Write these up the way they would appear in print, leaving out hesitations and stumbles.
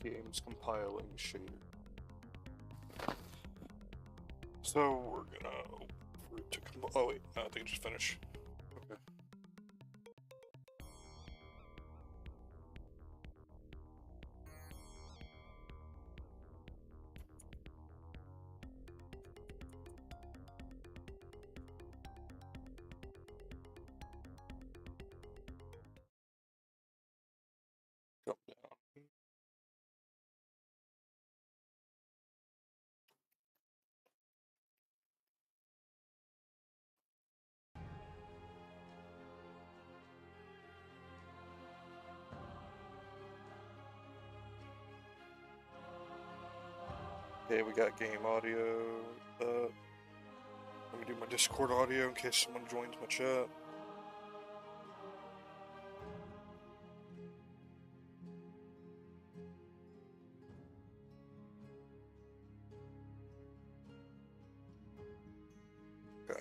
Games compiling shader. So we're gonna wait for it to come. Oh wait, I think just finish. Okay. Drop down. Okay, we got game audio. Let me do my Discord audio in case someone joins my chat. Okay.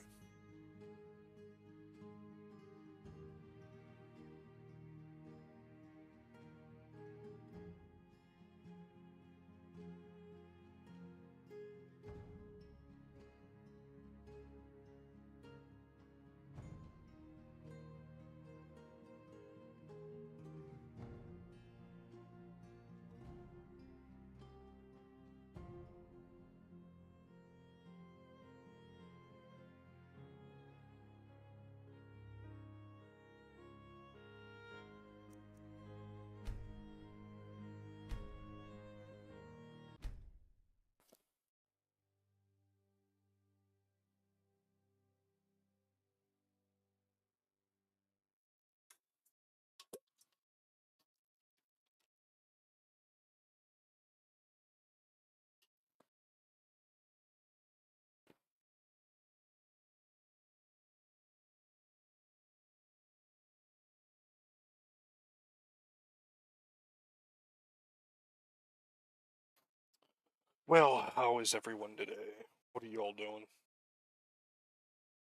Well, how is everyone today? What are you all doing?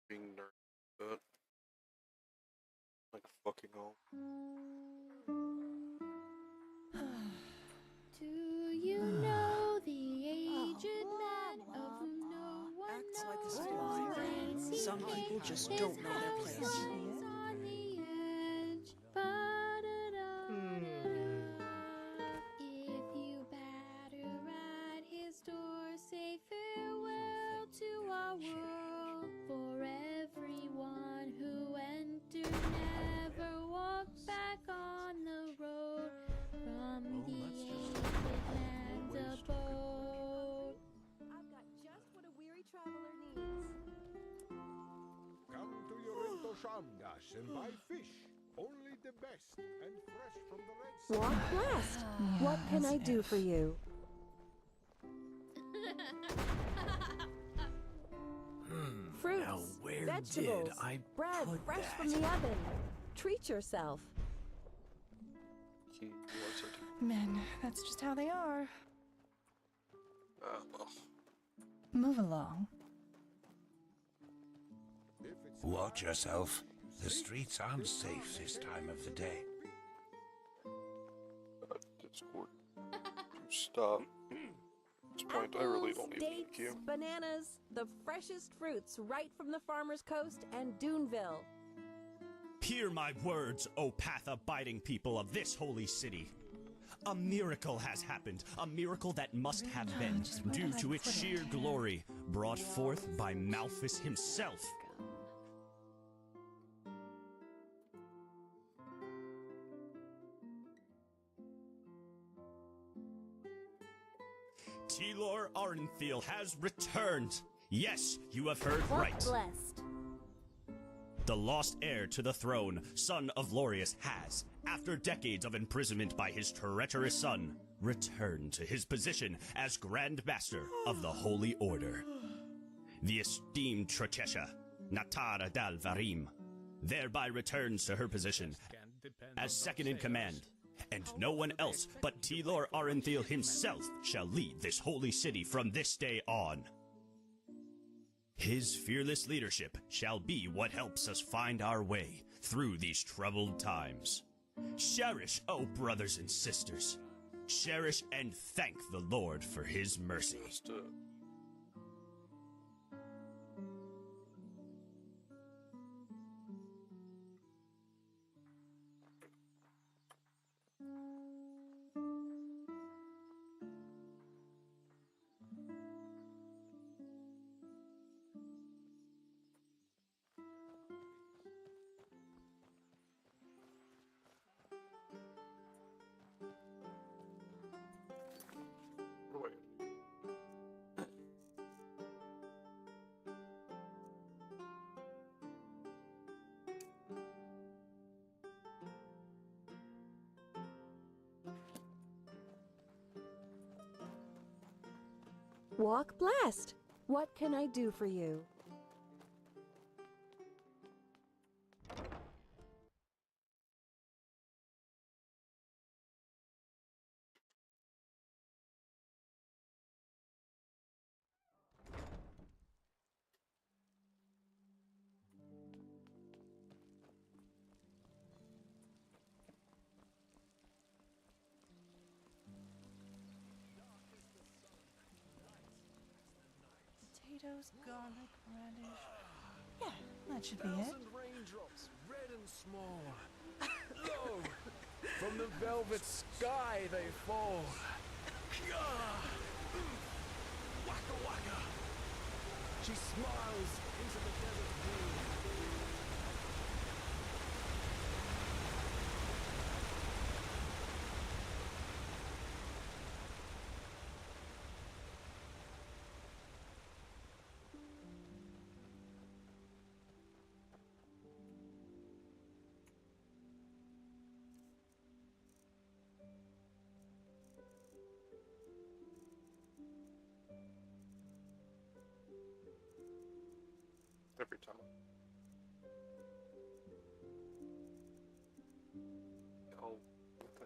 Being nerds, but like fucking all. Do you know the aged man of whom no one Acts like a knows? story. Some people just don't know their place. His house is on the edge. Ba-da-da-da-da. If you batter at his door, say farewell to our world. For everyone who entered never walked back on the road from the aged man's abode. I've got just what a weary traveler needs. Come to Yorento Shamdas and buy fish. Only the best and fresh from the Red Sea. Walk blessed. What can I do for you? Fruits, Now where vegetables, did I bread put fresh that? from the oven. Treat yourself. He wasn't. Men, that's just how they are. Well. Move along. If it's Watch yourself. The streets aren't safe this time of the day. Discord. Stop. At this point, I really don't even need dates, you. bananas, the freshest fruits right from the farmer's coast and Duneville. Hear my words, O path-abiding people of this holy city. A miracle has happened, a miracle that must have been, Just where due did I to its put it? sheer glory, brought forth by Malphus himself. Telor Arenfiel has returned. Yes, you have heard Walk right. blessed. The lost heir to the throne, son of Lorius, has, after decades of imprisonment by his treacherous son, returned to his position as Grand Master of the Holy Order. The esteemed Trakesha, Natara Dal Varim, thereby returns to her position as second in command, and no one else but Telor Arenfiel himself shall lead this holy city from this day on. His fearless leadership shall be what helps us find our way through these troubled times. Cherish, O brothers and sisters. Cherish and thank the Lord for his mercy. Just, wait. Walk blessed. What can I do for you? Potatoes, garlic, radish. Yeah, that should be it. Raindrops, red and small. Lo, from the velvet sky they fall. Waka waka. She smiles into the desert blue. Every time. Oh, okay.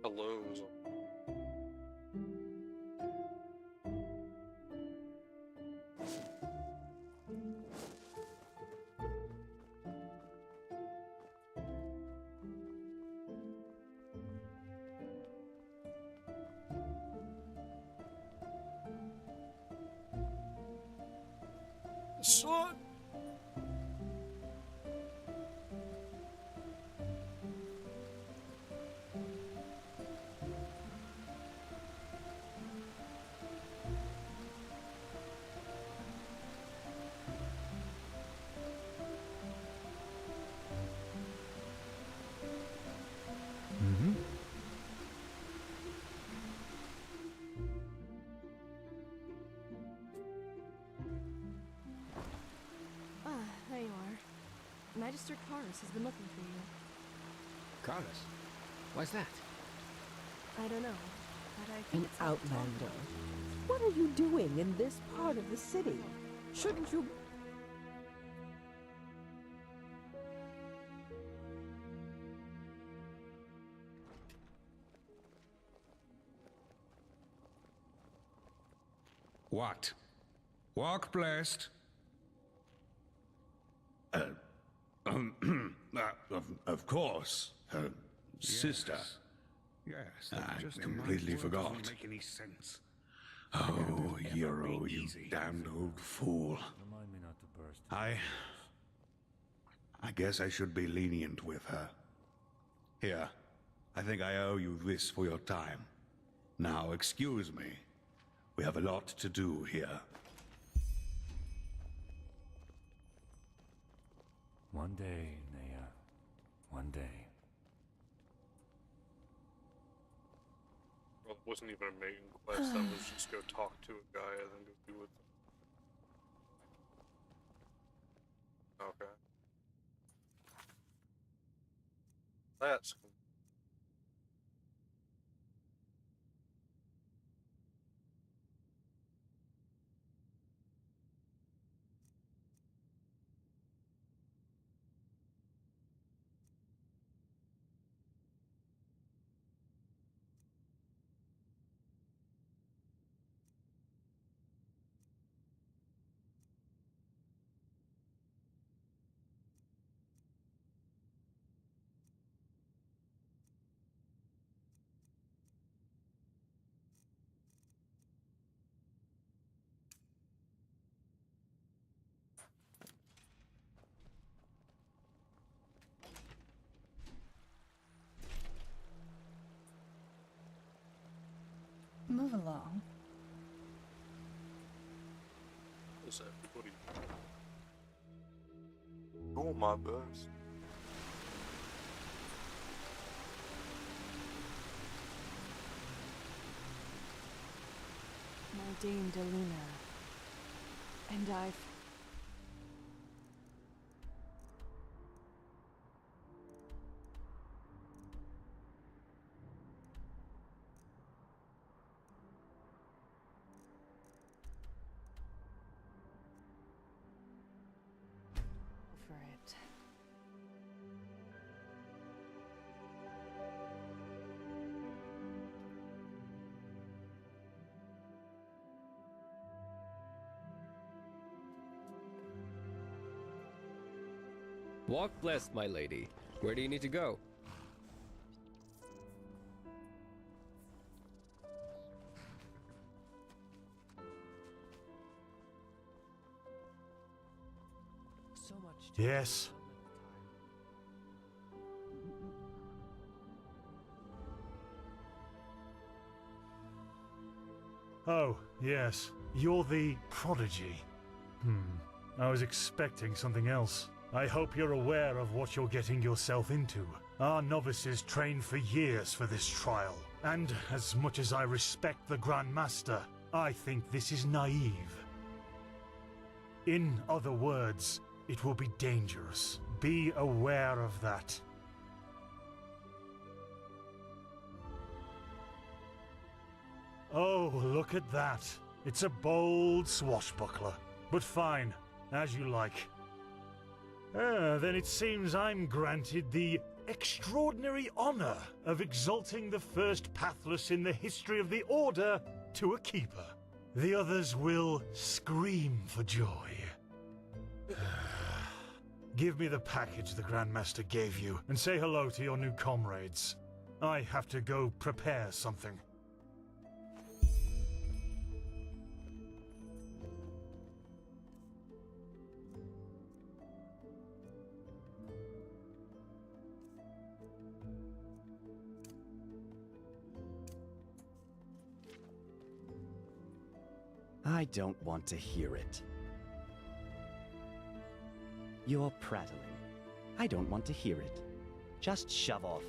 Hello. Son. There you are. Magister Karus has been looking for you. Carlos? Why's that? I don't know, but I think An it's not outlander. What are you doing in this part of the city? Shouldn't you... What? Walk blessed. Of course, sister. Yes, I just completely forgot. Doesn't make any sense. Oh, Ever Hero, be you easy. damned old fool. Remind me not to burst. I guess I should be lenient with her. Here, I think I owe you this for your time. Now, excuse me. We have a lot to do here. One day, Nea. One day. Well, it wasn't even a main quest. That was just go talk to a guy and then go be with them. Okay. That's cool. Move along. What's everybody doing my best. My Dame Deluna. And I've... for it. Walk blessed, my lady. Where do you need to go? So much. Yes. Oh, yes. You're the prodigy. I was expecting something else. I hope you're aware of what you're getting yourself into. Our novices trained for years for this trial, and as much as I respect the Grand Master, I think this is naive. In other words, it will be dangerous. Be aware of that. Oh, look at that. It's a bold swashbuckler. But fine, as you like. Then it seems I'm granted the extraordinary honor of exalting the first pathless in the history of the Order to a keeper. The others will scream for joy. Give me the package the Grandmaster gave you, and say hello to your new comrades. I have to go prepare something. I don't want to hear it. You're prattling. I don't want to hear it. Just shove off.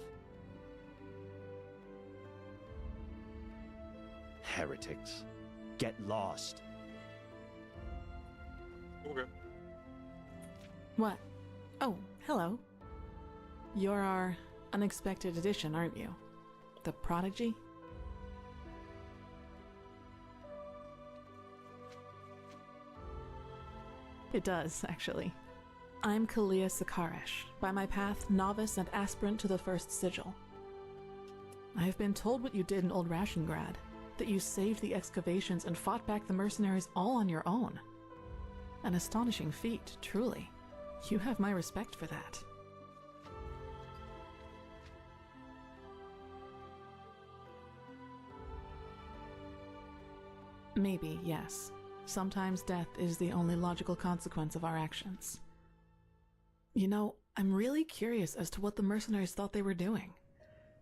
Heretics. Get lost. Okay. What? Oh, hello. You're our unexpected addition, aren't you? The prodigy? It does, actually. I'm Kalia Sakaresh, by my path novice and aspirant to the First Sigil. I have been told what you did in Old Rashengrad, that you saved the excavations and fought back the mercenaries all on your own. An astonishing feat, truly. You have my respect for that. Maybe, yes. Sometimes death is the only logical consequence of our actions. You know, I'm really curious as to what the mercenaries thought they were doing.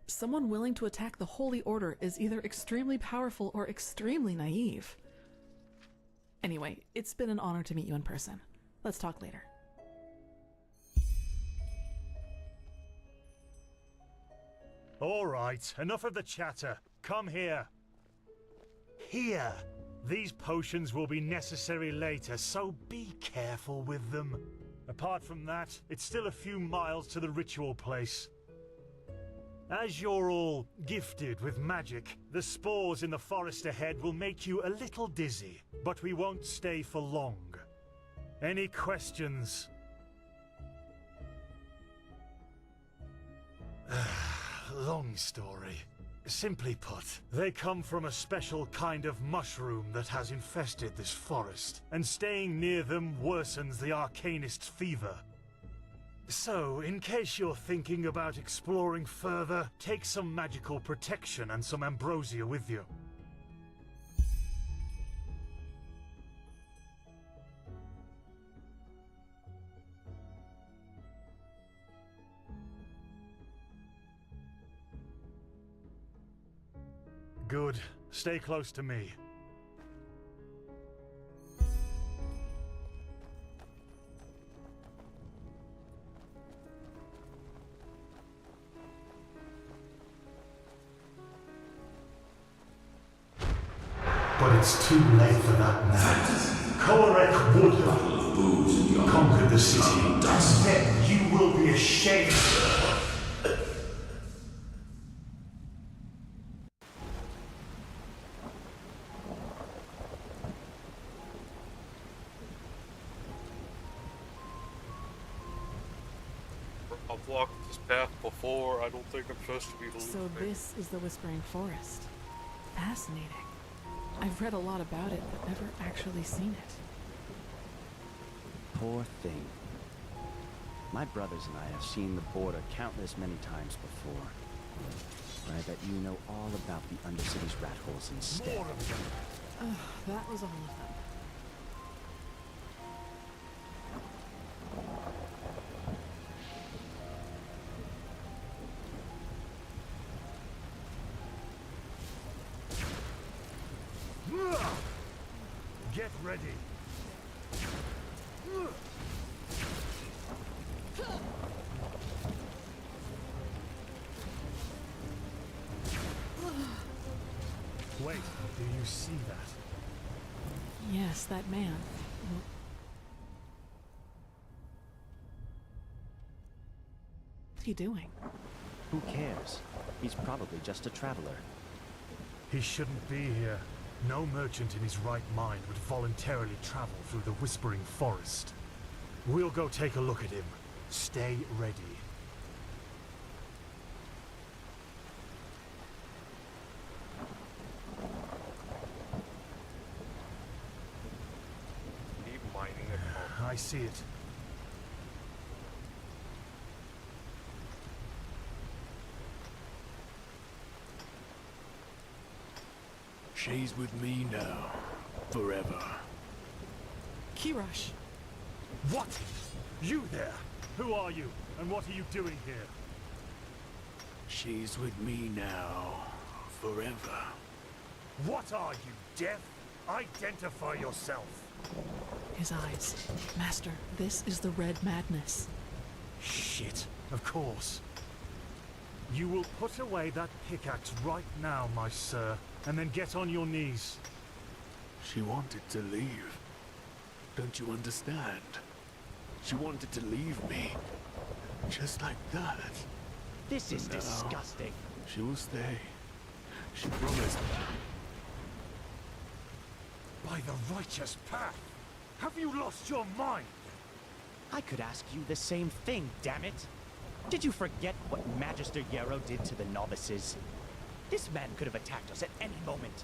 Someone willing to attack the Holy Order is either extremely powerful or extremely naive. Anyway, it's been an honor to meet you in person. Let's talk later. All right, enough of the chatter. Come here. Here. These potions will be necessary later, so be careful with them. Apart from that, it's still a few miles to the ritual place. As you're all gifted with magic, the spores in the forest ahead will make you a little dizzy, but we won't stay for long. Any questions? Long story. Simply put, they come from a special kind of mushroom that has infested this forest, and staying near them worsens the arcanist's fever. So, in case you're thinking about exploring further, take some magical protection and some ambrosia with you. Good. Stay close to me. But it's too late for that now. Korek would have conquered the city, and then you will be ashamed. I've walked this path before. I don't think I'm supposed to be leaving. So this is the Whispering Forest. Fascinating. I've read a lot about it, but never actually seen it. Poor thing. My brothers and I have seen the border countless many times before. But I bet you know all about the Undercity's rat holes instead. More of them. That was all of them. Get ready. Wait, do you see that? Yes, that man. What's he doing? Who cares? He's probably just a traveler. He shouldn't be here. No merchant in his right mind would voluntarily travel through the Whispering Forest. We'll go take a look at him. Stay ready. Keep mining it. I see it. She's with me now. Forever. Kirosh. What? You there? Who are you? And what are you doing here? She's with me now. Forever. What are you, deaf? Identify yourself. His eyes. Master, this is the Red Madness. Shit. Of course. You will put away that pickaxe right now, my sir, and then get on your knees. She wanted to leave. Don't you understand? She wanted to leave me. Just like that. This is No. disgusting. She will stay. She promised. By the righteous path! Have you lost your mind? I could ask you the same thing, damn it! Did you forget what Magister Yarrow did to the novices? This man could have attacked us at any moment.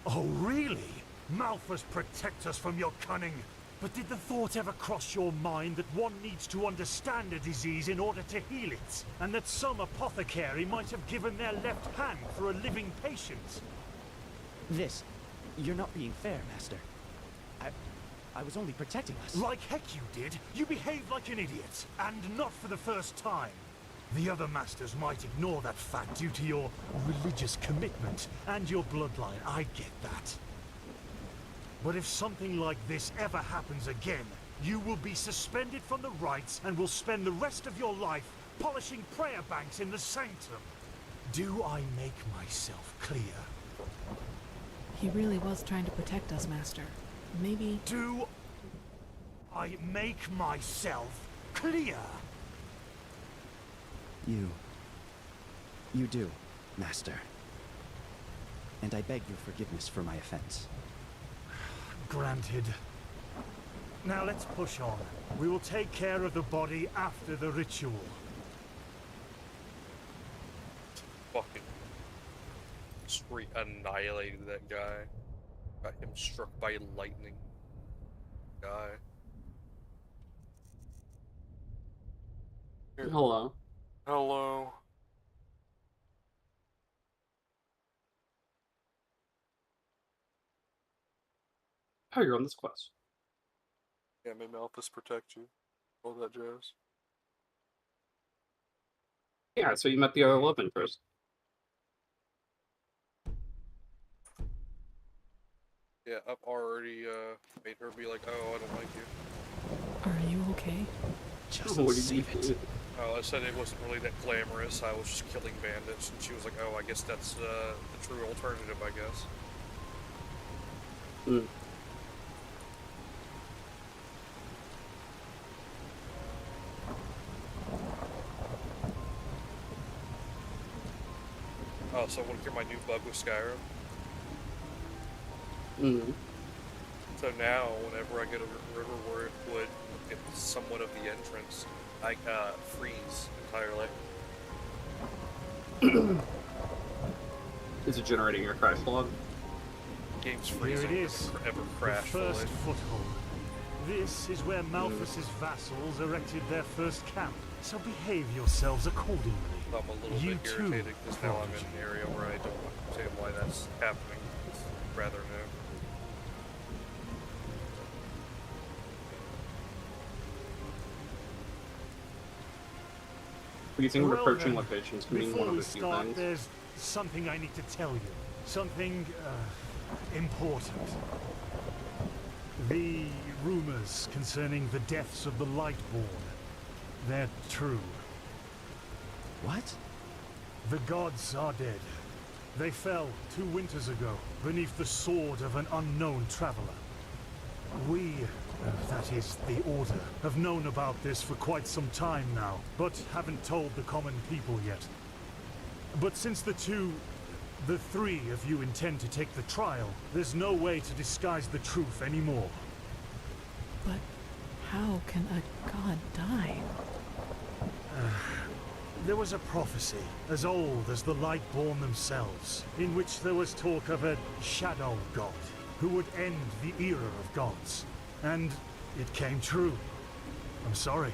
Oh, really? Malphus protect us from your cunning. But did the thought ever cross your mind that one needs to understand a disease in order to heal it? And that some apothecary might have given their left hand for a living patient? You're not being fair, Master. I was only protecting us. Like heck you did. You behaved like an idiot. And not for the first time. The other masters might ignore that fact due to your religious commitment and your bloodline. I get that. But if something like this ever happens again, you will be suspended from the rites and will spend the rest of your life polishing prayer banks in the sanctum. Do I make myself clear? He really was trying to protect us, Master. Maybe... Do I make myself clear? You do, Master. And I beg your forgiveness for my offense. Granted. Now let's push on. We will take care of the body after the ritual. Fucking straight annihilated that guy. Got him struck by lightning. Guy. Here. Hello. Hello. Oh, you're on this quest. Yeah, may Malthus protect you. All that jazz. Yeah, so you met the other love interest. Yeah, I've already made her be like, oh, I don't like you. Are you okay? Just what save it. Oh, I said it wasn't really that glamorous. I was just killing bandits, and she was like, "Oh, I guess that's the true alternative, I guess." Hmm. Oh, so want to hear my new bug with Skyrim? Mm-hmm. So now, whenever I get a river where it would get somewhat of the entrance, I freeze entirely. Is it generating your crash log? Game's freezing. Here it is, Ever crash. the first foothold. This is where Malthus's vassals erected their first camp, so behave yourselves accordingly. I'm a little You bit too, irritated because now I'm in prodigy. an area where I don't understand why that's happening. Rather new. Using Well, approaching then, locations can mean before one of we a few start, things. there's something I need to tell you. Something, important. The rumors concerning the deaths of the Lightborn, they're true. What? The gods are dead. They fell 2 winters ago beneath the sword of an unknown traveler. We, that is, the Order, have known about this for quite some time now, but haven't told the common people yet. But since the 3 of you intend to take the trial, there's no way to disguise the truth anymore. But how can a god die? There was a prophecy, as old as the Lightborn themselves, in which there was talk of a shadow god, who would end the era of gods. And it came true. I'm sorry.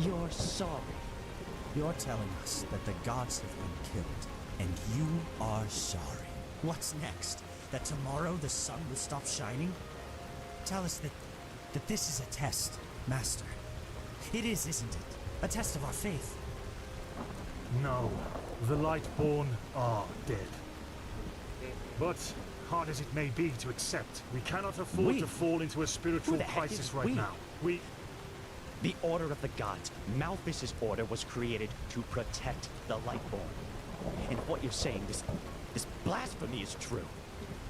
You're sorry. You're telling us that the gods have been killed, and you are sorry. What's next? That tomorrow the sun will stop shining? Tell us that this is a test, Master. It is, isn't it? A test of our faith. No, the Lightborn are dead. But, hard as it may be to accept, we cannot afford to fall into a spiritual crisis right now. The Order of the Gods, Malthus's order, was created to protect the Lightborn. And if what you're saying, this blasphemy is true,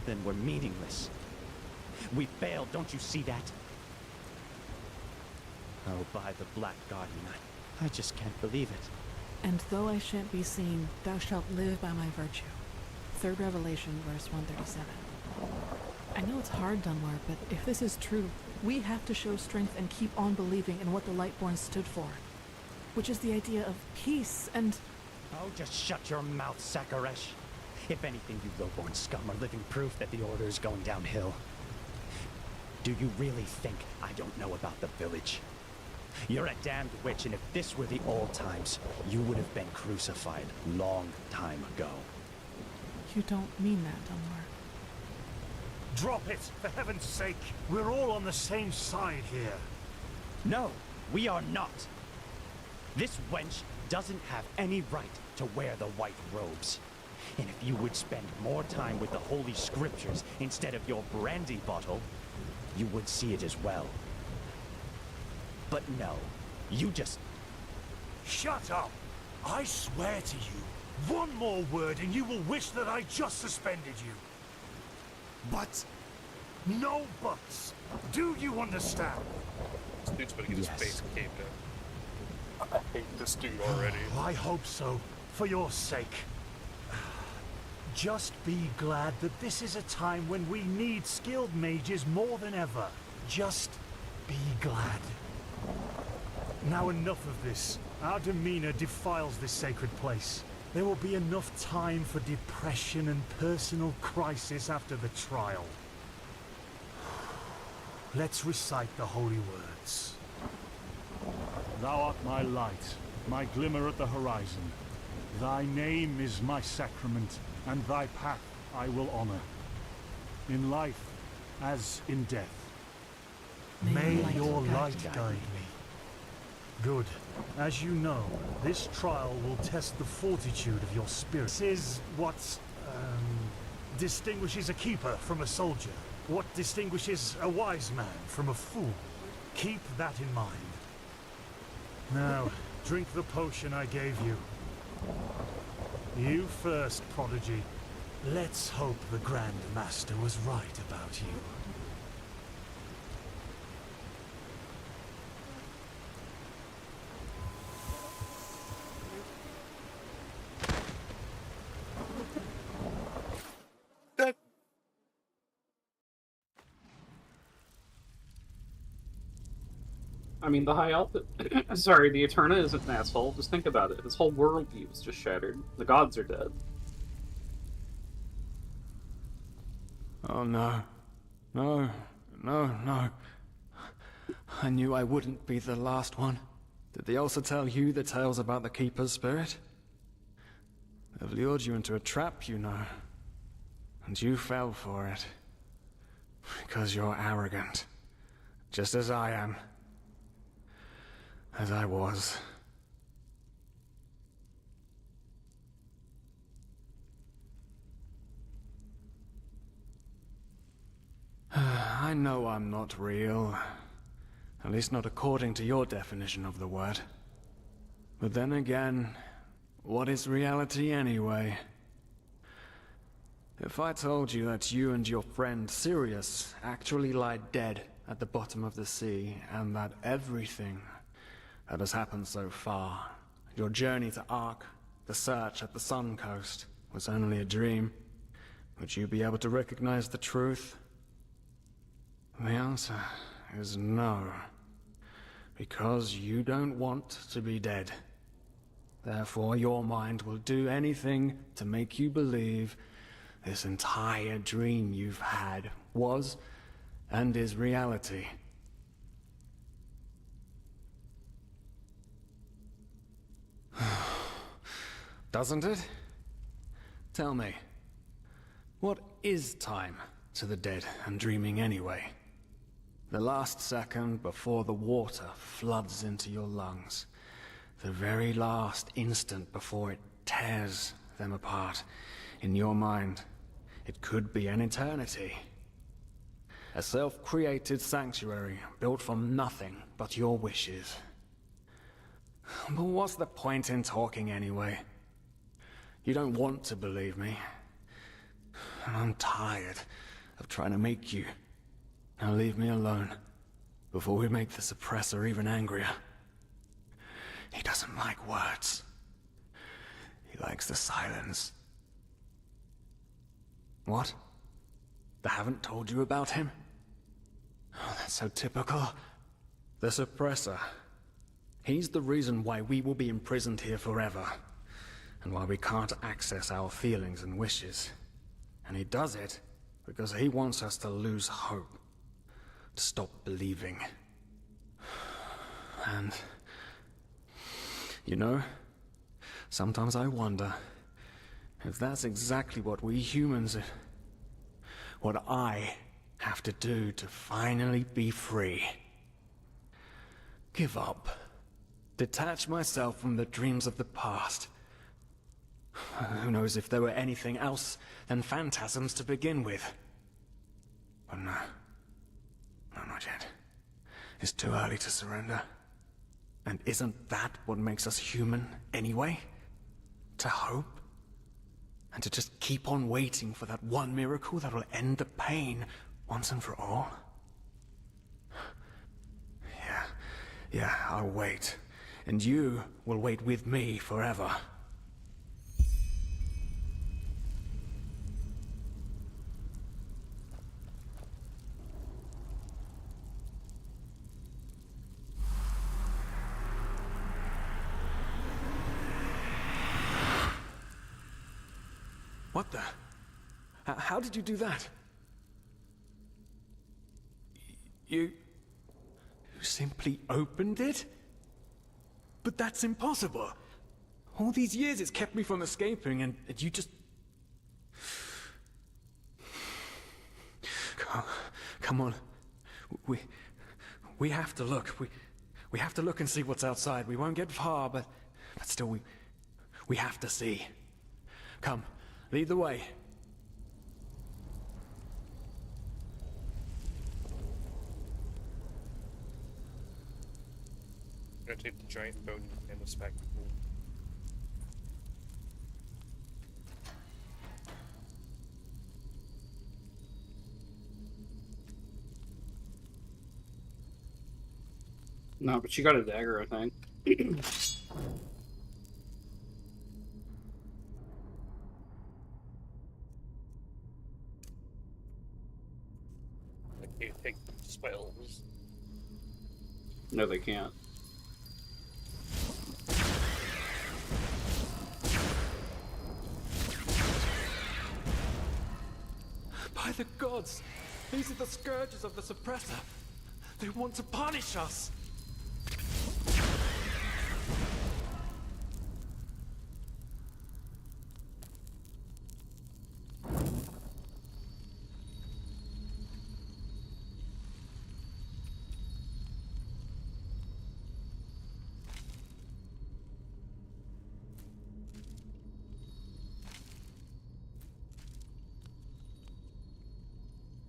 then we're meaningless. We failed, don't you see that? Oh, by the Black Guardian, I just can't believe it. And though I shan't be seen, thou shalt live by my virtue. 3rd Revelation, verse 137. I know it's hard, Dunmar, but if this is true, we have to show strength and keep on believing in what the Lightborn stood for. Which is the idea of peace and... Oh, just shut your mouth, Sakaresh. If anything, you lowborn scum are living proof that the Order is going downhill. Do you really think I don't know about the village? You're a damned witch, and if this were the old times, you would have been crucified long time ago. You don't mean that, Dunmar. Drop it, for heaven's sake! We're all on the same side here. No, we are not. This wench doesn't have any right to wear the white robes. And if you would spend more time with the Holy Scriptures instead of your brandy bottle, you would see it as well. But no, you just... Shut up! I swear to you, one more word and you will wish that I just suspended you. But... no buts. Do you understand? This dude's gonna get his face caved in. I hate this dude already. I hope so, for your sake. Just be glad that this is a time when we need skilled mages more than ever. Just be glad. Now enough of this. Our demeanor defiles this sacred place. There will be enough time for depression and personal crisis after the trial. Let's recite the holy words. Thou art my light, my glimmer at the horizon. Thy name is my sacrament, and thy path I will honor. In life, as in death. May your light guide me. Good. As you know, this trial will test the fortitude of your spirit. This is what distinguishes a keeper from a soldier. What distinguishes a wise man from a fool. Keep that in mind. Now, drink the potion I gave you. You first, Prodigy. Let's hope the Grand Master was right about you. I mean, the High Elf... sorry, the Eterna isn't an asshole. Just think about it. His whole worldview is just shattered. The gods are dead. Oh no. No. No, no. I knew I wouldn't be the last one. Did they also tell you the tales about the Keeper's spirit? They've lured you into a trap, you know. And you fell for it. Because you're arrogant. Just as I am. As I was. I know I'm not real. At least not according to your definition of the word. But then again, what is reality anyway? If I told you that you and your friend Sirius actually lie dead at the bottom of the sea, and that everything that has happened so far, your journey to Ark, the search at the Sun Coast, was only a dream, would you be able to recognize the truth? The answer is no. Because you don't want to be dead. Therefore, your mind will do anything to make you believe this entire dream you've had was and is reality. Doesn't it? Tell me, what is time to the dead and dreaming anyway? The last second before the water floods into your lungs. The very last instant before it tears them apart. In your mind, it could be an eternity. A self-created sanctuary built from nothing but your wishes. But what's the point in talking anyway? You don't want to believe me. And I'm tired of trying to make you. Now leave me alone, before we make the suppressor even angrier. He doesn't like words. He likes the silence. What? They haven't told you about him? Oh, that's so typical. The suppressor. He's the reason why we will be imprisoned here forever. And why we can't access our feelings and wishes. And he does it because he wants us to lose hope. To stop believing. And... you know, sometimes I wonder if that's exactly what we humans... what I have to do to finally be free. Give up. Detach myself from the dreams of the past. Who knows if there were anything else than phantasms to begin with? But no. No, not yet. It's too early to surrender. And isn't that what makes us human, anyway? To hope? And to just keep on waiting for that one miracle that will end the pain once and for all? Yeah, I'll wait. And you will wait with me forever. What the? How did you do that? You simply opened it? But that's impossible. All these years it's kept me from escaping, and you just... Come on. We have to look. We have to look and see what's outside. We won't get far, but still we have to see. Come, lead the way. I'm gonna take the giant boat and the spectacle. No, but she got a dagger, I think. I can't take spells. No, they can't. By the gods! These are the scourges of the Suppressor! They want to punish us!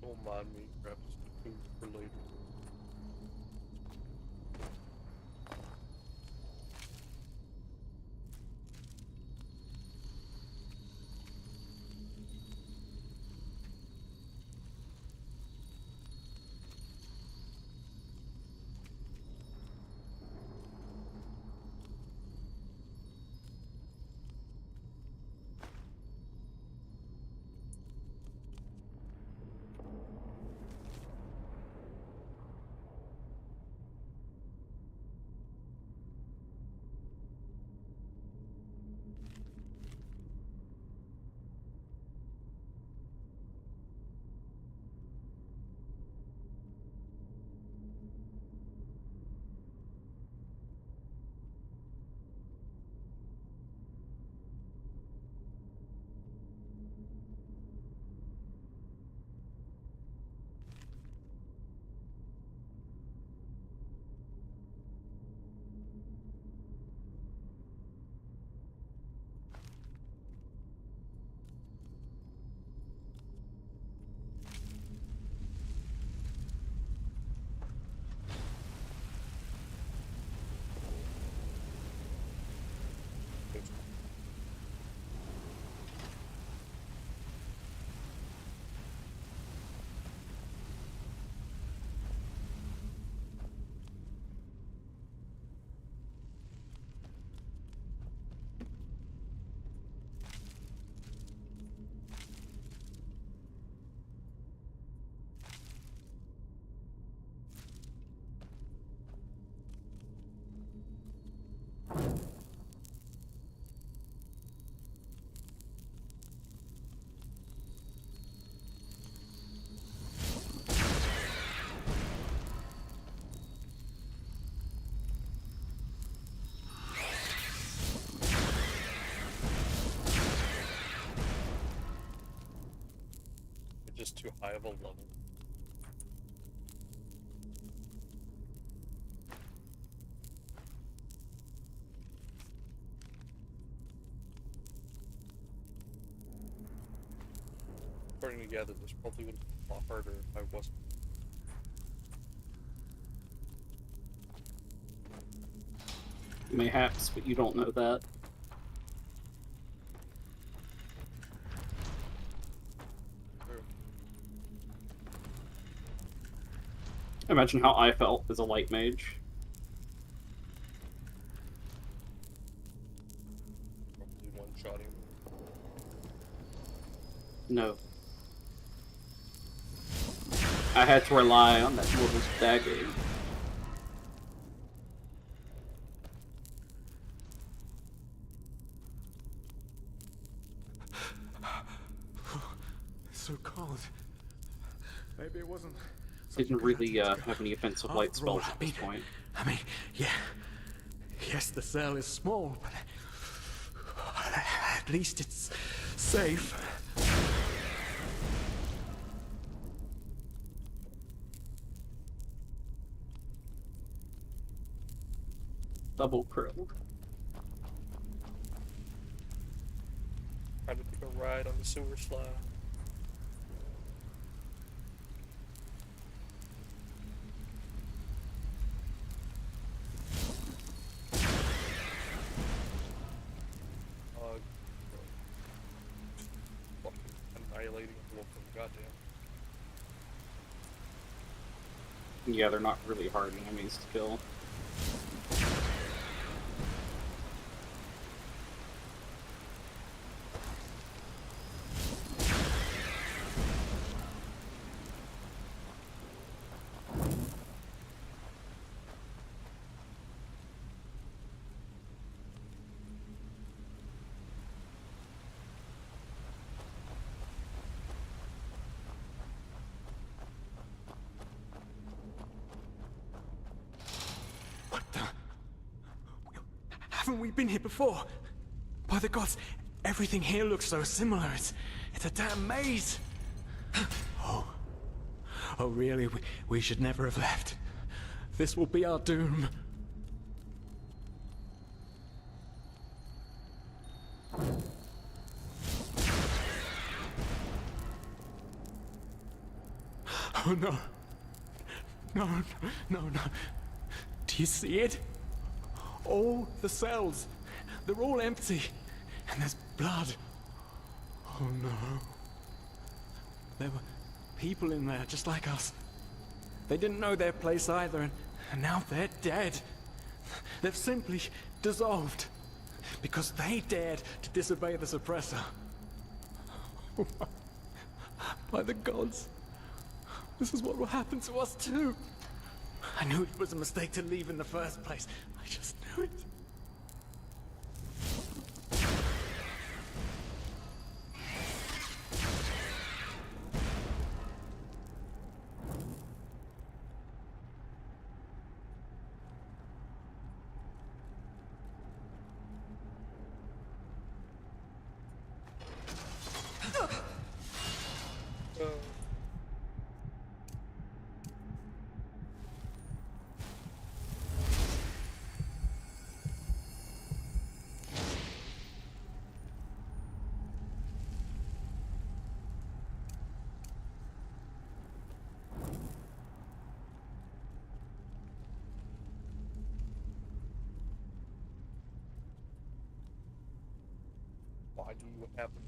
Don't mind me, grab some food for later. Just too high of a level. starting to gather this probably would have been a lot harder if I wasn't. Mayhaps, but you don't know that. Imagine how I felt as a light mage. Probably one-shotting. No. I had to rely on that woman's dagger. It's so cold. Maybe it wasn't. Didn't really have any offensive light spells at this point. I mean, yeah. Yes, the cell is small, but at least it's safe. Double krill. Time to take a ride on the sewer slide. Fucking annihilating the wolf, goddamn. Yeah, they're not really hard enemies to kill. Haven't we been here before? By the gods, everything here looks so similar. It's a damn maze. Oh. Oh, really? We should never have left. This will be our doom. Oh, no. No, no, no, no. Do you see it? All the cells, they're all empty, and there's blood. Oh no. There were people in there just like us. They didn't know their place either, and now they're dead. They've simply dissolved because they dared to disobey the suppressor. By the gods, this is what will happen to us too. I knew it was a mistake to leave in the first place. I just knew it. Why do what happened?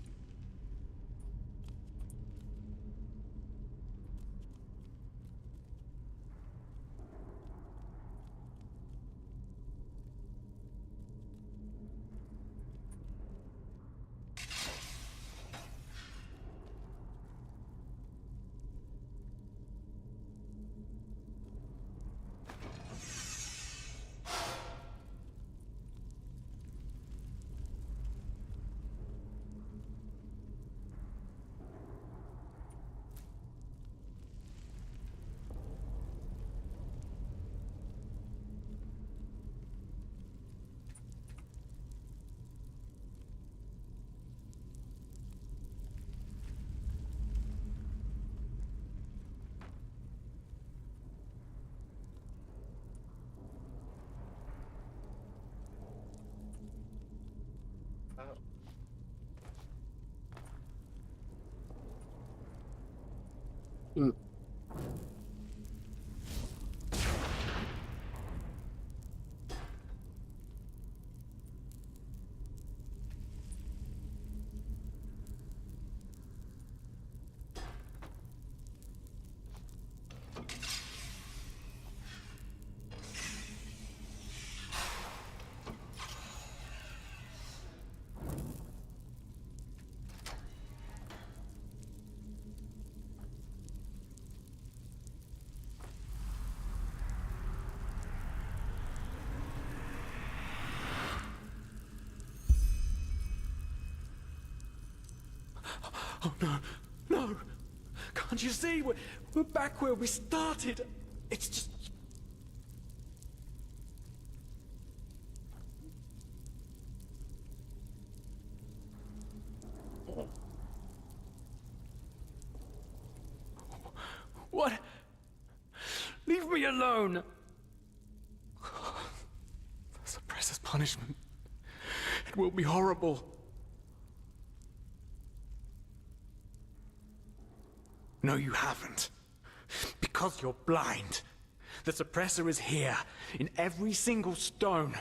Hmm. Oh no, no! Can't you see? We're back where we started. It's just. What? Leave me alone! The suppressor's punishment. It will be horrible. No, you haven't. Because you're blind. The suppressor is here, in every single stone,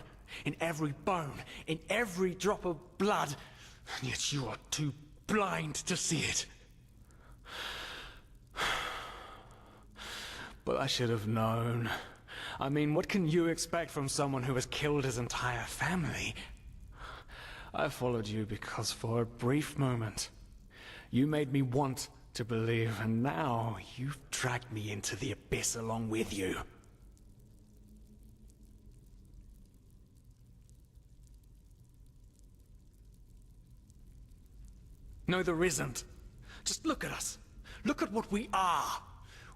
in every bone, in every drop of blood, and yet you are too blind to see it. But I should have known. I mean, what can you expect from someone who has killed his entire family? I followed you because for a brief moment, you made me want to believe, and now you've dragged me into the abyss along with you. No, there isn't. Just look at us. Look at what we are.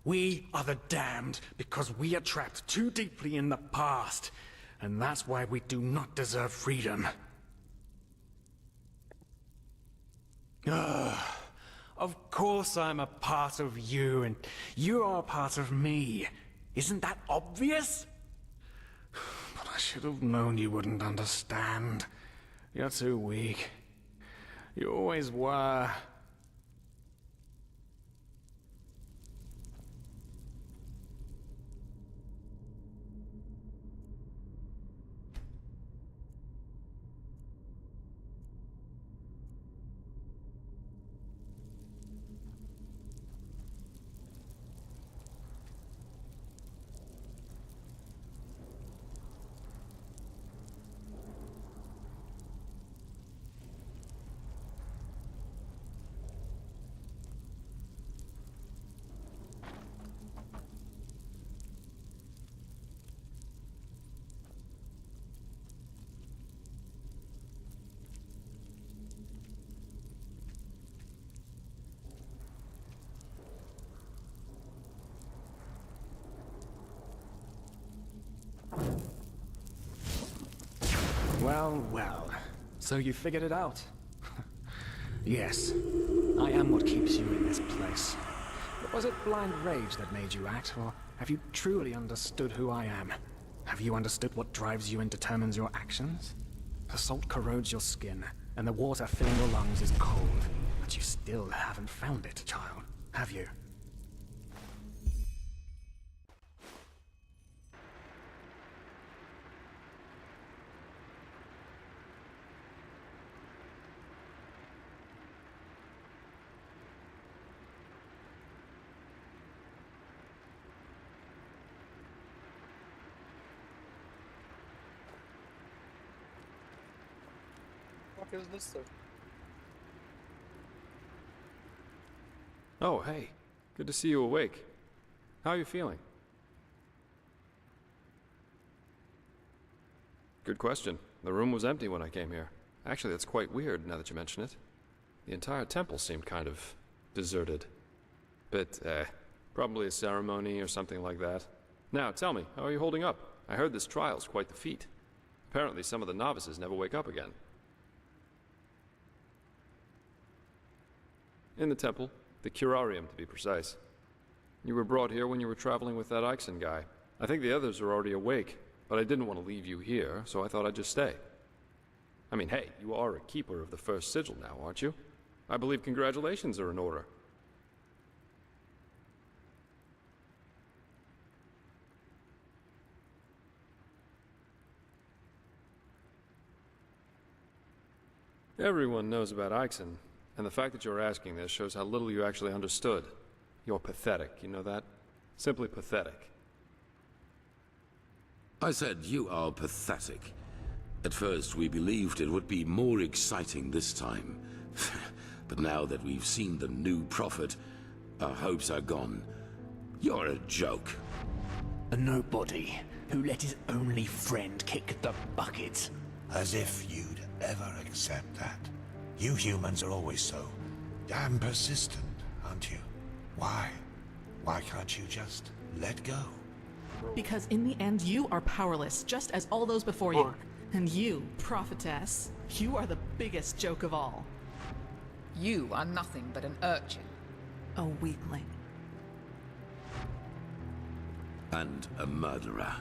We are the damned because we are trapped too deeply in the past, and that's why we do not deserve freedom. Ugh. Of course I'm a part of you, and you are a part of me. Isn't that obvious? But I should have known you wouldn't understand. You're too weak. You always were. Well, well. So you figured it out? Yes. I am what keeps you in this place. But was it blind rage that made you act, or have you truly understood who I am? Have you understood what drives you and determines your actions? The salt corrodes your skin, and the water filling your lungs is cold. But you still haven't found it, child, have you? Is this thing? Oh, hey. Good to see you awake. How are you feeling? Good question. The room was empty when I came here. Actually, that's quite weird now that you mention it. The entire temple seemed kind of deserted. Probably a ceremony or something like that. Now, tell me, how are you holding up? I heard this trial's quite the feat. Apparently some of the novices never wake up again. In the temple. The curarium, to be precise. You were brought here when you were traveling with that Ixon guy. I think the others are already awake, but I didn't want to leave you here, so I thought I'd just stay. I mean, hey, you are a keeper of the first sigil now, aren't you? I believe congratulations are in order. Everyone knows about Ixen, and the fact that you're asking this shows how little you actually understood. You're pathetic, you know that? Simply pathetic. I said you are pathetic. At first we believed it would be more exciting this time. But now that we've seen the new prophet, our hopes are gone. You're a joke. A nobody who let his only friend kick the bucket. As if you'd ever accept that. You humans are always so damn persistent, aren't you? Why? Why can't you just let go? Because in the end, you are powerless, just as all those before you. And you, prophetess, you are the biggest joke of all. You are nothing but an urchin. A weakling. And a murderer.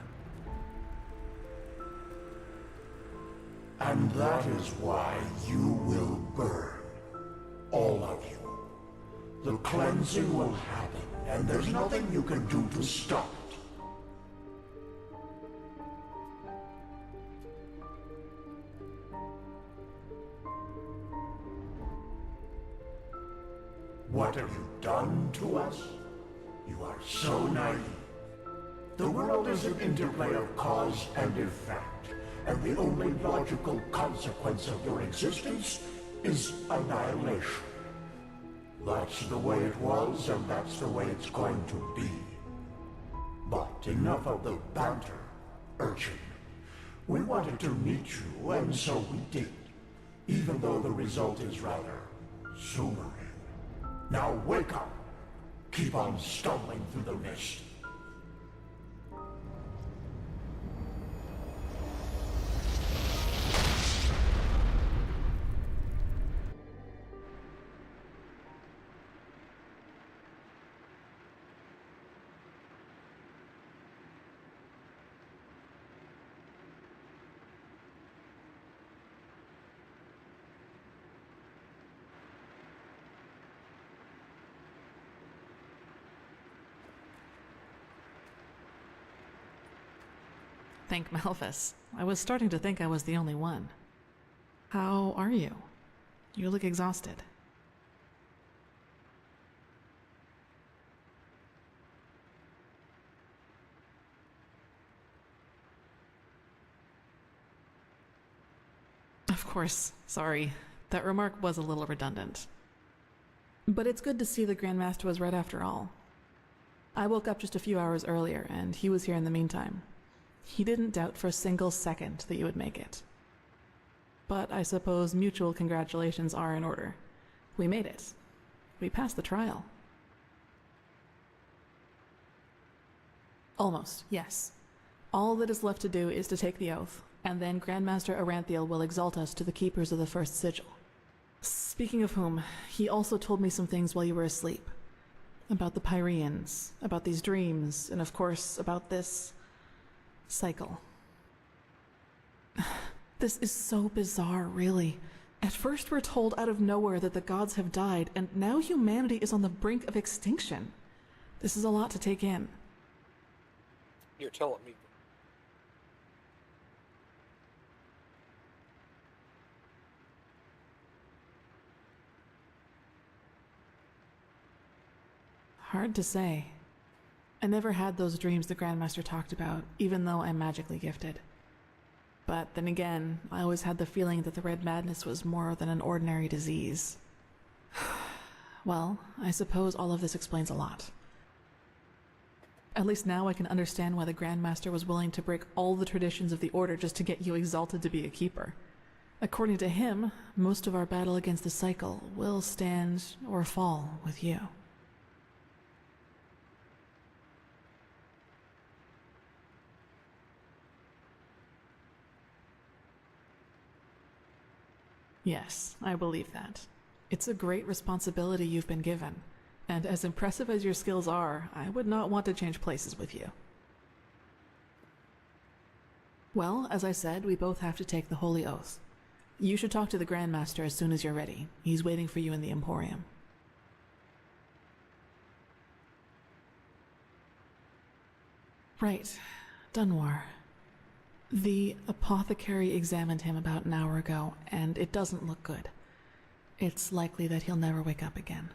And that is why you will burn. All of you. The cleansing will happen, and there's nothing you can do to stop it. What have you done to us? You are so naive. The world is an interplay of cause and effect, and the only logical consequence of your existence is annihilation. That's the way it was, and that's the way it's going to be. But enough of the banter, urchin. We wanted to meet you, and so we did, even though the result is rather sobering. Now wake up! Keep on stumbling through the mist. Thank Malphus. I was starting to think I was the only one. How are you? You look exhausted. Of course, sorry. That remark was a little redundant. But it's good to see the Grandmaster was right after all. I woke up just a few hours earlier, and he was here in the meantime. He didn't doubt for a single second that you would make it. But I suppose mutual congratulations are in order. We made it. We passed the trial. Almost, yes. All that is left to do is to take the oath, and then Grandmaster Aranthiel will exalt us to the keepers of the first sigil. Speaking of whom, he also told me some things while you were asleep. About the Pyreans, about these dreams, and of course, about this cycle. This is so bizarre, really. At first we're told out of nowhere that the gods have died, and now humanity is on the brink of extinction. This is a lot to take in. You're telling me. Hard to say. I never had those dreams the Grandmaster talked about, even though I'm magically gifted. But then again, I always had the feeling that the Red Madness was more than an ordinary disease. Well, I suppose all of this explains a lot. At least now I can understand why the Grandmaster was willing to break all the traditions of the Order just to get you exalted to be a keeper. According to him, most of our battle against the cycle will stand or fall with you. Yes, I believe that. It's a great responsibility you've been given, and as impressive as your skills are, I would not want to change places with you. Well, as I said, we both have to take the Holy Oath. You should talk to the Grandmaster as soon as you're ready. He's waiting for you in the Emporium. Right. Dunwar. The apothecary examined him about an hour ago, and it doesn't look good. It's likely that he'll never wake up again.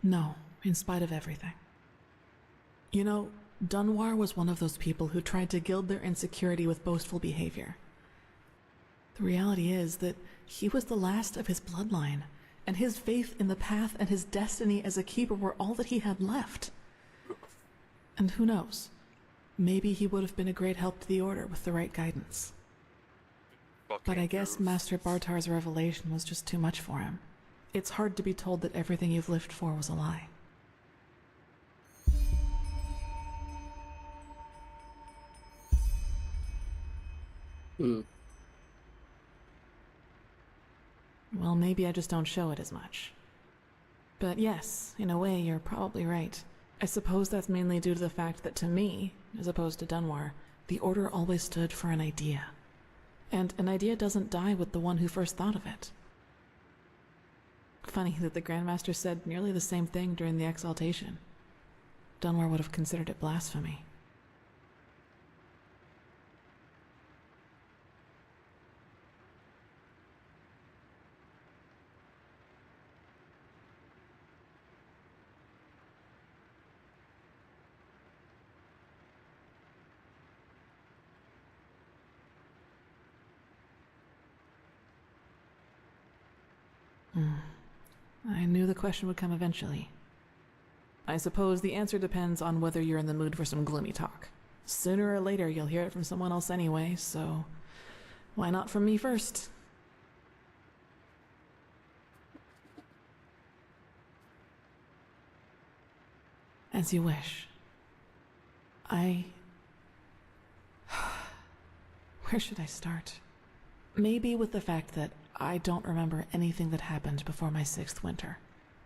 No, in spite of everything. You know, Dunwar was one of those people who tried to gild their insecurity with boastful behavior. The reality is that he was the last of his bloodline, and his faith in the path and his destiny as a keeper were all that he had left. And who knows, maybe he would have been a great help to the Order with the right guidance. But I guess Master Bartar's revelation was just too much for him. It's hard to be told that everything you've lived for was a lie. Well, maybe I just don't show it as much. But yes, in a way, you're probably right. I suppose that's mainly due to the fact that to me, as opposed to Dunwar, the Order always stood for an idea. And an idea doesn't die with the one who first thought of it. Funny that the Grandmaster said nearly the same thing during the exaltation. Dunwar would have considered it blasphemy. I knew the question would come eventually. I suppose the answer depends on whether you're in the mood for some gloomy talk. Sooner or later you'll hear it from someone else anyway, so why not from me first? As you wish. Where should I start? Maybe with the fact that I don't remember anything that happened before my 6th winter.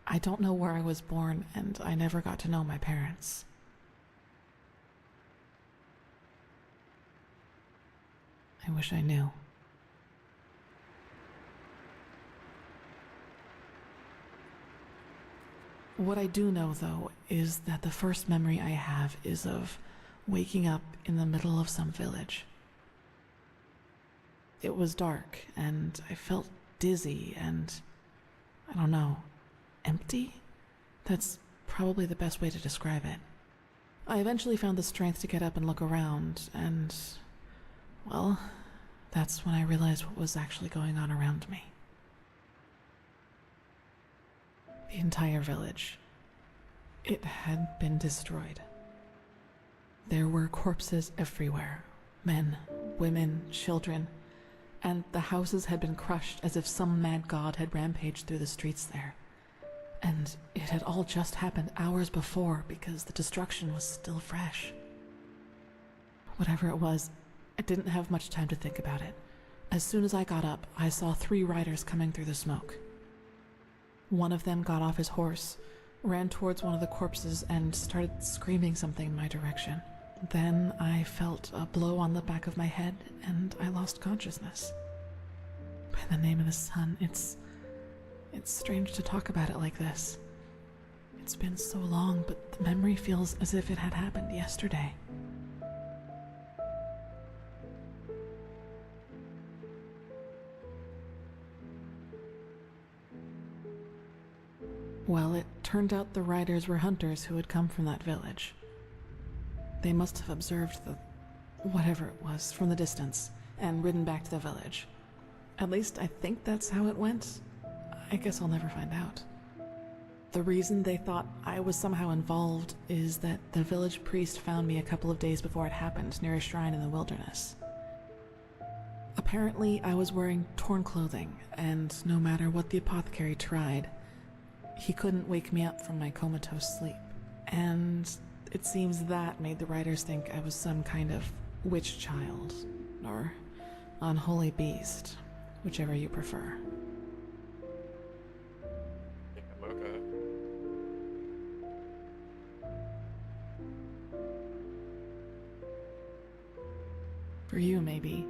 I don't know where I was born, and I never got to know my parents. I wish I knew. What I do know, though, is that the first memory I have is of waking up in the middle of some village. It was dark, and I felt dizzy and, I don't know, empty? That's probably the best way to describe it. I eventually found the strength to get up and look around, and, well, that's when I realized what was actually going on around me. The entire village. It had been destroyed. There were corpses everywhere. Men, women, children. And the houses had been crushed as if some mad god had rampaged through the streets there. And it had all just happened hours before because the destruction was still fresh. Whatever it was, I didn't have much time to think about it. As soon as I got up, I saw 3 riders coming through the smoke. One of them got off his horse, ran towards one of the corpses, and started screaming something in my direction. Then I felt a blow on the back of my head, and I lost consciousness. By the name of the sun, it's strange to talk about it like this. It's been so long, but the memory feels as if it had happened yesterday. Well, it turned out the riders were hunters who had come from that village. They must have observed the whatever it was from the distance and ridden back to the village. At least I think that's how it went. I guess I'll never find out. The reason they thought I was somehow involved is that the village priest found me a couple of days before it happened near a shrine in the wilderness. Apparently, I was wearing torn clothing, and no matter what the apothecary tried, he couldn't wake me up from my comatose sleep. And it seems that made the writers think I was some kind of witch child, or unholy beast, whichever you prefer. Okay. For you, maybe.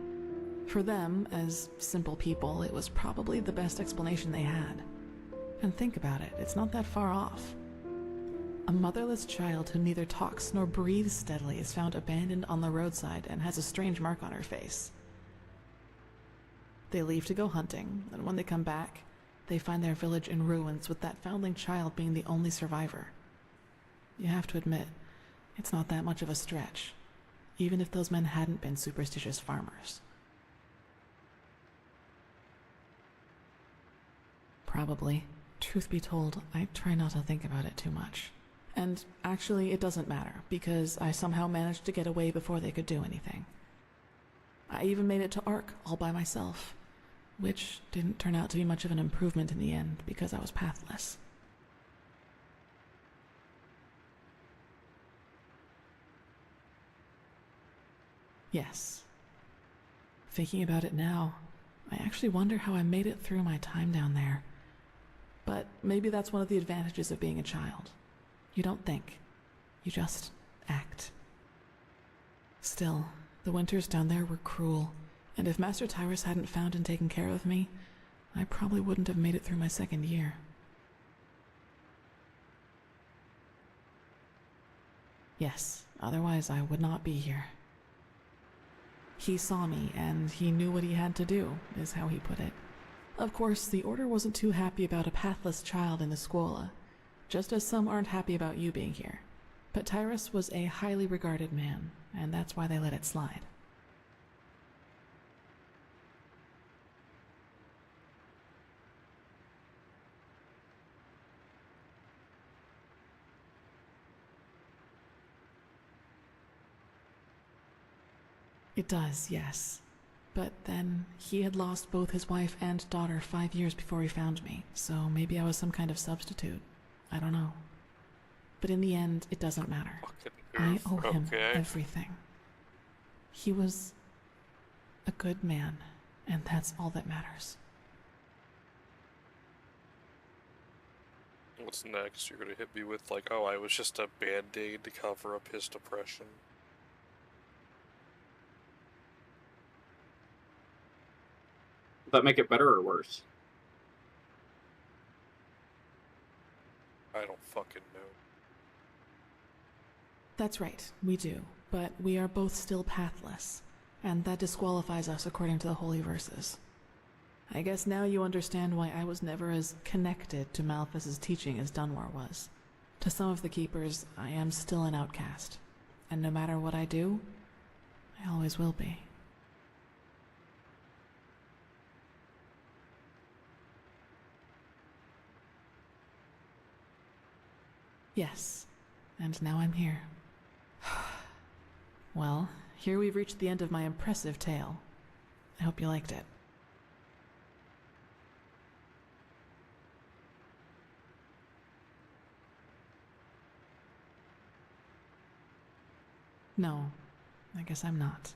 For them, as simple people, it was probably the best explanation they had. And think about it, it's not that far off. A motherless child who neither talks nor breathes steadily is found abandoned on the roadside and has a strange mark on her face. They leave to go hunting, and when they come back, they find their village in ruins with that foundling child being the only survivor. You have to admit, it's not that much of a stretch, even if those men hadn't been superstitious farmers. Probably. Truth be told, I try not to think about it too much. And actually, it doesn't matter, because I somehow managed to get away before they could do anything. I even made it to Ark all by myself, which didn't turn out to be much of an improvement in the end because I was pathless. Yes. Thinking about it now, I actually wonder how I made it through my time down there. But maybe that's one of the advantages of being a child. You don't think. You just act. Still, the winters down there were cruel, and if Master Tyrus hadn't found and taken care of me, I probably wouldn't have made it through my second year. Yes, otherwise I would not be here. He saw me, and he knew what he had to do, is how he put it. Of course, the Order wasn't too happy about a pathless child in the Scuola, just as some aren't happy about you being here. But Tyrus was a highly regarded man, and that's why they let it slide. It does, yes. But then, he had lost both his wife and daughter 5 years before he found me, so maybe I was some kind of substitute. I don't know. But in the end, it doesn't matter. I owe him everything. He was a good man, and that's all that matters. What's next? You're gonna hit me with like, oh, I was just a band-aid to cover up his depression. Does that make it better or worse? I don't fucking know. That's right, we do. But we are both still pathless, and that disqualifies us according to the holy verses. I guess now you understand why I was never as connected to Malthus's teaching as Dunmore was. To some of the Keepers, I am still an outcast, and no matter what I do, I always will be. Yes, and now I'm here. Well, here we've reached the end of my impressive tale. I hope you liked it. No, I guess I'm not.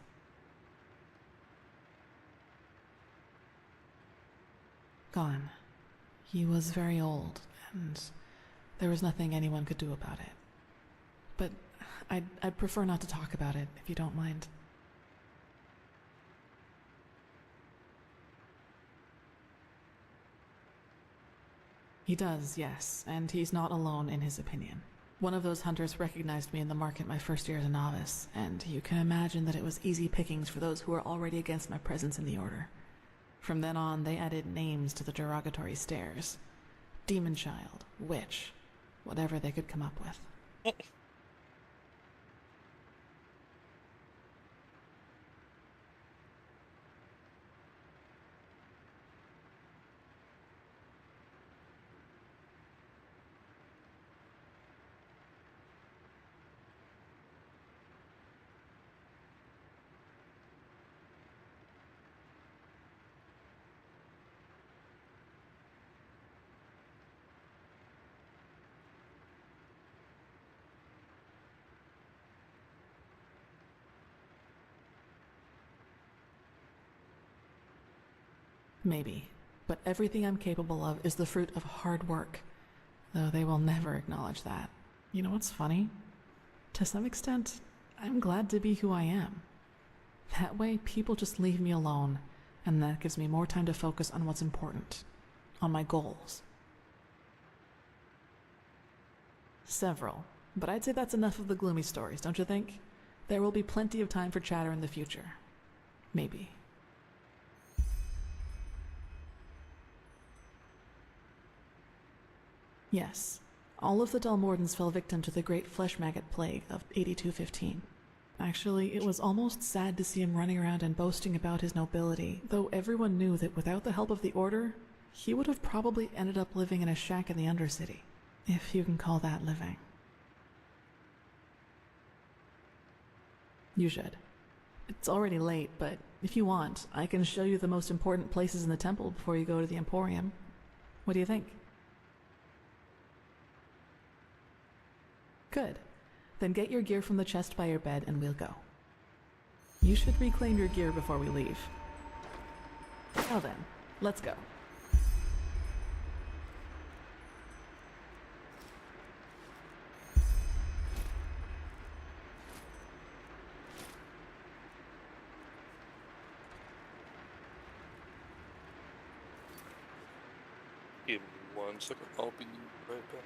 Gone. He was very old, and there was nothing anyone could do about it. But I'd prefer not to talk about it, if you don't mind. He does, yes, and he's not alone in his opinion. One of those hunters recognized me in the market my first year as a novice, and you can imagine that it was easy pickings for those who were already against my presence in the Order. From then on, they added names to the derogatory stares. Demon Child, Witch, whatever they could come up with. Maybe, but everything I'm capable of is the fruit of hard work, though they will never acknowledge that. You know what's funny? To some extent, I'm glad to be who I am. That way, people just leave me alone, and that gives me more time to focus on what's important, on my goals. Several, but I'd say that's enough of the gloomy stories, don't you think? There will be plenty of time for chatter in the future. Maybe. Yes, all of the Dalmordans fell victim to the great flesh maggot plague of 8215. Actually, it was almost sad to see him running around and boasting about his nobility, though everyone knew that without the help of the Order, he would have probably ended up living in a shack in the Undercity, if you can call that living. You should. It's already late, but if you want, I can show you the most important places in the temple before you go to the Emporium. What do you think? Good. Then get your gear from the chest by your bed and we'll go. You should reclaim your gear before we leave. Now then, let's go. Give me 1 second, I'll be right back.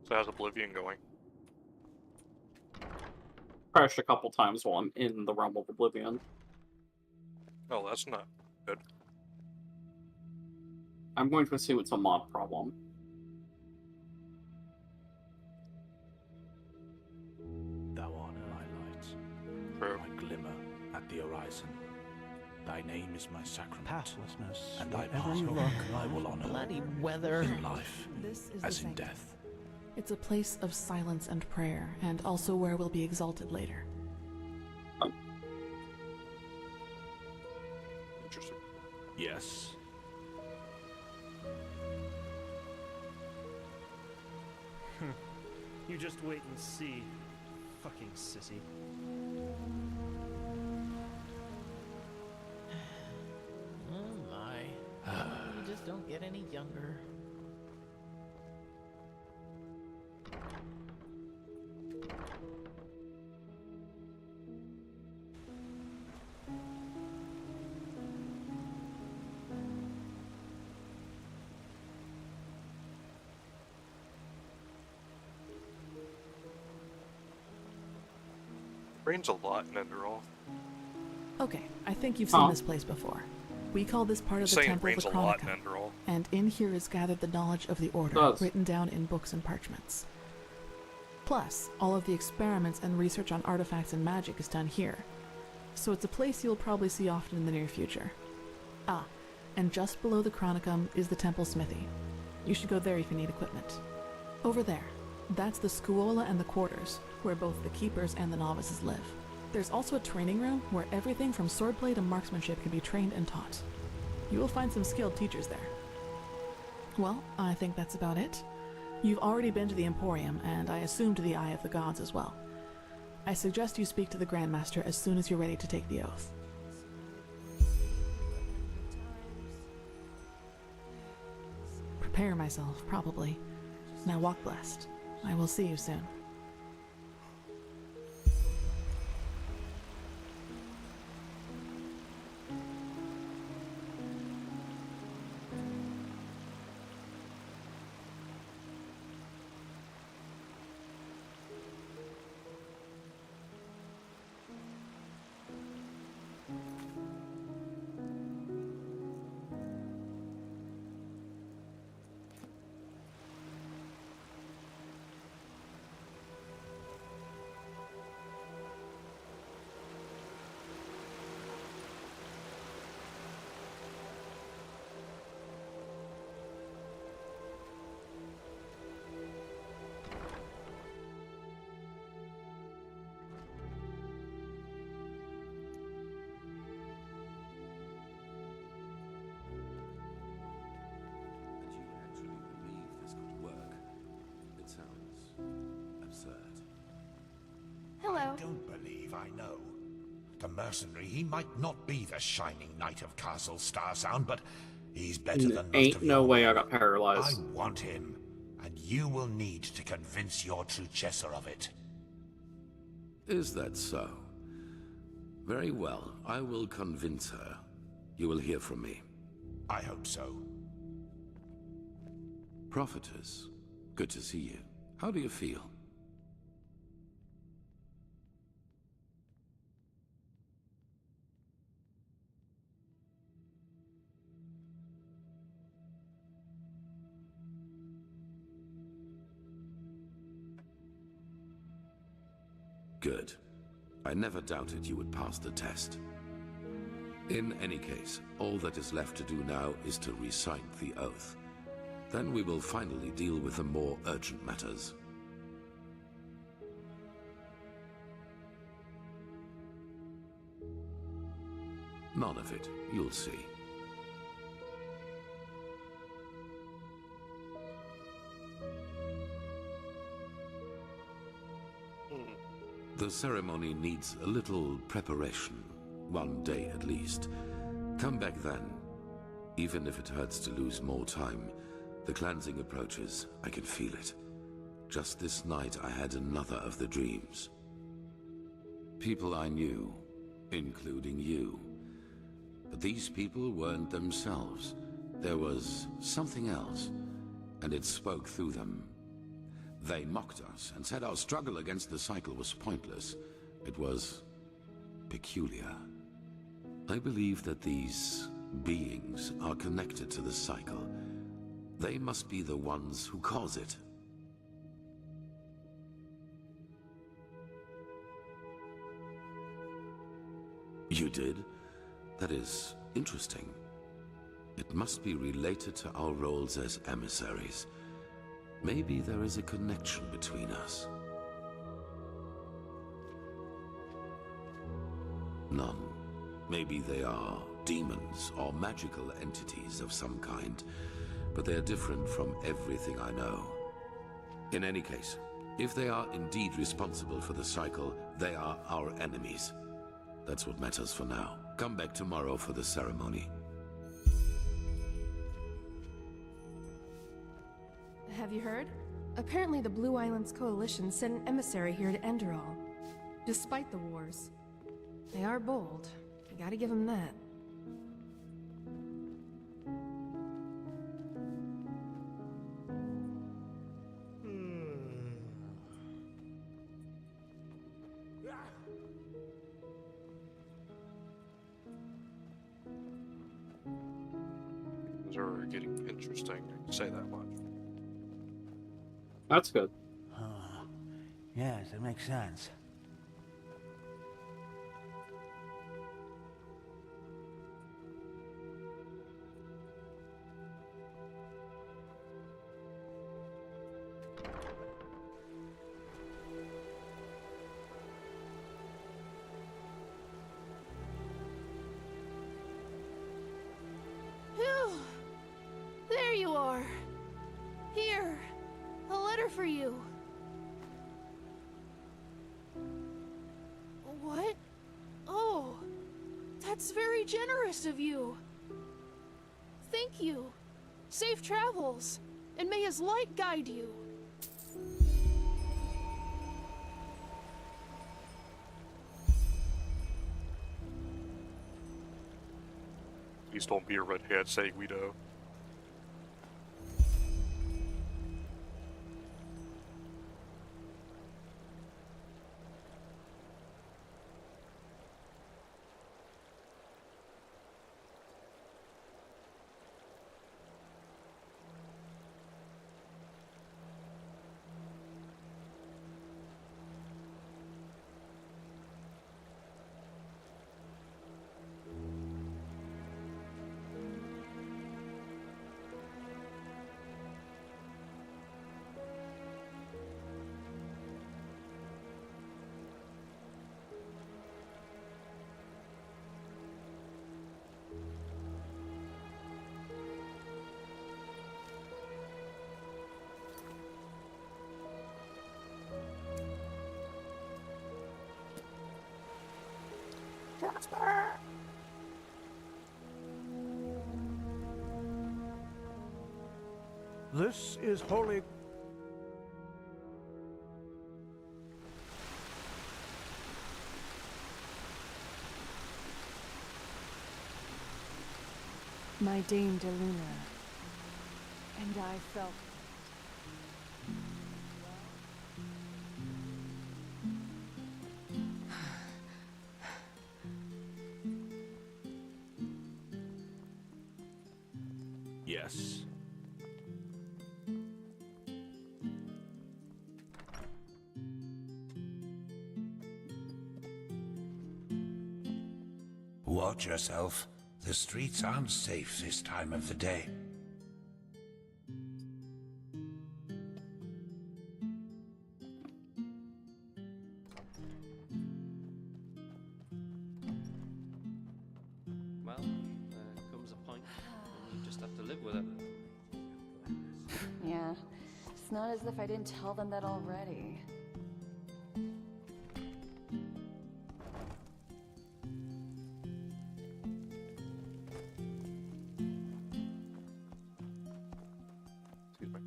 So how's Oblivion going? Crashed a couple times while I'm in the realm of Oblivion. Oh, that's not good. I'm going to assume it's a mod problem. Thou art my light, True. my glimmer at the horizon. Thy name is my sacrament, Pathlessness, and thy wherever path you look, I will honor. bloody weather. In life, This is as the in sanctum. death. It's a place of silence and prayer, and also where we'll be exalted later. Interesting. Yes. You just wait and see. Fucking sissy. Oh my. You just don't get any younger. Rains a lot in Enderal. Okay, I think you've seen Huh. this place before. We call this part of the Saying it Temple rains the a lot in Chronicum, Enderal. and in here is gathered the knowledge of the Order, Does. written down in books and parchments. Plus, all of the experiments and research on artifacts and magic is done here. So it's a place you'll probably see often in the near future. Ah, and just below the Chronicum is the Temple Smithy. You should go there if you need equipment. Over there, that's the Scuola and the Quarters, where both the Keepers and the Novices live. There's also a training room where everything from swordplay to marksmanship can be trained and taught. You will find some skilled teachers there. Well, I think that's about it. You've already been to the Emporium, and I assume to the Eye of the Gods as well. I suggest you speak to the Grandmaster as soon as you're ready to take the oath. Prepare myself, probably. Now walk blessed. I will see you soon. That you actually believe this could work. It sounds absurd. Hello. I don't believe I know. The mercenary, he might not be the shining knight of Castle Starsound, but he's better than most Ain't of no your way I men. got paralyzed. I want him, and you will need to convince your successor of it. Is that so? Very well. I will convince her. You will hear from me. I hope so. Prophetess, good to see you. How do you feel? Good. I never doubted you would pass the test. In any case, all that is left to do now is to recite the oath. Then we will finally deal with the more urgent matters. None of it, you'll see. The ceremony needs a little preparation, 1 day at least. Come back then. Even if it hurts to lose more time, the cleansing approaches, I can feel it. Just this night I had another of the dreams. People I knew, including you. But these people weren't themselves. There was something else, and it spoke through them. They mocked us and said our struggle against the cycle was pointless. It was peculiar. I believe that these beings are connected to the cycle. They must be the ones who cause it. You did? That is interesting. It must be related to our roles as emissaries. Maybe there is a connection between us. None. Maybe they are demons or magical entities of some kind, but they are different from everything I know. In any case, if they are indeed responsible for the cycle, they are our enemies. That's what matters for now. Come back tomorrow for the ceremony. Have you heard? Apparently the Blue Islands Coalition sent an emissary here to Enderal. Despite the wars. They are bold. You gotta give them that. Things are getting interesting, I can say that much. That's good. Yes, it makes sense. Phew! There you are. Here, a letter for you. What? Oh, that's very generous of you. Thank you. Safe travels, and may his light guide you. Please don't be a redhead, say Guido. Jasper! This is holy. My Dame DeLuna. And I felt Yes. Watch yourself. The streets aren't safe this time of the day. Well, there comes a point when you just have to live with it. Yeah, it's not as if I didn't tell them that already. Excuse me.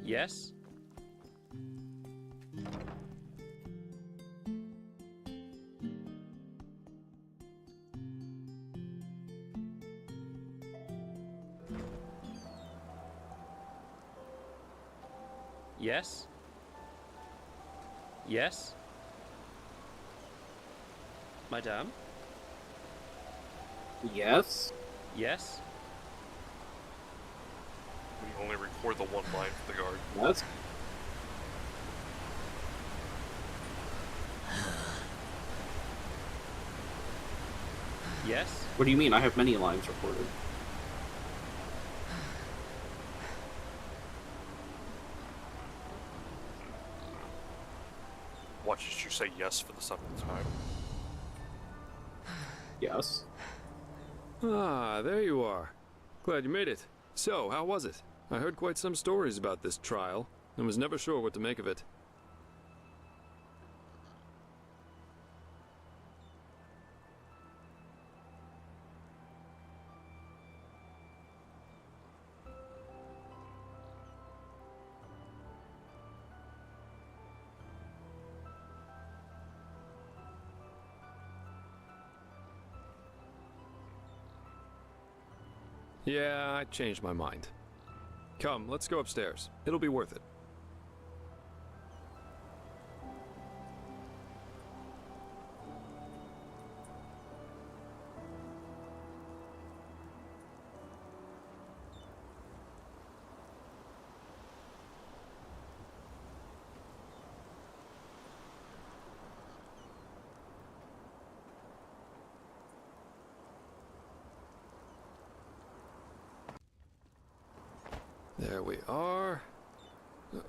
Yes? Yes? Yes? Madame? Yes? Yes? We only record the one line for the guard. Yes? Yes? What do you mean? I have many lines recorded. Watch as you say yes for the 7th time. Yes. Ah, there you are. Glad you made it. So, how was it? I heard quite some stories about this trial, and was never sure what to make of it. Yeah, I changed my mind. Come, let's go upstairs. It'll be worth it. There we are.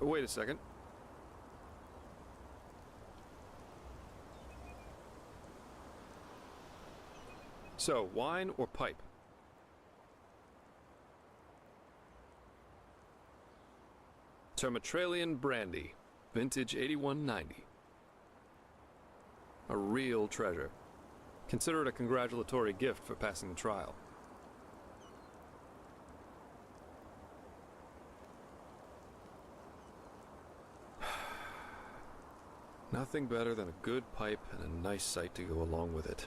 Wait a second. So, wine or pipe? Termatralian brandy, vintage 8190. A real treasure. Consider it a congratulatory gift for passing the trial. Nothing better than a good pipe and a nice sight to go along with it.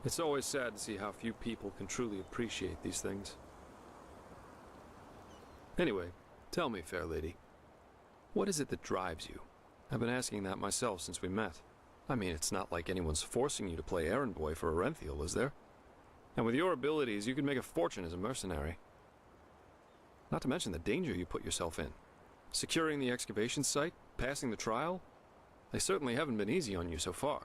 It's always sad to see how few people can truly appreciate these things. Anyway, tell me, fair lady, what is it that drives you? I've been asking that myself since we met. I mean, it's not like anyone's forcing you to play errand boy for Orenthiel, is there? And with your abilities, you could make a fortune as a mercenary. Not to mention the danger you put yourself in. Securing the excavation site, passing the trial, they certainly haven't been easy on you so far.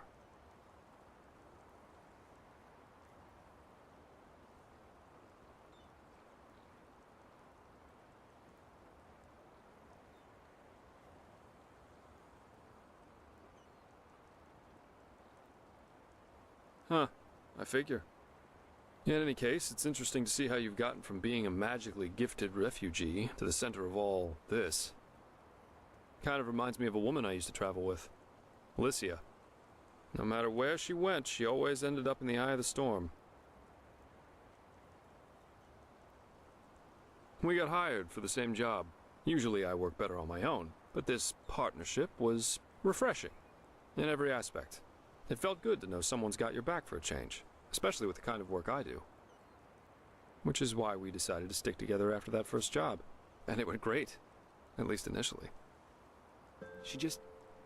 Huh, I figure. In any case, it's interesting to see how you've gotten from being a magically gifted refugee to the center of all this. Kind of reminds me of a woman I used to travel with, Alicia. No matter where she went, she always ended up in the eye of the storm. We got hired for the same job. Usually I work better on my own, but this partnership was refreshing in every aspect. It felt good to know someone's got your back for a change, especially with the kind of work I do. Which is why we decided to stick together after that first job. And it went great, at least initially. She just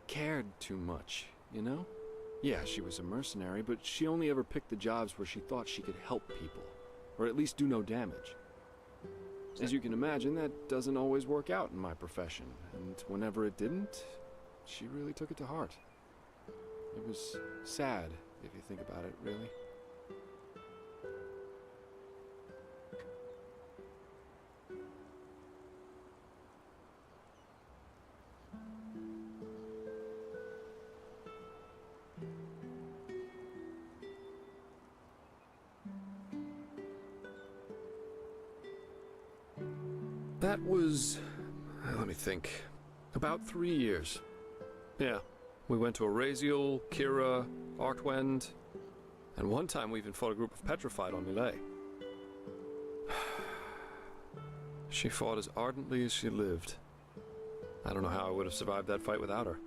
cared too much, you know? Yeah, she was a mercenary, but she only ever picked the jobs where she thought she could help people, or at least do no damage. As you can imagine, that doesn't always work out in my profession, and whenever it didn't, she really took it to heart. It was sad, if you think about it, really. That was, let me think, about 3 years. Yeah, we went to Araziel, Kira, Artwend, and one time we even fought a group of Petrified on Nile. She fought as ardently as she lived. I don't know how I would have survived that fight without her.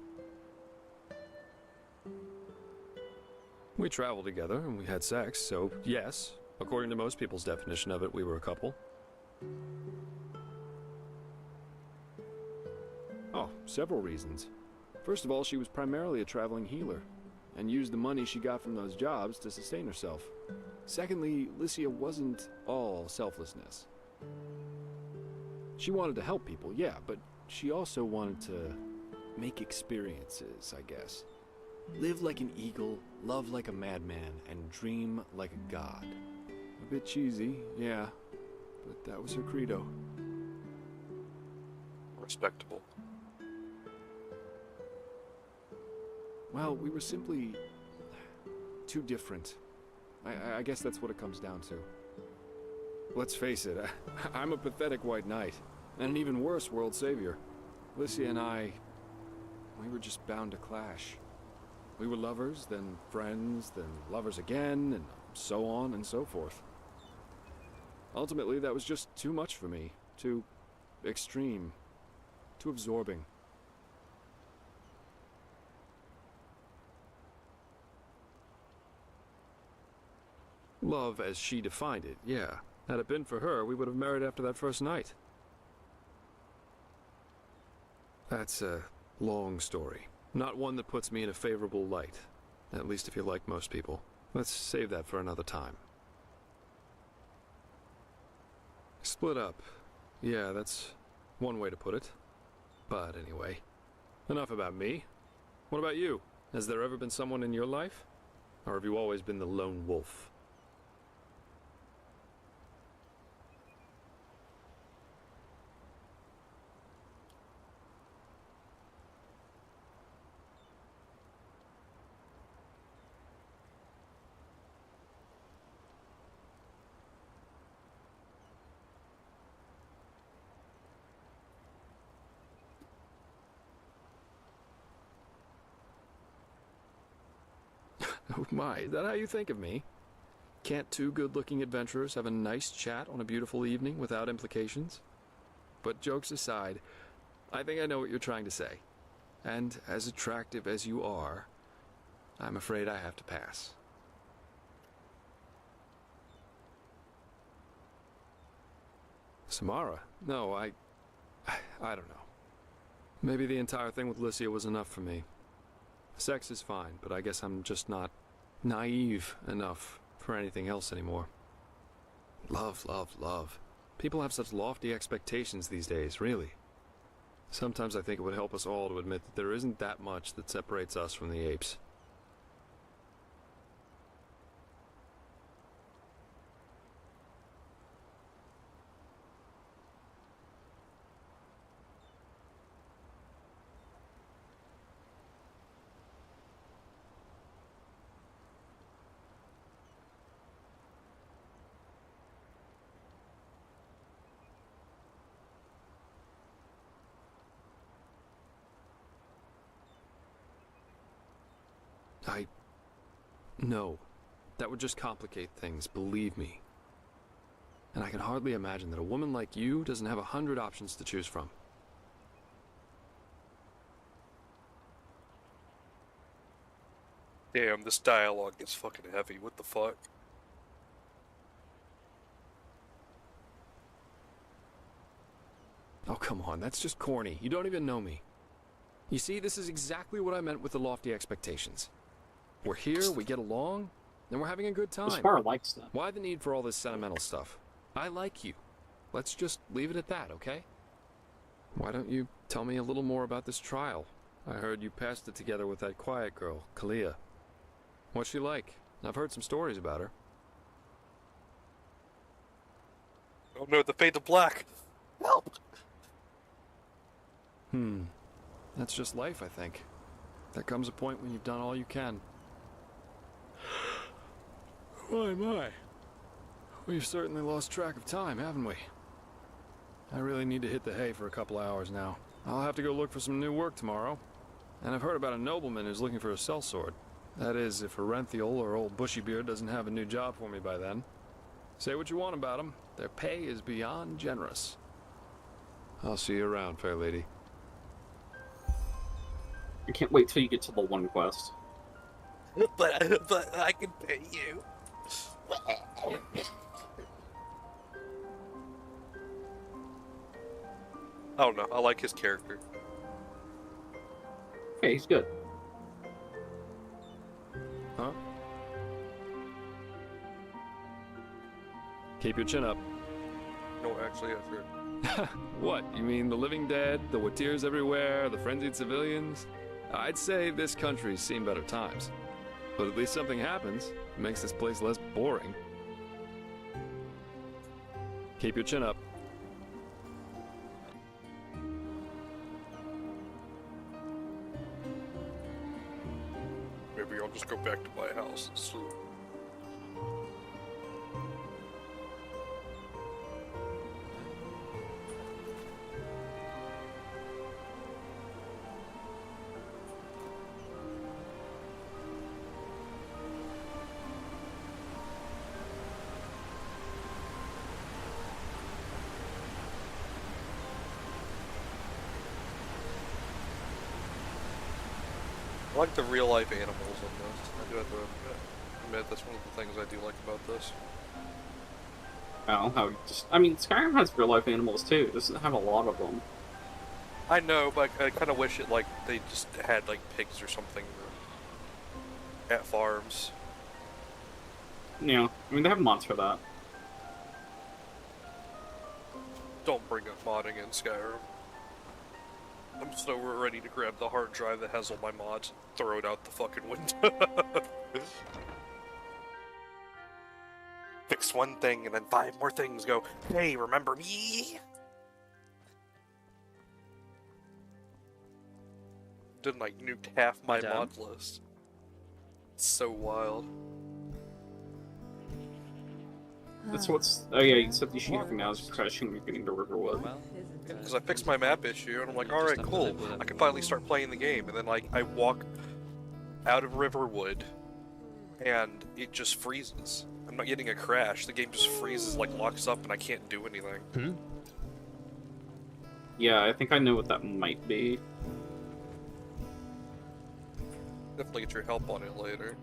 We traveled together and we had sex, so yes, according to most people's definition of it, we were a couple. Oh, several reasons. First of all, she was primarily a traveling healer, and used the money she got from those jobs to sustain herself. Secondly, Lycia wasn't all selflessness. She wanted to help people, yeah, but she also wanted to make experiences, I guess. Live like an eagle, love like a madman, and dream like a god. A bit cheesy, yeah, but that was her credo. Respectable. Well, we were simply too different. I guess that's what it comes down to. Let's face it, I'm a pathetic white knight, and an even worse world savior. Lycia and I, we were just bound to clash. We were lovers, then friends, then lovers again, and so on and so forth. Ultimately, that was just too much for me. Too extreme. Too absorbing. Love as she defined it, yeah. Had it been for her, we would have married after that first night. That's a long story. Not one that puts me in a favorable light. At least if you're like most people. Let's save that for another time. Split up. Yeah, that's one way to put it. But anyway, enough about me. What about you? Has there ever been someone in your life? Or have you always been the lone wolf? Oh my, is that how you think of me? Can't two good-looking adventurers have a nice chat on a beautiful evening without implications? But jokes aside, I think I know what you're trying to say. And as attractive as you are, I'm afraid I have to pass. Samara? No, I don't know. Maybe the entire thing with Lycia was enough for me. Sex is fine, but I guess I'm just not naive enough for anything else anymore. Love, love, love. People have such lofty expectations these days, really. Sometimes I think it would help us all to admit that there isn't that much that separates us from the apes. No. That would just complicate things, believe me. And I can hardly imagine that a woman like you doesn't have 100 options to choose from. Damn, this dialogue is fucking heavy. What the fuck? Oh, come on, that's just corny. You don't even know me. You see, this is exactly what I meant with the lofty expectations. We're here, we get along, and we're having a good time. Spar likes them. Why the need for all this sentimental stuff? I like you. Let's just leave it at that, okay? Why don't you tell me a little more about this trial? I heard you passed it together with that quiet girl, Kalia. What's she like? I've heard some stories about her. Oh no, the fade to black! Help! That's just life, I think. There comes a point when you've done all you can. My. We've certainly lost track of time, haven't we? I really need to hit the hay for a couple hours now. I'll have to go look for some new work tomorrow. And I've heard about a nobleman who's looking for a sellsword. That is, if Arenthiel or old Bushybeard doesn't have a new job for me by then. Say what you want about them, their pay is beyond generous. I'll see you around, fair lady. I can't wait till you get to the one quest. but I can pay you. I don't know. I like his character. Okay, he's good. Huh? Keep your chin up. No, actually, yeah, sure. What? You mean the living dead, the Watirs everywhere, the frenzied civilians? I'd say this country's seen better times. But at least something happens. It makes this place less boring. Keep your chin up. Maybe I'll just go back to my house and sleep. I like the real life animals in this. I do have to admit that's one of the things I do like about this. Oh, how just, I mean, Skyrim has real life animals too. It doesn't have a lot of them. I know, but I kind of wish it like they just had like pigs or something at farms. Yeah, I mean they have mods for that. Don't bring up modding in Skyrim. I'm so ready to grab the hard drive that has all my mods and throw it out the fucking window. Fix one thing and then 5 more things go, hey, remember me? Didn't like nuke half my mod list. It's so wild. That's what's. Oh yeah, you said the issue for now is crashing when you're getting to Riverwood. Because I fixed my map issue and I'm like, alright, cool. I can finally start playing the game. And then like I walk out of Riverwood and it just freezes. I'm not getting a crash. The game just freezes, like locks up, and I can't do anything. Yeah, I think I know what that might be. Definitely get your help on it later.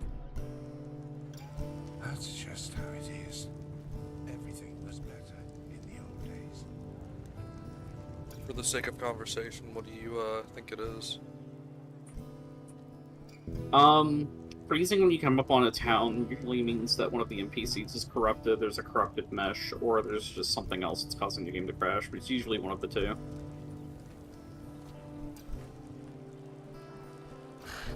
That's just how it is. Everything was better in the old days. For the sake of conversation, what do you think it is? Freezing when you come up on a town usually means that one of the NPCs is corrupted, there's a corrupted mesh, or there's just something else that's causing the game to crash, but it's usually one of the two.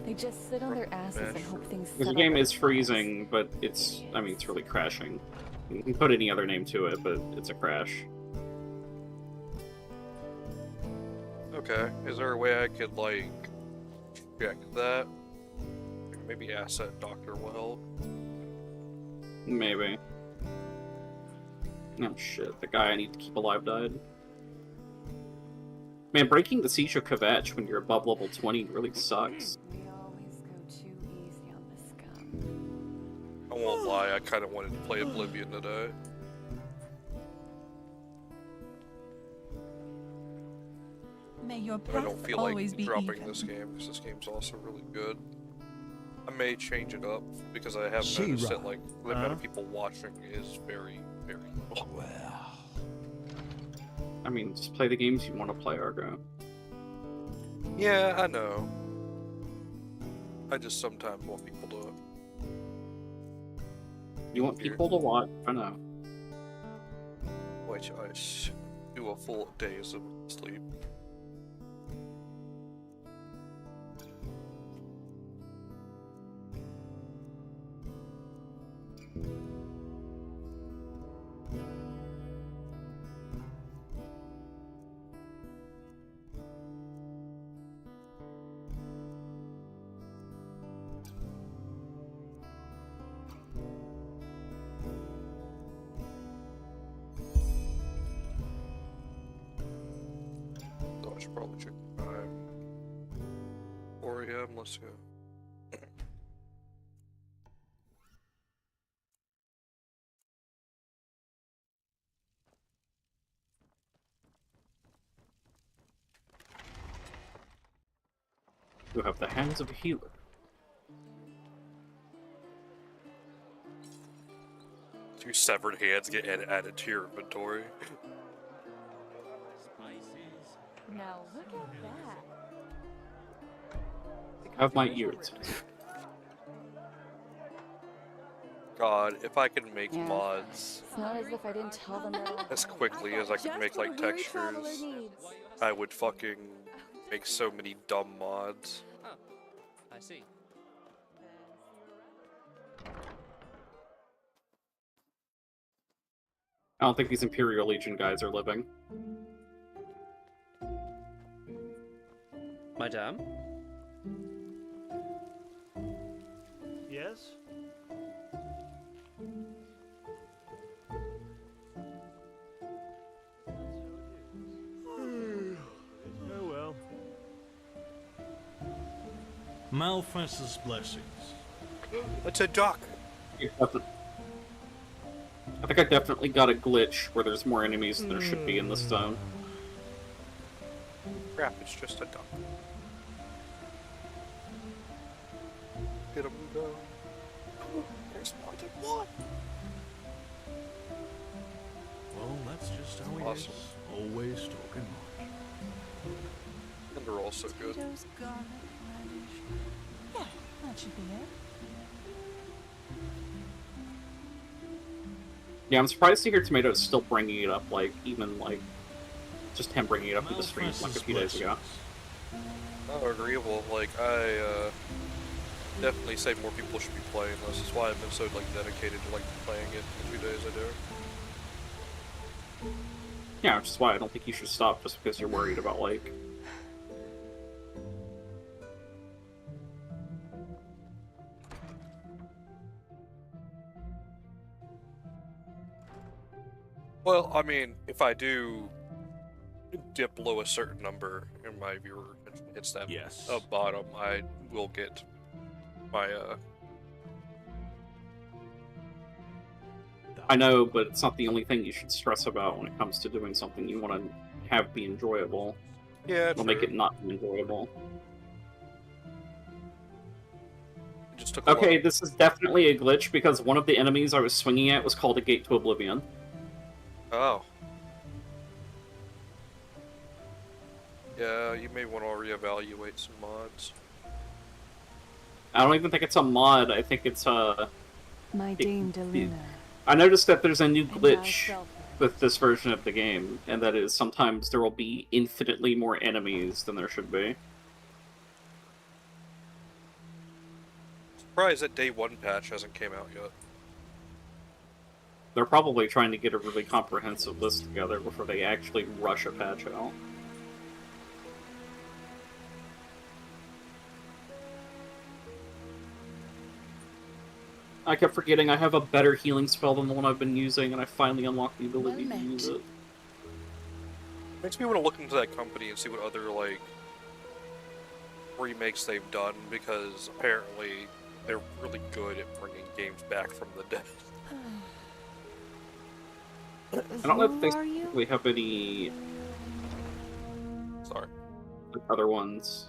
They just sit on their asses and hope things Because the settle game is themselves. freezing, but it's, I mean, it's really crashing. You can put any other name to it, but it's a crash. Okay, is there a way I could, like, check that? Maybe Asset Doctor will help. Maybe. Oh shit, the guy I need to keep alive died. Man, breaking the Siege of Kvetch when you're above level 20 really sucks. We always go too easy on the scum. I won't lie, I kind of wanted to play Oblivion today. May your But I path don't feel always like be dropping even. this game, because this game's also really good. I may change it up, because I have She-Ra. noticed that, like, the amount of people watching is very, very low. I mean, just play the games you want to play, Argo. Yeah, I know. I just sometimes want people to... You want people to watch? I know. Which I do a full days of sleep. So I should probably check the time. 4 a.m., let's go. You have the hands of a healer. Two severed hands get added to your inventory. Now look at that. Have my ears. God, if I could make mods It's not as if I didn't tell them that already. as quickly as I could make like textures, I would fucking make so many dumb mods. Oh, I see. I don't think these Imperial Legion guys are living. Madame? Yes? Oh well. Malfest's blessings. It's a duck. I think I definitely got a glitch where there's more enemies than there should be in this zone. Crap, it's just a duck. Get him down. There's more than one. Well, that's just how he Awesome. is. Always talking much. And they're also good. Potatoes, garlic, radish. Yeah, that should be it. Yeah, I'm surprised to hear Tomato's still bringing it up, like, even, like, just him bringing it up in the stream, like, a few days ago. Oh, agreeable. Like, I, definitely say more people should be playing this. That's why I've been so, like, dedicated to, like, playing it the 2 days I do. Yeah, which is why I don't think you should stop just because you're worried about, like... Well, I mean, if I do dip below a certain number and my viewer hits that bottom, I will get my, I know, but it's not the only thing you should stress about when it comes to doing something you want to have be enjoyable. Yeah, It'll make it not enjoyable. It just took a Okay, while. this is definitely a glitch because one of the enemies I was swinging at was called a Gate to Oblivion. Oh. Yeah, you may want to reevaluate some mods. I don't even think it's a mod, I think it's My Dame Deluna. I noticed that there's a new And glitch myself. with this version of the game, and that is sometimes there will be infinitely more enemies than there should be. Surprised that day 1 patch hasn't came out yet. They're probably trying to get a really comprehensive list together before they actually rush a patch out. I kept forgetting I have a better healing spell than the one I've been using, and I finally unlocked the ability to use it. Makes me want to look into that company and see what other, like, remakes they've done, because apparently they're really good at bringing games back from the dead. I don't know if they specifically have any Sorry. other ones.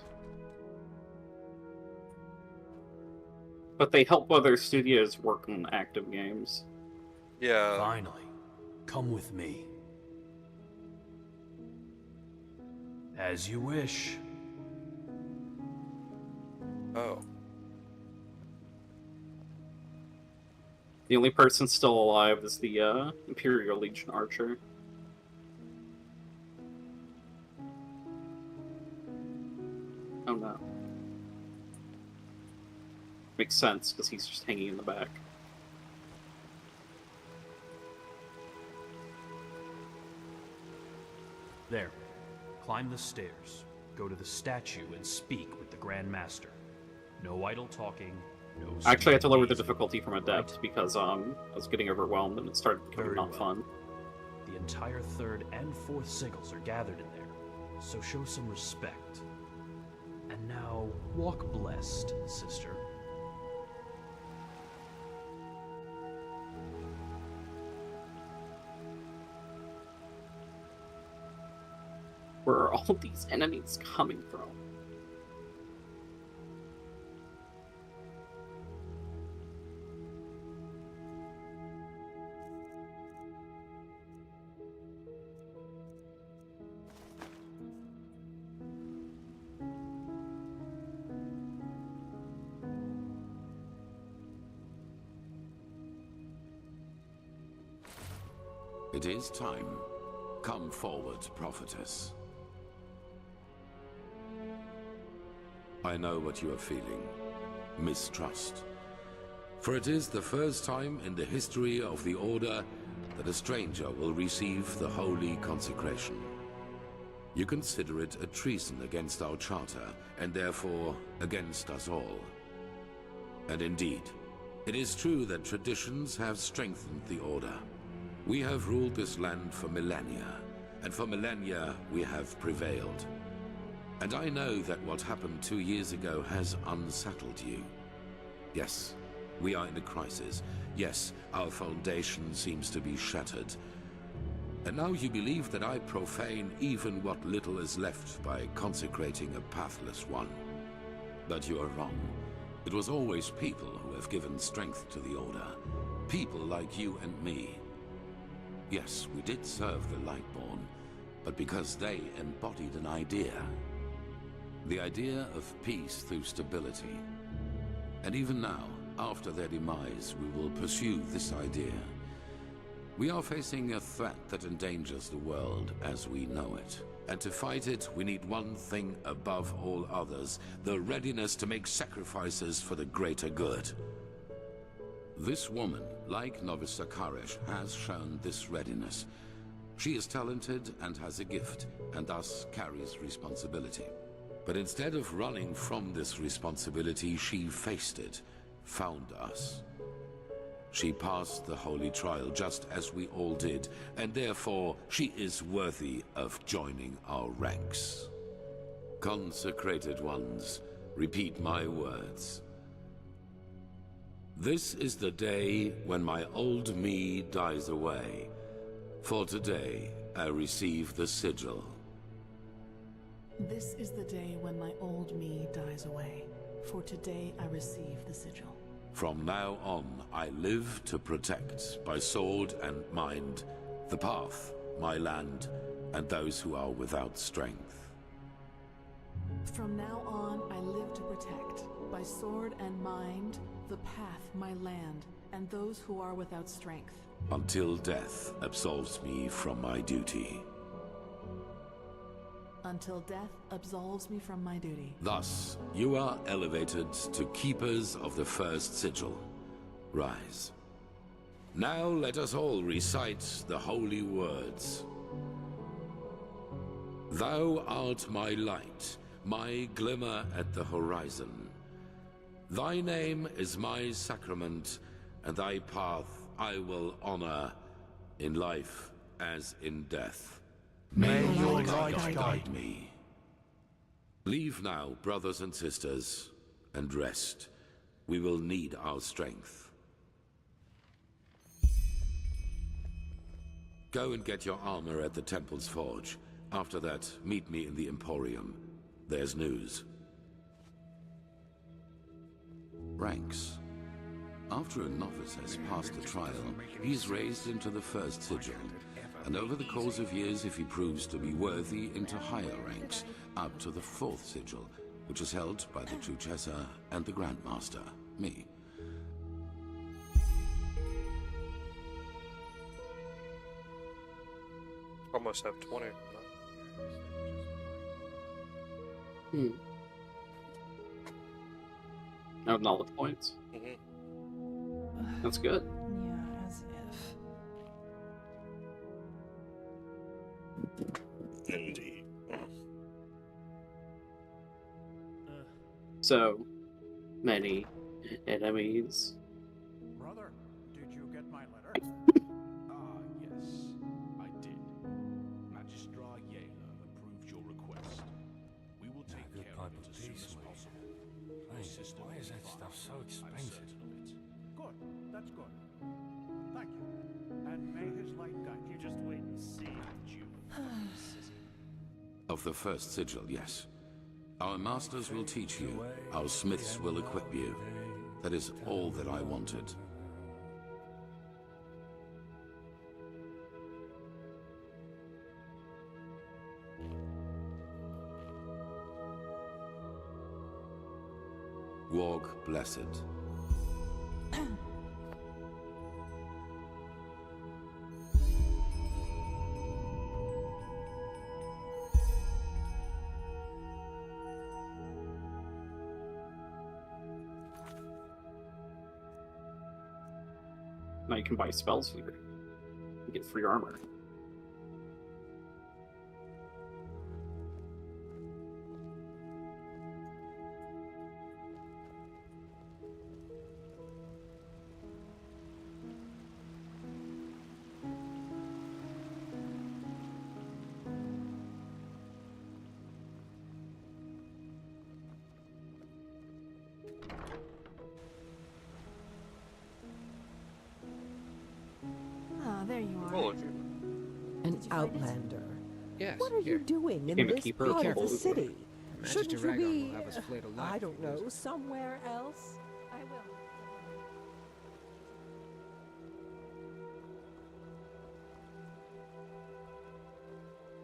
But they help other studios work on active games. Yeah. Finally, come with me. As you wish. Oh. The only person still alive is the Imperial Legion Archer. Oh no. Makes sense, because he's just hanging in the back. There. Climb the stairs. Go to the statue and speak with the Grand Master. No idle talking, no... I actually had to lower the difficulty from Adept, because I was getting overwhelmed and it started becoming not fun. The entire 3rd and 4th sigils are gathered in there, so show some respect. And now, walk blessed, sister. Where are all these enemies coming from? It is time. Come forward, prophetess. I know what you are feeling. Mistrust. For it is the first time in the history of the Order that a stranger will receive the holy consecration. You consider it a treason against our charter, and therefore against us all. And indeed, it is true that traditions have strengthened the Order. We have ruled this land for millennia, and for millennia we have prevailed. And I know that what happened 2 years ago has unsettled you. Yes, we are in a crisis. Yes, our foundation seems to be shattered. And now you believe that I profane even what little is left by consecrating a pathless one. But you are wrong. It was always people who have given strength to the Order. People like you and me. Yes, we did serve the Lightborn, but because they embodied an idea. The idea of peace through stability. And even now, after their demise, we will pursue this idea. We are facing a threat that endangers the world as we know it. And to fight it, we need one thing above all others, the readiness to make sacrifices for the greater good. This woman, like Novice Sakaresh, has shown this readiness. She is talented and has a gift, and thus carries responsibility. But instead of running from this responsibility, she faced it, found us. She passed the holy trial just as we all did, and therefore she is worthy of joining our ranks. Consecrated ones, repeat my words. This is the day when my old me dies away. For today, I receive the sigil. This is the day when my old me dies away. For today I receive the sigil. From now on, I live to protect, by sword and mind, the path, my land, and those who are without strength. From now on, I live to protect, by sword and mind, the path, my land, and those who are without strength. Until death absolves me from my duty. Until death absolves me from my duty. Thus, you are elevated to keepers of the first sigil. Rise. Now let us all recite the holy words. Thou art my light, my glimmer at the horizon. Thy name is my sacrament, and thy path I will honor, in life as in death. May your light guide me. Leave now, brothers and sisters, and rest. We will need our strength. Go and get your armor at the Temple's Forge. After that, meet me in the Emporium. There's news. Ranks. After a novice has passed the trial, he is raised into the first sigil. And over the course of years, if he proves to be worthy, into higher ranks, up to the fourth sigil, which is held by the Truchessa and the Grandmaster, me. Almost have 20. Out knowledge points. That's good. Yeah, as if. Indeed. So many enemies. Brother, did you get my letter? Yes, I did. Magistra Yela approved your request. We will take care of it as soon as possible. Why is that stuff so expensive? Good, that's good. Thank you. And may his light guide you. Just wait and see, you fucking sissy. Of the first sigil, yes. Our masters will teach you. Our smiths will equip you. That is all that I wanted. Walk blessed. Now you can buy spells here. You get free armor. Ah, there you are. Cool. An outlander. Yes. What are you doing in Became a this keeper part of of the the city? Magic Shouldn't you Dragon be, will have us flayed alive I if don't he does know, it. somewhere else? I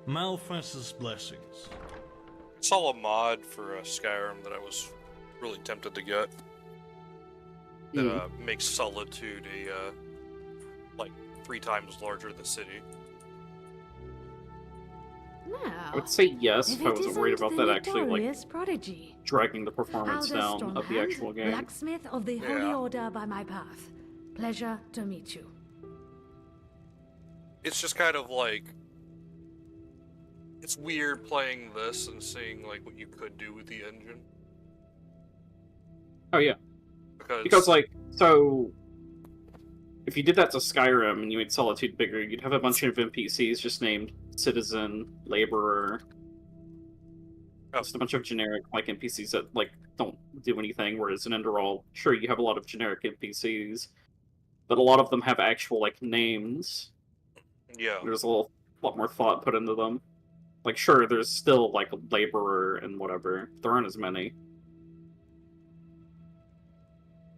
will. Malphas's blessings. I saw a mod for Skyrim that I was really tempted to get. That makes Solitude a like 3 times larger than city. I would say yes if I wasn't worried about that actually, like, prodigy. dragging the performance Elder down of the actual game. Blacksmith of the Holy Order by my path. Pleasure to meet you. It's just kind of like, it's weird playing this and seeing like what you could do with the engine. Oh yeah. Because like, so if you did that to Skyrim and you made Solitude bigger, you'd have a bunch of NPCs just named Citizen, Laborer. Just a bunch of generic like NPCs that like don't do anything, whereas in Enderal, sure, you have a lot of generic NPCs, but a lot of them have actual like names. Yeah. There's a lot more thought put into them. Like, sure, there's still like a Laborer and whatever. There aren't as many.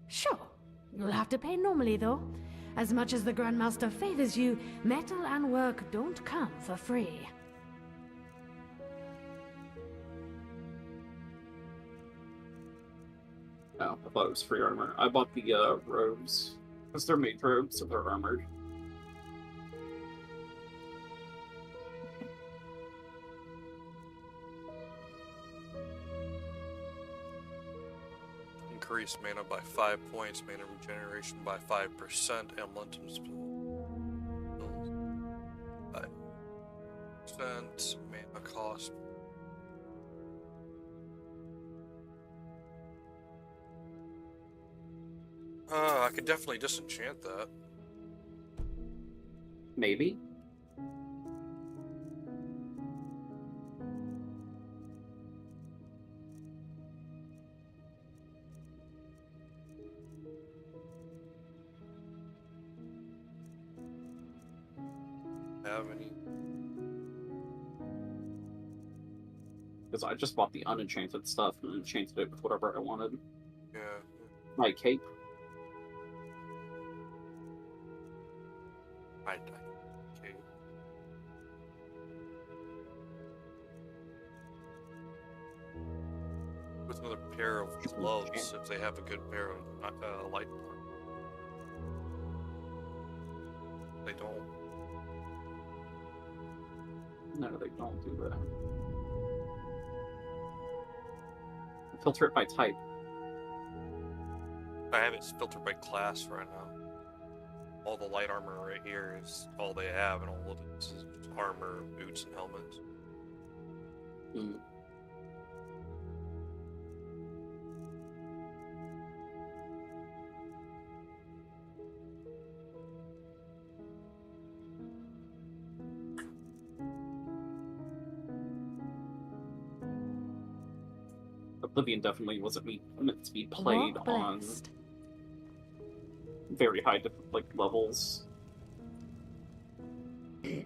Sure. You'll have to pay normally, though. As much as the Grandmaster favors you, metal and work don't come for free. Oh, I thought it was free armor. I bought the robes. Because they're mage robes, so they're armored. Increase mana by 5 points, mana regeneration by 5%, and Lentum spells 5%, mana cost. I could definitely disenchant that. Maybe. Have any? Because I just bought the unenchanted stuff and enchanted it with whatever I wanted. Yeah. My cape. Okay. With another pair of gloves, if they have a good pair of light. They don't. No, they don't do that. Filter it by type. I have it filtered by class right now. All the light armor right here is all they have, and all of it is armor, boots, and helmets. Mm. Oblivion definitely wasn't meant to be played on very high like levels. I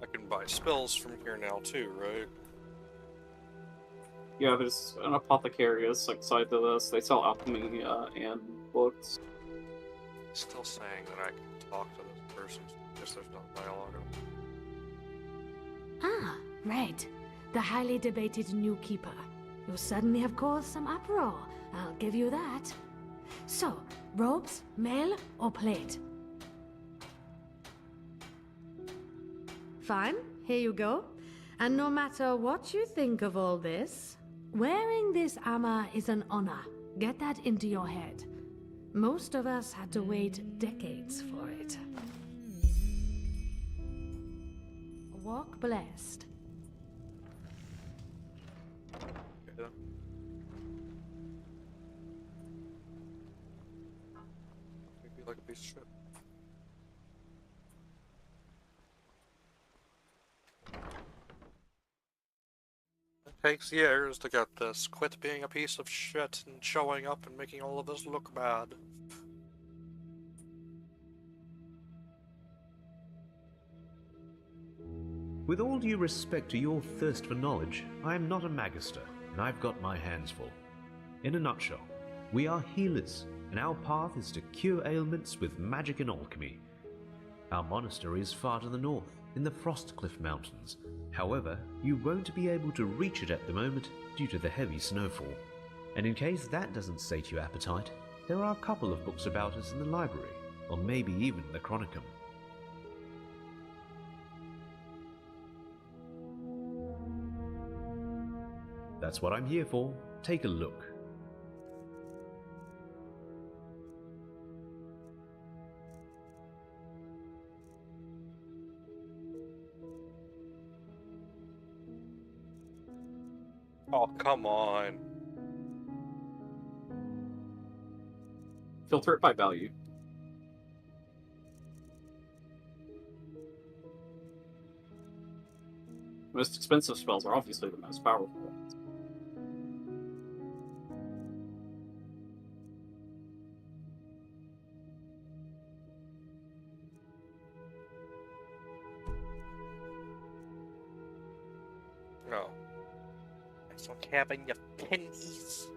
can buy spells from here now too, right? Yeah, there's an apothecarius like side to this. They sell alchemy and books. Still saying that I can talk to this person, just there's no dialogue. Ah, right. The highly debated new keeper. You suddenly have caused some uproar. I'll give you that. So, robes, mail, or plate? Fine, here you go. And no matter what you think of all this, wearing this armor is an honor. Get that into your head. Most of us had to wait decades for it. Walk blessed. Yeah. Maybe like a piece of shit. It takes years to get this. Quit being a piece of shit and showing up and making all of us look bad. With all due respect to your thirst for knowledge, I am not a magister, and I've got my hands full. In a nutshell, we are healers, and our path is to cure ailments with magic and alchemy. Our monastery is far to the north, in the Frostcliff Mountains. However, you won't be able to reach it at the moment due to the heavy snowfall. And in case that doesn't sate your appetite, there are a couple of books about us in the library, or maybe even the Chronicum. That's what I'm here for. Take a look. Oh, come on. Filter it by value. Most expensive spells are obviously the most powerful ones. No. Nice one, Kevin, you pennies.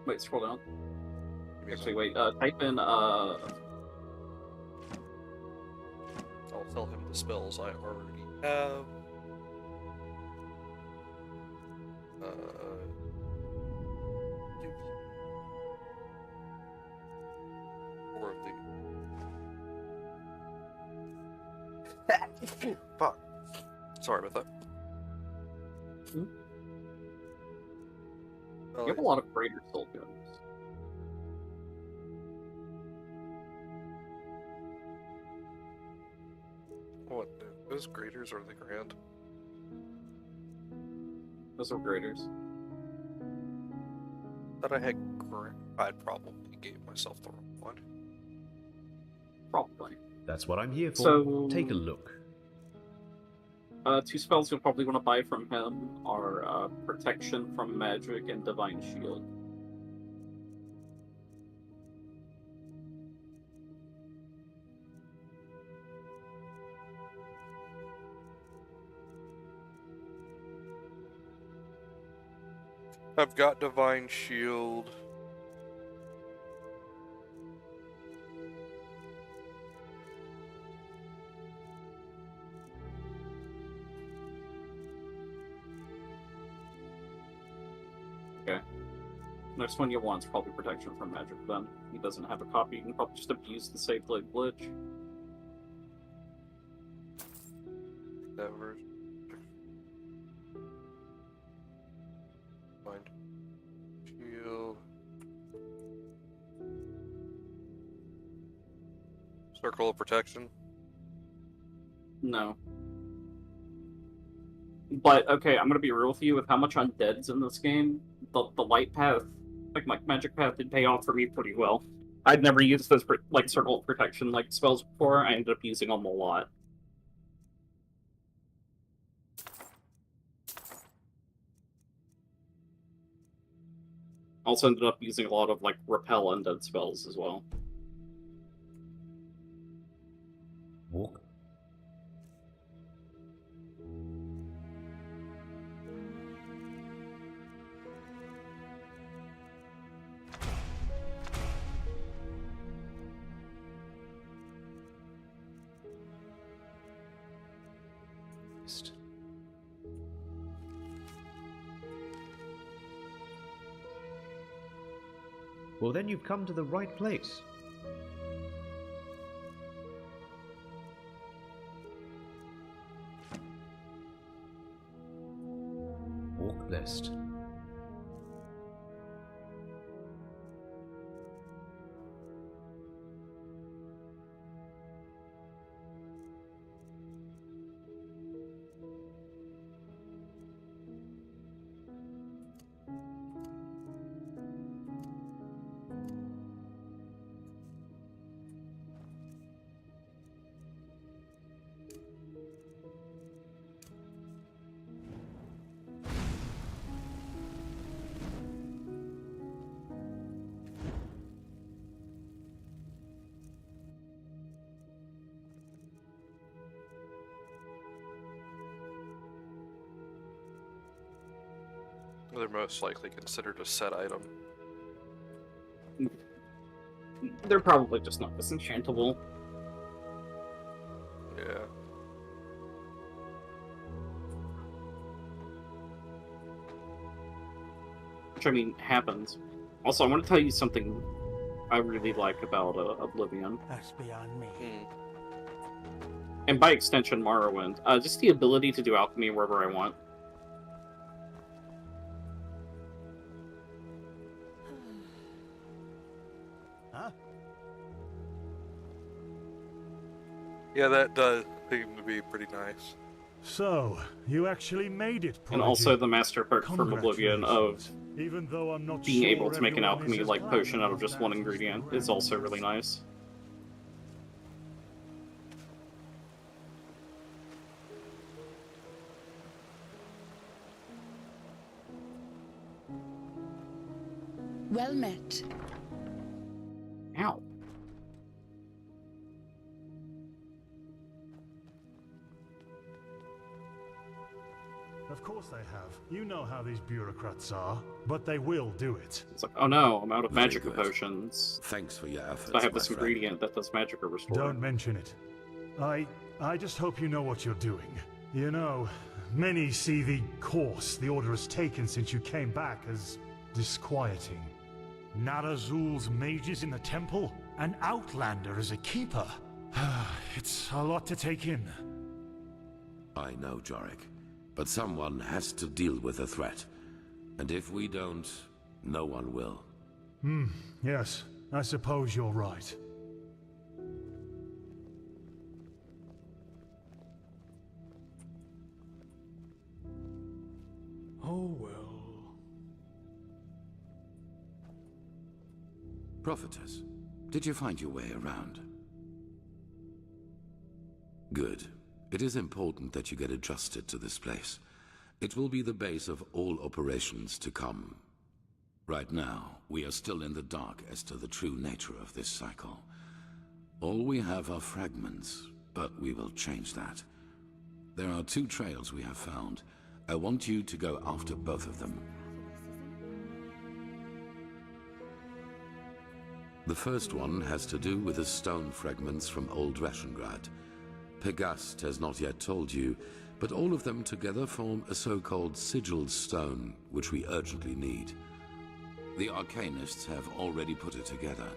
Wait, scroll down. Actually, wait, type in, I'll tell him the spells I already have. Four of the... Fuck. Sorry about that. You have a lot of greater soul guns. What? Those graders are the grand? Those are graders. Thought I had I'd probably gave myself the wrong one. Probably. That's what I'm here for. So, take a look. Two spells you'll probably want to buy from him are Protection from Magic and Divine Shield. I've got Divine Shield. Okay. Next one you want is probably Protection from Magic then. He doesn't have a copy, you can probably just abuse the Save Blade glitch. That version. Mind. Shield. Circle of Protection. No. But, okay, I'm gonna be real with you, with how much undead's in this game, the light path, like my magic path, did pay off for me pretty well. I'd never used those, like, circle of protection, like, spells before, I ended up using them a lot. Also ended up using a lot of, like, repel undead spells as well. Walk. Well, then you've come to the right place. walk blessed. They're most likely considered a set item. They're probably just not disenchantable. Yeah. Which, I mean, happens. Also, I want to tell you something I really like about Oblivion. That's beyond me. And by extension, Morrowind. Just the ability to do alchemy wherever I want. Huh? Yeah, that does seem to be pretty nice. So, you actually made it, Prodigy. And also the master perk from Oblivion of Even though I'm not being sure able to make an everyone is alchemy as like glad potion out of about just that one as ingredient the is also really nice. Well met. Ow. Of course they have. You know how these bureaucrats are, but they will do it. It's like, oh no, I'm out of Very magica good. potions. Thanks for your efforts, So I have my this friend. ingredient that does magica restore. Don't mention it. I just hope you know what you're doing. You know, many see the course the Order has taken since you came back as disquieting. Narazul's mages in the temple? An outlander as a keeper? It's a lot to take in. I know, Jorik. But someone has to deal with the threat. And if we don't, no one will. Yes, I suppose you're right. Oh well. Prophetess, did you find your way around? Good. It is important that you get adjusted to this place. It will be the base of all operations to come. Right now, we are still in the dark as to the true nature of this cycle. All we have are fragments, but we will change that. There are 2 trails we have found. I want you to go after both of them. The first one has to do with the stone fragments from Old Rashengrad. Pegast has not yet told you, but all of them together form a so-called sigil stone, which we urgently need. The Arcanists have already put it together,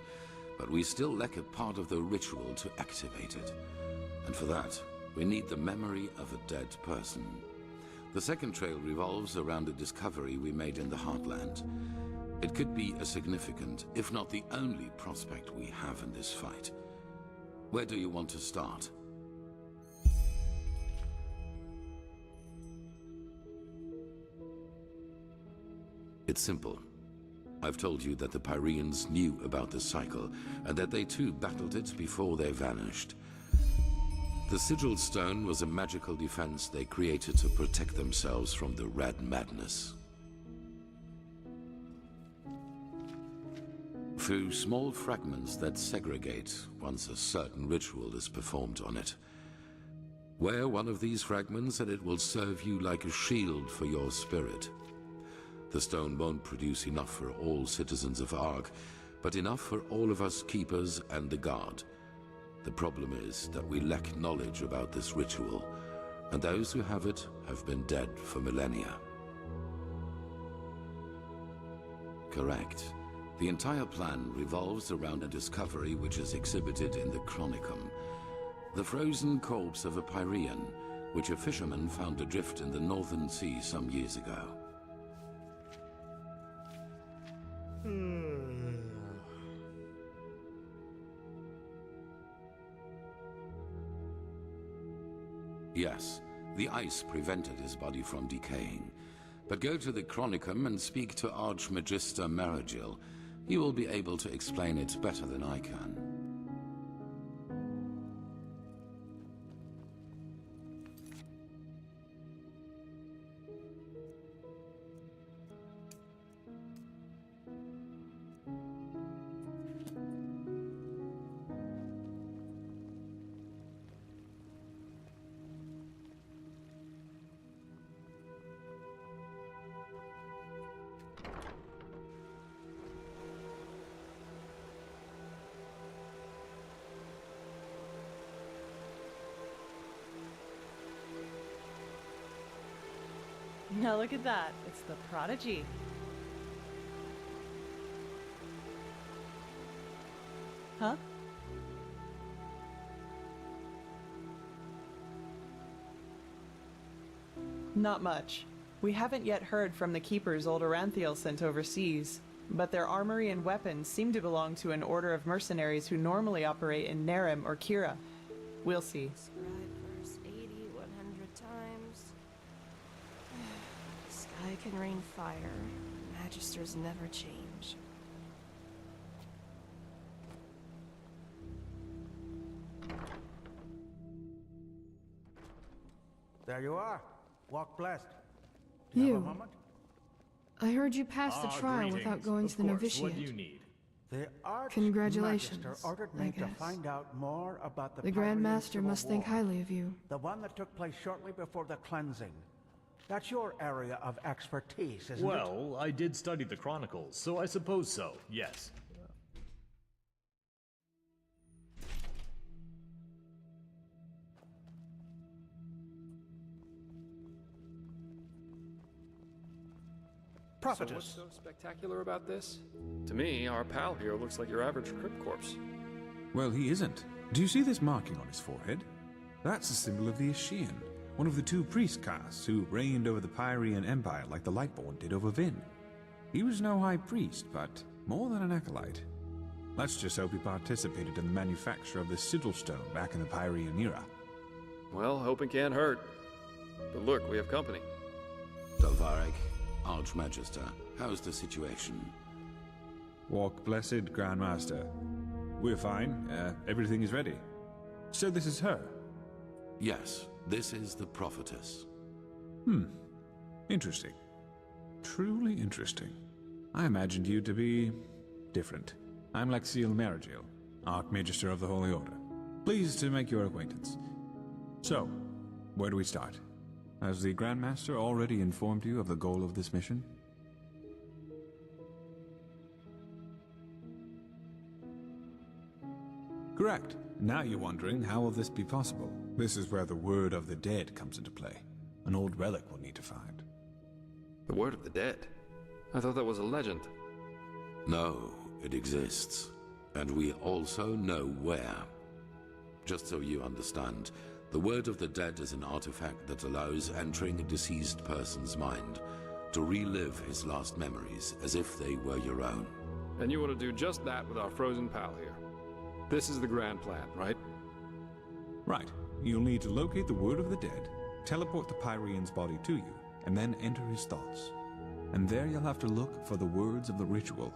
but we still lack a part of the ritual to activate it. And for that, we need the memory of a dead person. The second trail revolves around a discovery we made in the Heartland. It could be a significant, if not the only prospect we have in this fight. Where do you want to start? It's simple. I've told you that the Pyreans knew about the cycle, and that they too battled it before they vanished. The sigil stone was a magical defense they created to protect themselves from the Red Madness. Through small fragments that segregate once a certain ritual is performed on it. Wear one of these fragments and it will serve you like a shield for your spirit. The stone won't produce enough for all citizens of Ark, but enough for all of us keepers and the guard. The problem is that we lack knowledge about this ritual, and those who have it have been dead for millennia. Correct. The entire plan revolves around a discovery which is exhibited in the Chronicum. The frozen corpse of a Pyrean, which a fisherman found adrift in the Northern Sea some years ago. Yes, the ice prevented his body from decaying. But go to the Chronicum and speak to Archmagister Maragil. He will be able to explain it better than I can. Now look at that. It's the Prodigy. Huh? Not much. We haven't yet heard from the keepers old Aranthiel sent overseas, but their armory and weapons seem to belong to an order of mercenaries who normally operate in Nerem or Kira. We'll see. Scribe verse 80 100 times. Sky can rain fire. Magisters never change. There you are. Walk blessed. Do you have a moment? I heard you passed the trial without going to the novitiate. What do you need? The Congratulations, Archmagister ordered I me to guess. find out more about the The Grand Pyrean Master Civil must think War. highly of you. The one that took place shortly before the cleansing. That's your area of expertise, isn't it? Well, I did study the Chronicles, so I suppose so, yes. So what's so spectacular about this? To me, our pal here looks like your average crypt corpse. Well, he isn't. Do you see this marking on his forehead? That's a symbol of the Ashian, one of the two priest castes who reigned over the Pyrean Empire like the Lightborn did over Vin. He was no high priest, but more than an acolyte. Let's just hope he participated in the manufacture of the sigil stone back in the Pyrean era. Well, hoping can't hurt. But look, we have company. Delvarek, Archmagister, how's the situation? Walk blessed, Grand Master. We're fine. Everything is ready. So this is her? Yes, this is the prophetess. Interesting. Truly interesting. I imagined you to be different. I'm Lexiel Maragil, Archmagister of the Holy Order. Pleased to make your acquaintance. So, where do we start? Has the Grand Master already informed you of the goal of this mission? Correct. Now you're wondering, how will this be possible? This is where the Word of the Dead comes into play. An old relic we'll need to find. The Word of the Dead? I thought that was a legend. No, it exists. And we also know where. Just so you understand, the Word of the Dead is an artifact that allows entering a deceased person's mind to relive his last memories as if they were your own. And you want to do just that with our frozen pal here. This is the grand plan, right? Right. You'll need to locate the Word of the Dead, teleport the Pyrean's body to you, and then enter his thoughts. And there you'll have to look for the words of the ritual.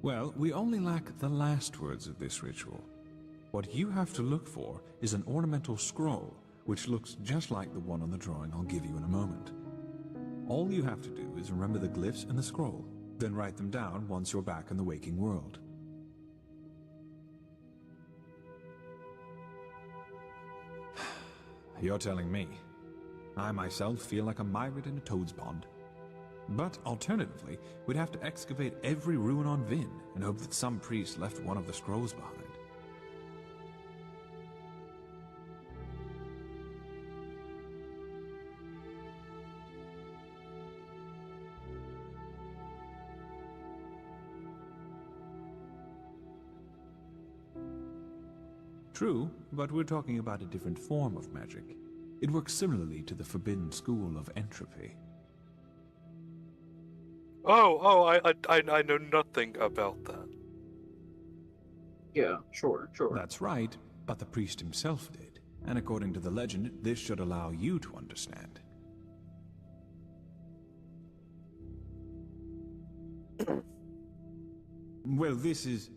Well, we only lack the last words of this ritual. What you have to look for is an ornamental scroll, which looks just like the one on the drawing I'll give you in a moment. All you have to do is remember the glyphs in the scroll, then write them down once you're back in the waking world. You're telling me. I myself feel like a myriad in a toad's pond. But alternatively, we'd have to excavate every ruin on Vin and hope that some priest left one of the scrolls behind. True, but we're talking about a different form of magic. It works similarly to the forbidden school of entropy. I know nothing about that. Yeah, sure. That's right, but the priest himself did. And according to the legend, this should allow you to understand. Well, this is...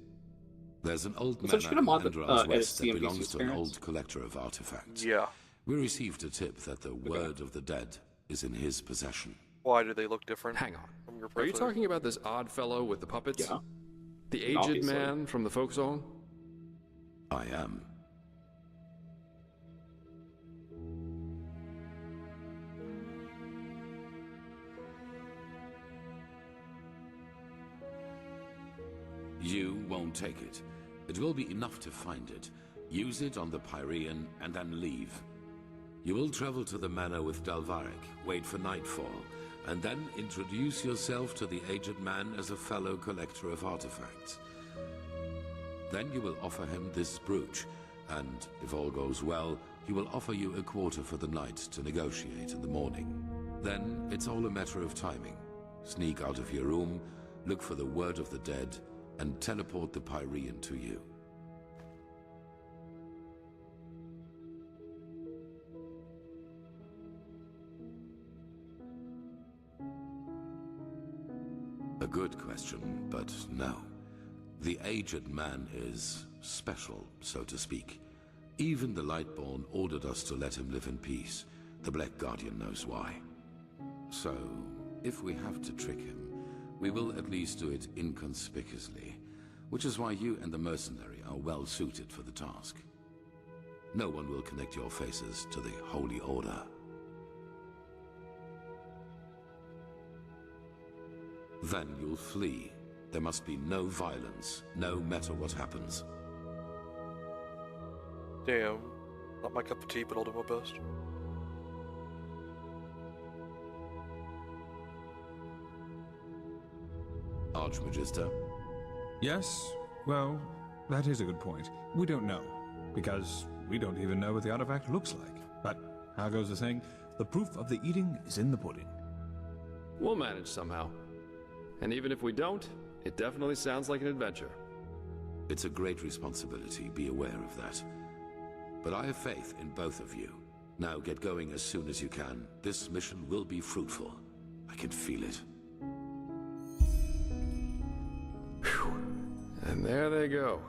There's an old So manor just gonna mod in the, Enderal's edit West that CMPC belongs to an experience. old collector of artifacts. Yeah. We received a tip that the word of the dead is in his possession. Why do they look different? Hang on. From your Are you profile? talking about this odd fellow with the puppets? Yeah. The aged Obviously. man from the folk song? I am. You won't take it. It will be enough to find it. Use it on the Pyrean and then leave. You will travel to the manor with Dalvaric, wait for nightfall, and then introduce yourself to the aged man as a fellow collector of artifacts. Then you will offer him this brooch, and if all goes well, he will offer you a quarter for the night to negotiate in the morning. Then it's all a matter of timing. Sneak out of your room, look for the word of the dead, and teleport the Pyrean to you. A good question, but no. The aged man is special, so to speak. Even the Lightborn ordered us to let him live in peace. The Black Guardian knows why. So, if we have to trick him, we will at least do it inconspicuously, which is why you and the mercenary are well suited for the task. No one will connect your faces to the Holy Order. Then you'll flee. There must be no violence, no matter what happens. Damn. Not my cup of tea, but I'll do my best. Archmagister? Yes? Well, that is a good point. We don't know, because we don't even know what the artifact looks like. But, how goes the saying? The proof of the eating is in the pudding. We'll manage somehow. And even if we don't, it definitely sounds like an adventure. It's a great responsibility, be aware of that. But I have faith in both of you. Now get going as soon as you can. This mission will be fruitful. I can feel it. And there they go.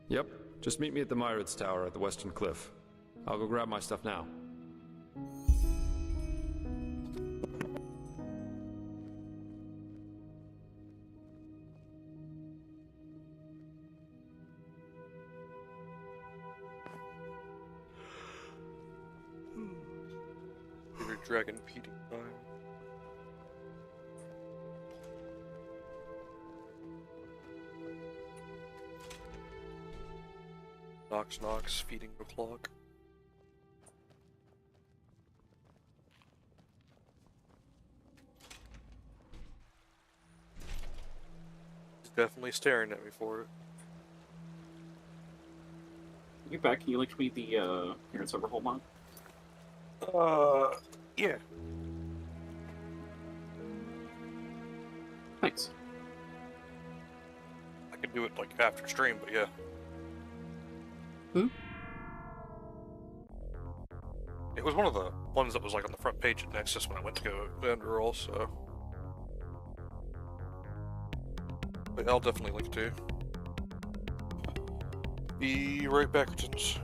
Yep, just meet me at the Myrids Tower at the Western Cliff. I'll go grab my stuff now. Favorite dragon feeding time. Knox Knox feeding the clock. He's definitely staring at me for it. You back? Can you link me the Parents Overhaul mod? Yeah. Thanks. I can do it like after stream, but yeah. It was one of the ones that was like on the front page at Nexus when I went to go to Enderal, so. But I'll definitely link to. Be right back, Richards.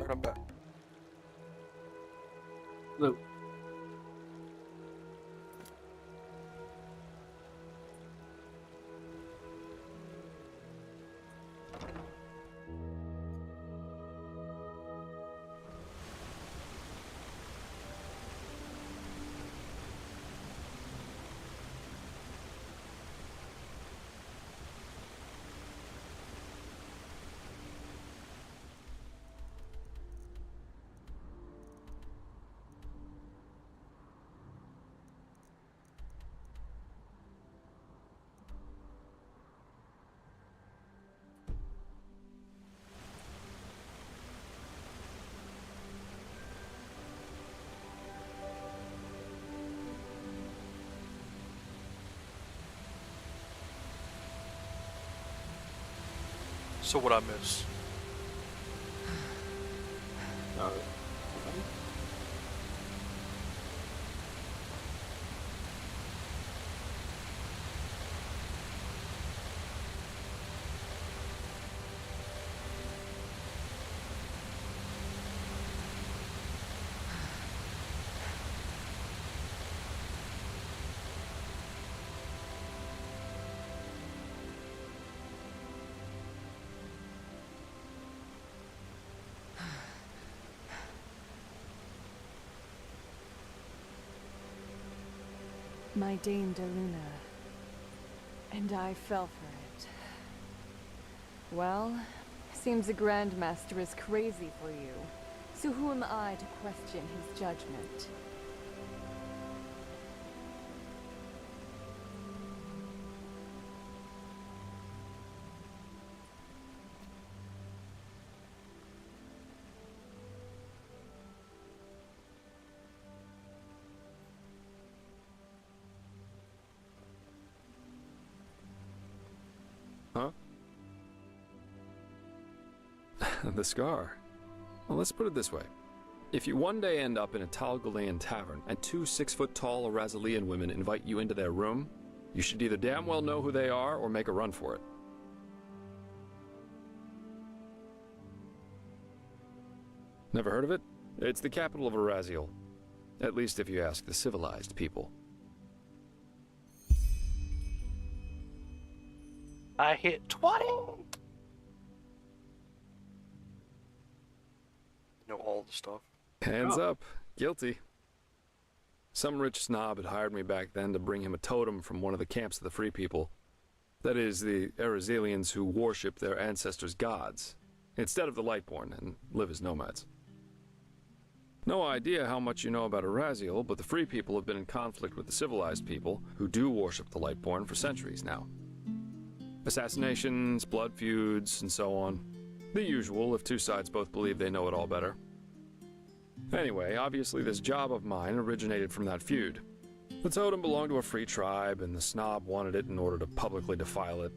Alright, I'm back. Hello. So what I miss? My Dame DeLuna. And I fell for it. Well, seems the Grandmaster is crazy for you. So who am I to question his judgment? Huh? The scar. Well, let's put it this way. If you one day end up in a Tal Galean tavern and two 6-foot-tall Arazalian women invite you into their room, you should either damn well know who they are or make a run for it. Never heard of it? It's the capital of Araziel. At least if you ask the civilized people. I hit 20! Know all the stuff. Hands up. Guilty. Some rich snob had hired me back then to bring him a totem from one of the camps of the Free People. That is, the Arazalians who worship their ancestors' gods, instead of the Lightborn, and live as nomads. No idea how much you know about Araziel, but the Free People have been in conflict with the civilized people, who do worship the Lightborn, for centuries now. Assassinations, blood feuds, and so on. The usual if two sides both believe they know it all better. Anyway, obviously this job of mine originated from that feud. The totem belonged to a free tribe, and the snob wanted it in order to publicly defile it.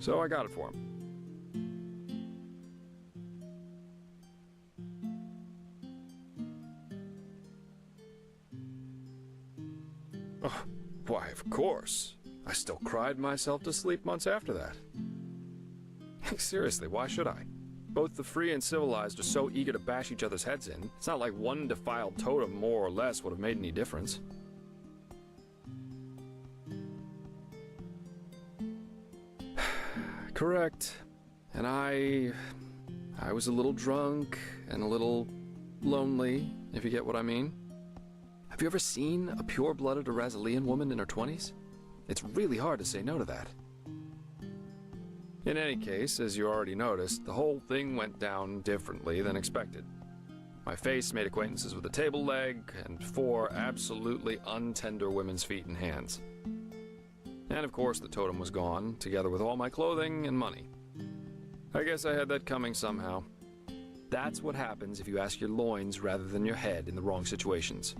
So I got it for him. Oh, why, of course. I still cried myself to sleep months after that. Seriously, why should I? Both the free and civilized are so eager to bash each other's heads in. It's not like one defiled totem, more or less, would have made any difference. Correct. And I was a little drunk and a little lonely, if you get what I mean. Have you ever seen a pure-blooded Arazalian woman in her 20s? It's really hard to say no to that. In any case, as you already noticed, the whole thing went down differently than expected. My face made acquaintances with a table leg and 4 absolutely untender women's feet and hands. And of course, the totem was gone, together with all my clothing and money. I guess I had that coming somehow. That's what happens if you ask your loins rather than your head in the wrong situations.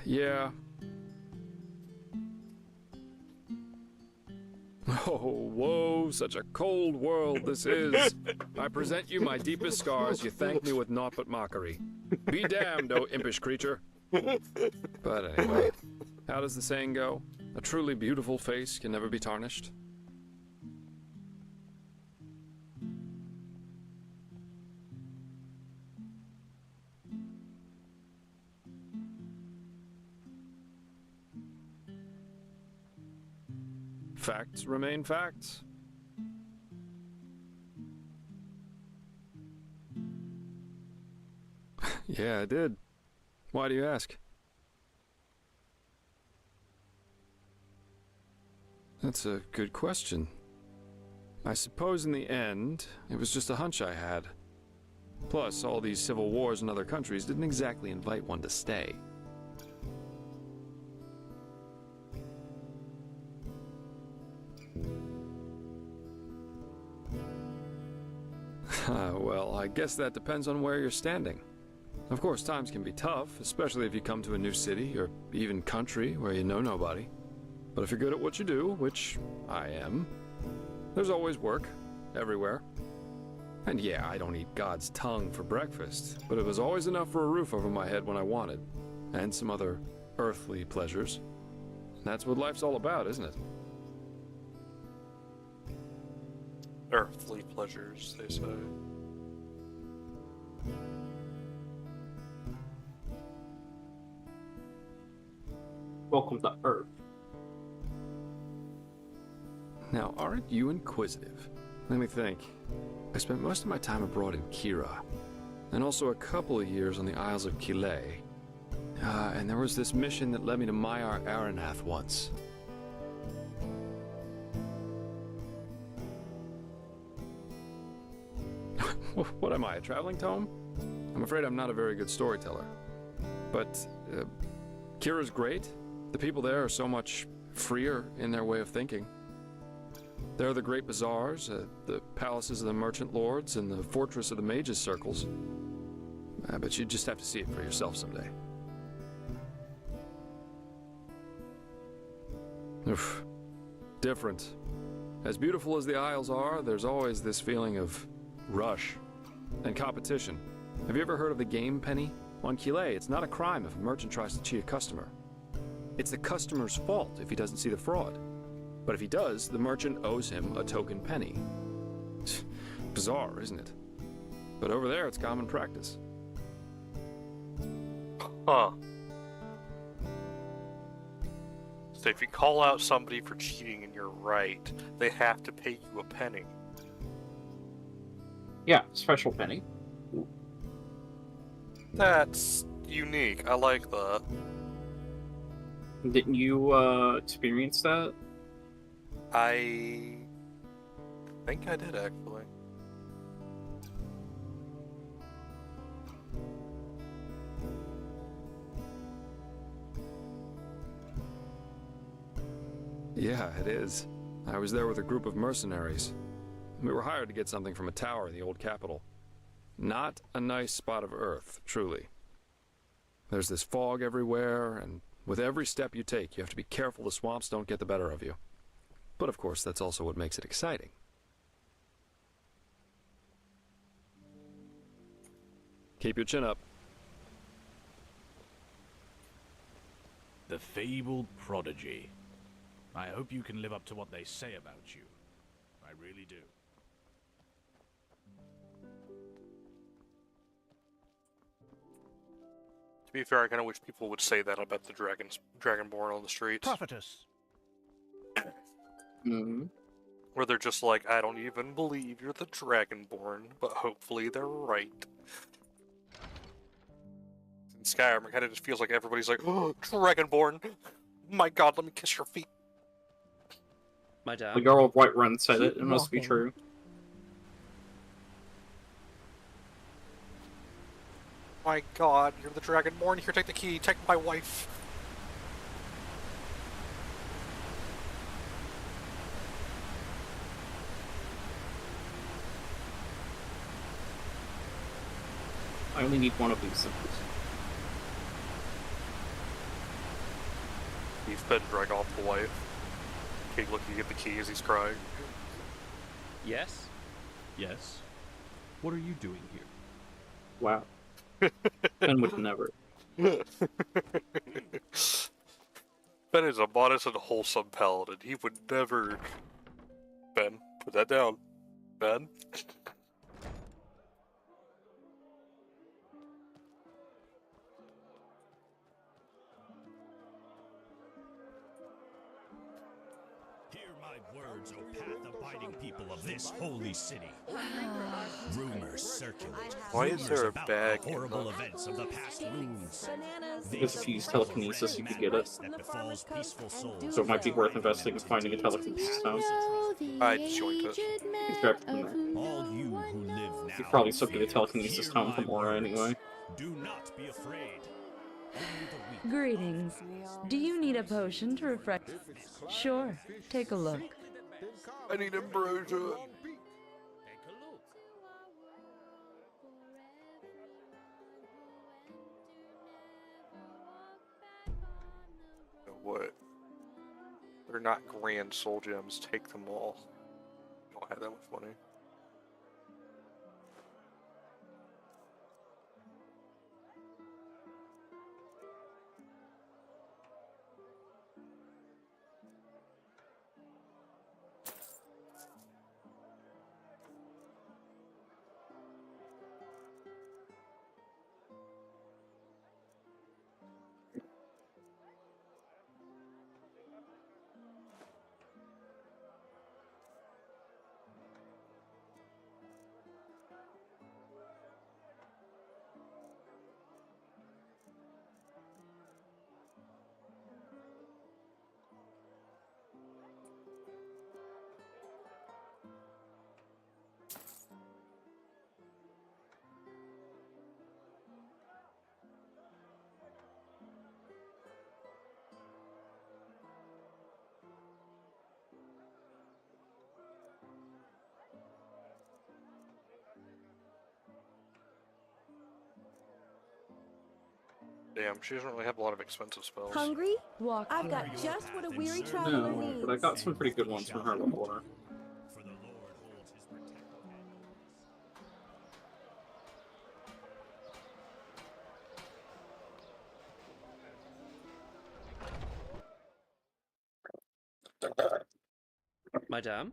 Yeah. Oh, whoa, such a cold world this is. I present you my deepest scars, you thank me with naught but mockery. Be damned, O impish creature. But anyway, How does the saying go? A truly beautiful face can never be tarnished. Facts remain facts. Yeah, I did. Why do you ask? That's a good question. I suppose in the end, it was just a hunch I had. Plus, all these civil wars in other countries didn't exactly invite one to stay. Well, I guess that depends on where you're standing. Of course, times can be tough, especially if you come to a new city or even country where you know nobody. But if you're good at what you do, which I am, there's always work, everywhere. And yeah, I don't eat God's tongue for breakfast, but it was always enough for a roof over my head when I wanted, and some other earthly pleasures. And that's what life's all about, isn't it? Earthly pleasures, they say. Welcome to Earth. Now, aren't you inquisitive? Let me think. I spent most of my time abroad in Kira, and also a couple of years on the Isles of Kile. And there was this mission that led me to Maiar Aranath once. What am I, a traveling tome? I'm afraid I'm not a very good storyteller. But Kira's great. The people there are so much freer in their way of thinking. There are the great bazaars, the palaces of the merchant lords, and the fortress of the mages' circles. But you just have to see it for yourself someday. Oof. Different. As beautiful as the Isles are, there's always this feeling of rush and competition. Have you ever heard of the game penny? On Kile, it's not a crime if a merchant tries to cheat a customer. It's the customer's fault if he doesn't see the fraud. But if he does, the merchant owes him a token penny. Bizarre, isn't it? But over there, it's common practice. Huh. So if you call out somebody for cheating and you're right, they have to pay you a penny. Yeah, special penny. That's unique. I like that. Didn't you experience that? I think I did, actually. Yeah, it is. I was there with a group of mercenaries. We were hired to get something from a tower in the old capital. Not a nice spot of earth, truly. There's this fog everywhere, and with every step you take, you have to be careful the swamps don't get the better of you. But of course, that's also what makes it exciting. Keep your chin up. The fabled prodigy. I hope you can live up to what they say about you. I really do. To be fair, I kind of wish people would say that about the Dragonborn on the streets. Prophetess. Mm-hmm. Where they're just like, I don't even believe you're the Dragonborn, but hopefully they're right. In Skyrim, it kind of just feels like everybody's like, oh, Dragonborn! My god, let me kiss your feet. My dad. The girl of Whiterun said it. It must be true. My god, you're the Dragonborn. Here, take the key. Take my wife. I only need one of these symbols. He's been drag off the wife. Kate looking at the key as he's crying. Yes? Yes? What are you doing here? Wow. Ben would never. Ben is a modest and wholesome paladin. He would never... Ben, put that down. Ben? Hear my words, O path-abiding people of this holy city. Rumors circulate. Why is there a about bag the in horrible the- events of the past moons? Because if you use telekinesis, you can get it. That befalls peaceful souls. So it might be worth investing in finding a telekinesis stone. I joined it. He's grabbed from there. All you who live now. You probably still get a telekinesis stone from Aura anyway. Do not be afraid. Greetings. Do you need a potion to refresh? Sure, take a look. I need ambrosia. What? They're not grand soul gems. Take them all. I don't have that much money. Damn, she doesn't really have a lot of expensive spells. Hungry? Walk. I've got just what a weary traveler No, needs. but I got some pretty good ones from her before. Madame?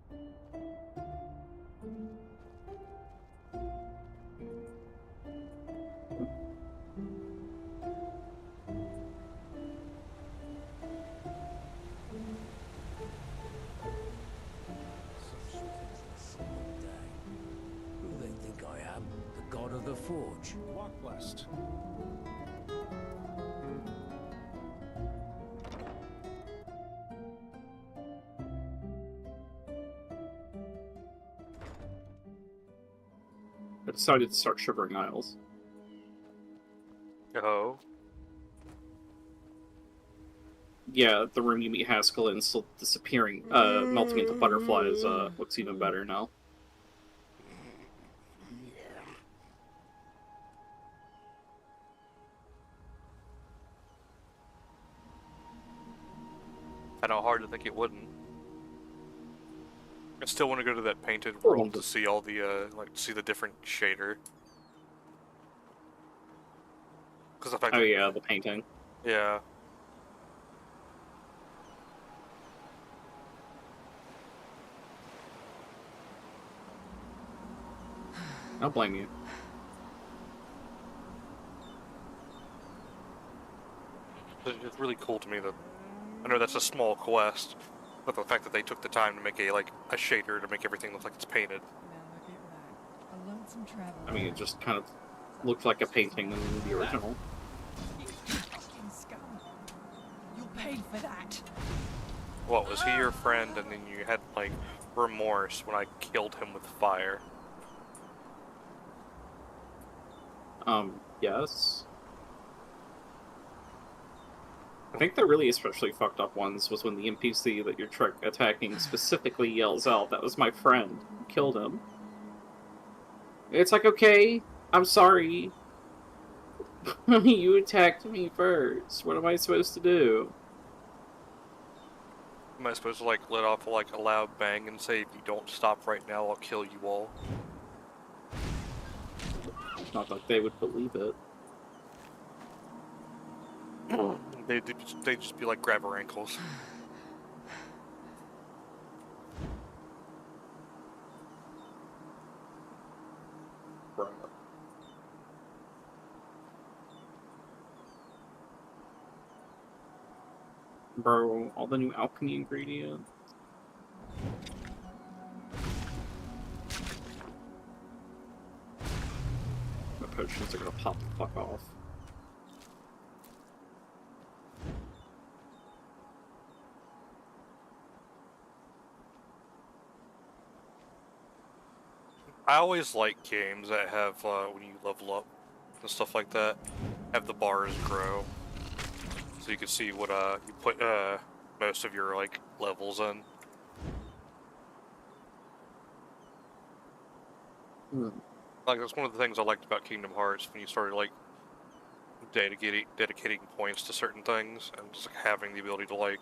Who they think I am? The god of the forge. Walk blessed. I decided to start Shivering Isles. Oh. Yeah, the room you meet Haskell in still disappearing, melting into butterflies, looks even better now. I know, hard to think it wouldn't. I still want to go to that painted world to see all the, see the different shader. Because the fact Oh that, yeah, the painting. yeah. I don't blame you. It's really cool to me that, I know that's a small quest, but the fact that they took the time to make a shader to make everything look like it's painted. A lonesome traveler. I mean, it just kind of looked like a painting in the original. Fucking scum. You paid for that. What, was he your friend and then you had, remorse when I killed him with fire? Yes. I think the really especially fucked up ones was when the NPC that you're attacking specifically yells out, "That was my friend. Killed him." It's like, okay, I'm sorry. You attacked me first. What am I supposed to do? Am I supposed to, let off, a loud bang and say, if you don't stop right now, I'll kill you all? Not like they would believe it. They just be like, grab her ankles. Bro, all the new alchemy ingredients. The potions are gonna pop the fuck off. I always like games that have, when you level up and stuff like that, have the bars grow. So you can see what, you put, most of your, like, levels in. Like, that's one of the things I liked about Kingdom Hearts, when you started, like, dedicating points to certain things, and just like, having the ability to, like,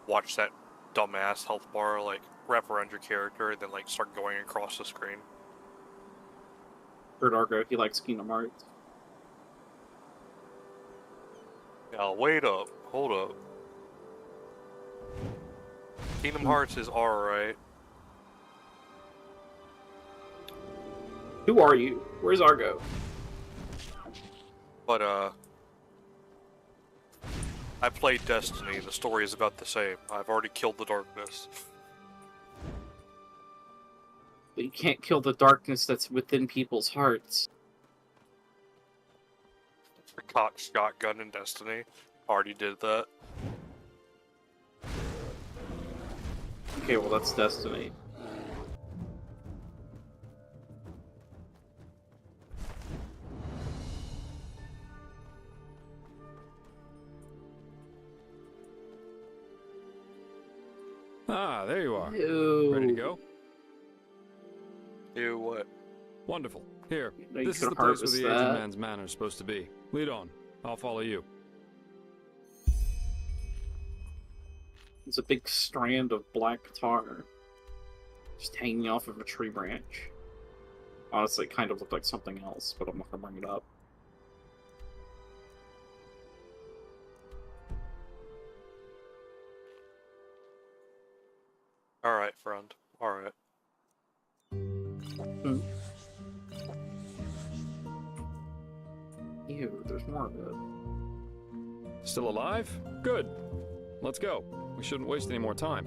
watch that dumbass health bar, like, wrap around your character, and then, like, start going across the screen. Heard Argo, he likes Kingdom Hearts. Now, wait up. Hold up. Kingdom Hearts is alright. Who are you? Where's Argo? But, I played Destiny. The story is about the same. I've already killed the darkness. But you can't kill the darkness that's within people's hearts. The cock shotgun in Destiny. Already did that. Okay, well that's Destiny. Ah, there you are. Ew. Ready to go? Ew, what? Wonderful. Here, No, this is the place where the aged man's manor is supposed to be. Lead on. I'll follow you. It's a big strand of black tar just hanging off of a tree branch. Honestly, it kind of looked like something else, but I'm not gonna bring it up. Alright, friend. Alright. Ew, there's more of it. Still alive? Good. Let's go. We shouldn't waste any more time.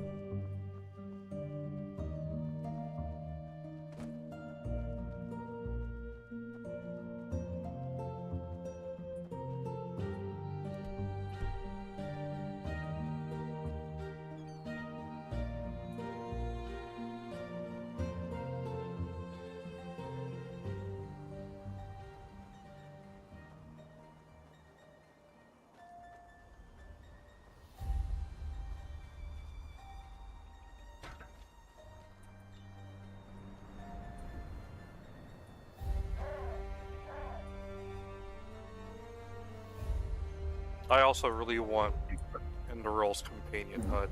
I also really want Enderal's companion hut.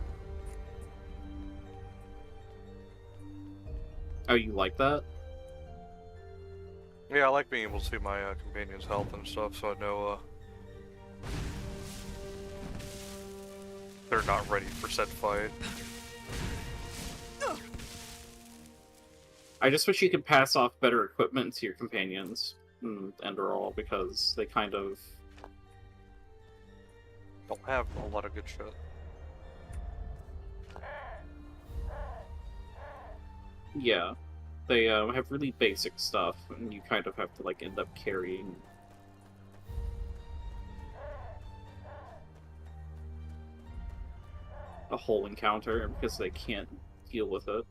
Oh, you like that? Yeah, I like being able to see my companion's health and stuff, so I know they're not ready for said fight. I just wish you could pass off better equipment to your companions in Enderal, because they kind of... don't have a lot of good shit. Yeah. They have really basic stuff, and you kind of have to like end up carrying a whole encounter because they can't deal with it.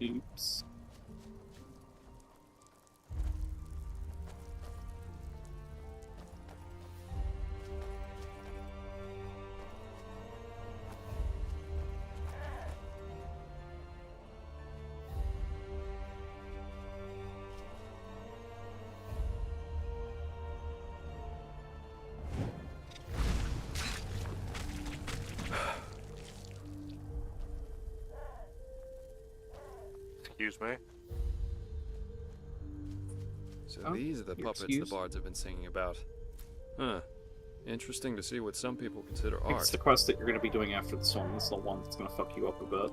Oops. Excuse me. So Oh, these are the you're puppets excused. the bards have been singing about. Huh. Interesting to see what some people consider I think it's art. the quest that you're going to be doing after this one. It's the one that's going to fuck you up a bit.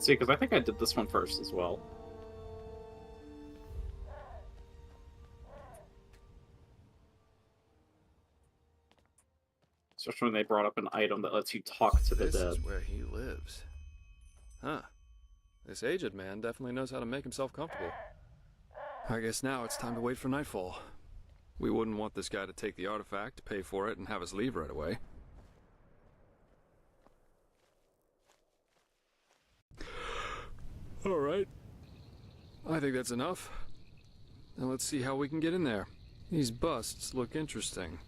See, because I think I did this one first as well. Especially when they brought up an item that lets you talk to the This dead. is where he lives. Huh. This aged man definitely knows how to make himself comfortable. I guess now it's time to wait for nightfall. We wouldn't want this guy to take the artifact, pay for it, and have us leave right away. Alright. I think that's enough. Now let's see how we can get in there. These busts look interesting.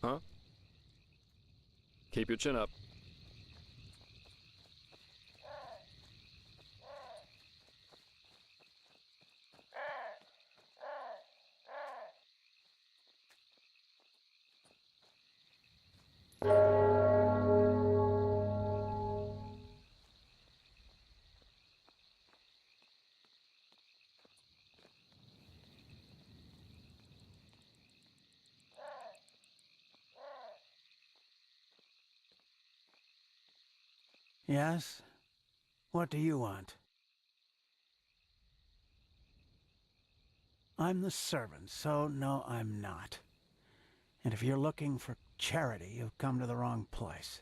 Huh? Keep your chin up. Yes? What do you want? I'm the servant, so no, I'm not. And if you're looking for charity, you've come to the wrong place.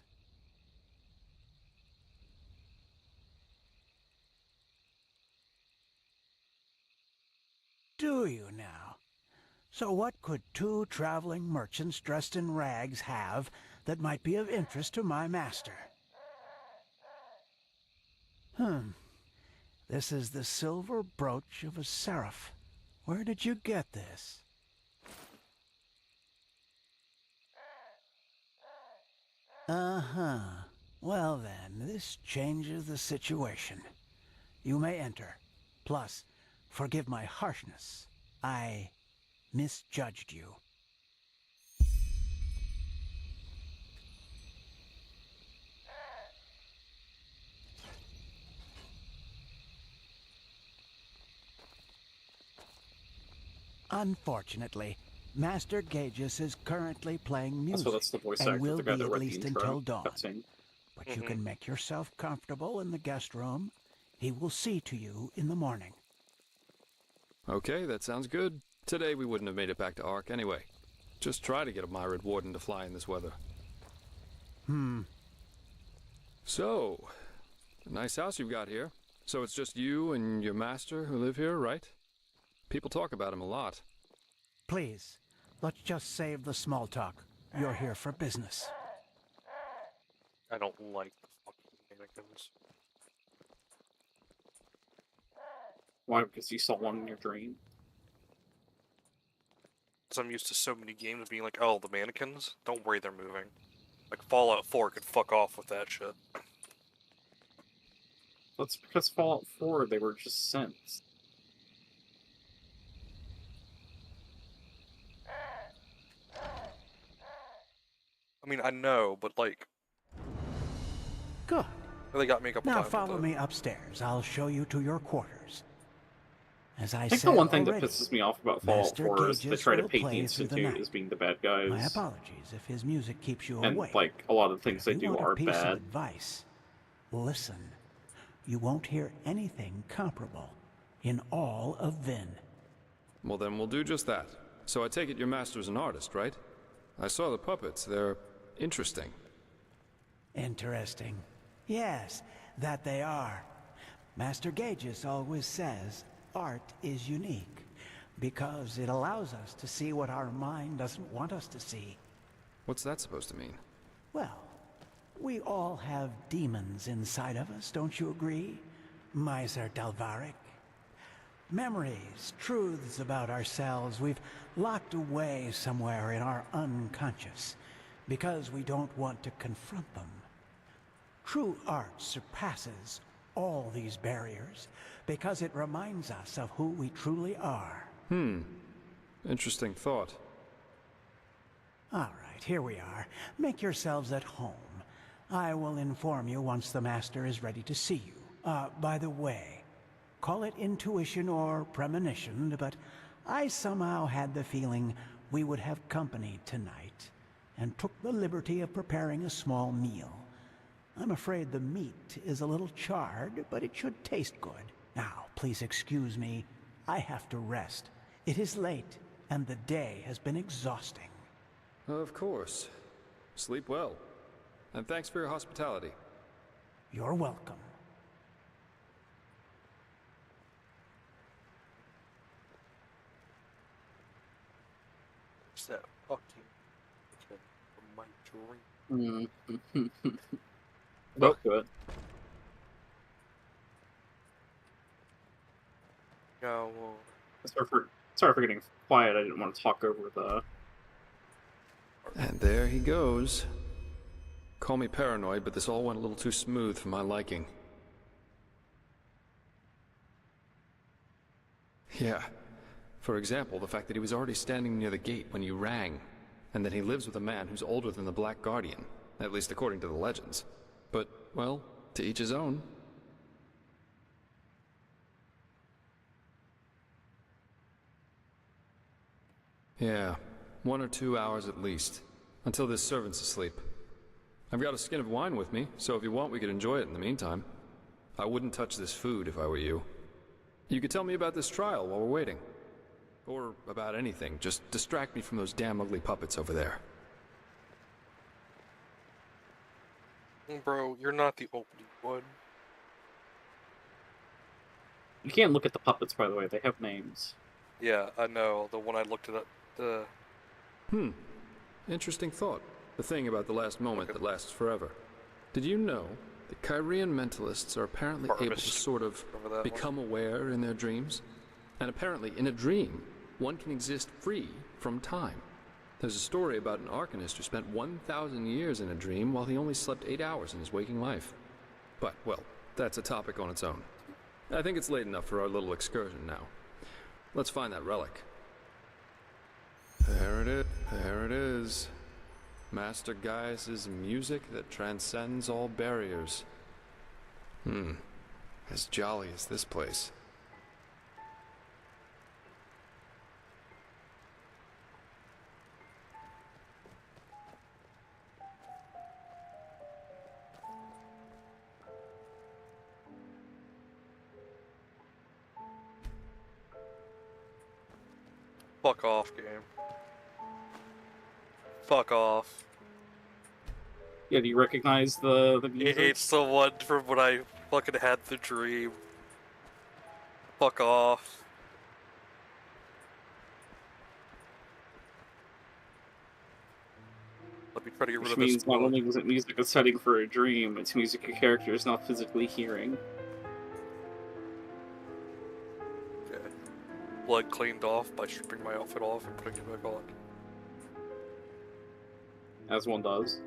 Do you now? So what could two traveling merchants dressed in rags have that might be of interest to my master? This is the silver brooch of a seraph. Where did you get this? Uh-huh. Well then, this changes the situation. You may enter. Plus, forgive my harshness. I misjudged you. Unfortunately, Master Gages is currently playing music Also, that's the voice actor, and will the guy be that at read the least intro until dawn. cutscene. But you can make yourself comfortable in the guest room. He will see to you in the morning. Okay, that sounds good. Today we wouldn't have made it back to Ark anyway. Just try to get a Myrid Warden to fly in this weather. So, a nice house you've got here. So it's just you and your master who live here, right? People talk about him a lot. Please, let's just save the small talk. You're here for business. I don't like the fucking mannequins. Why? Because you saw one in your dream? Because I'm used to so many games being like, oh, the mannequins? Don't worry, they're moving. Like, Fallout 4 could fuck off with that shit. That's because Fallout 4, they were just synths. I mean, I know, but like... Good. They got me a couple Now times. follow me upstairs. I'll show you to your quarters. As I I think said the one thing already, that pisses me off about Fallout Master 4 is they Gages try to will paint the play through the Institute night. as being the bad guys. My apologies if his music keeps you And, awake. like, a lot of the things they If you do want are a piece bad. of advice, listen. You won't hear anything comparable in all of Vin. Well, then we'll do just that. So I take it your master's an artist, right? I saw the puppets. They're interesting. Interesting. Yes, that they are. Master Gages always says art is unique because it allows us to see what our mind doesn't want us to see. What's that supposed to mean? Well, we all have demons inside of us, don't you agree, Miser Dalvaric? Memories, truths about ourselves we've locked away somewhere in our unconscious because we don't want to confront them. True art surpasses all these barriers because it reminds us of who we truly are. Interesting thought. All right, here we are. Make yourselves at home. I will inform you once the Master is ready to see you. By the way, call it intuition or premonition, but I somehow had the feeling we would have company tonight, and took the liberty of preparing a small meal. I'm afraid the meat is a little charred, but it should taste good. Now, please excuse me. I have to rest. It is late, and the day has been exhausting. Of course. Sleep well. And thanks for your hospitality. You're welcome. What's that fucking from my drink? Both good. No, well, sorry for getting quiet. I didn't want to talk over the. And there he goes. Call me paranoid, but this all went a little too smooth for my liking. Yeah. For example, the fact that he was already standing near the gate when you rang, and that he lives with a man who's older than the Black Guardian, at least according to the legends. But, well, to each his own. Yeah, 1 or 2 hours at least, until this servant's asleep. I've got a skin of wine with me, so if you want, we could enjoy it in the meantime. I wouldn't touch this food if I were you. You could tell me about this trial while we're waiting. Or about anything, just distract me from those damn ugly puppets over there. bro, you're not the opening one. You can't look at the puppets, by the way. They have names. Yeah, I know. The one I looked at, the... Interesting thought. The thing about the last moment that lasts forever. Did you know that Kyrian mentalists are apparently able to sort of become aware in their dreams? And apparently, in a dream, one can exist free from time. There's a story about an Arcanist who spent 1,000 years in a dream while he only slept 8 hours in his waking life. But, well, that's a topic on its own. I think it's late enough for our little excursion now. Let's find that relic. There it is. There it is. Master Gaius' music that transcends all barriers. As jolly as this place. Fuck off, game. Fuck off. Yeah, do you recognize the music? It's the one from when I fucking had the dream. Fuck off. Let me try to get rid Which of this. means not only was it music a setting for a dream, it's music a character is not physically hearing. Okay. Blood cleaned off by stripping my outfit off and putting it back on. As one does.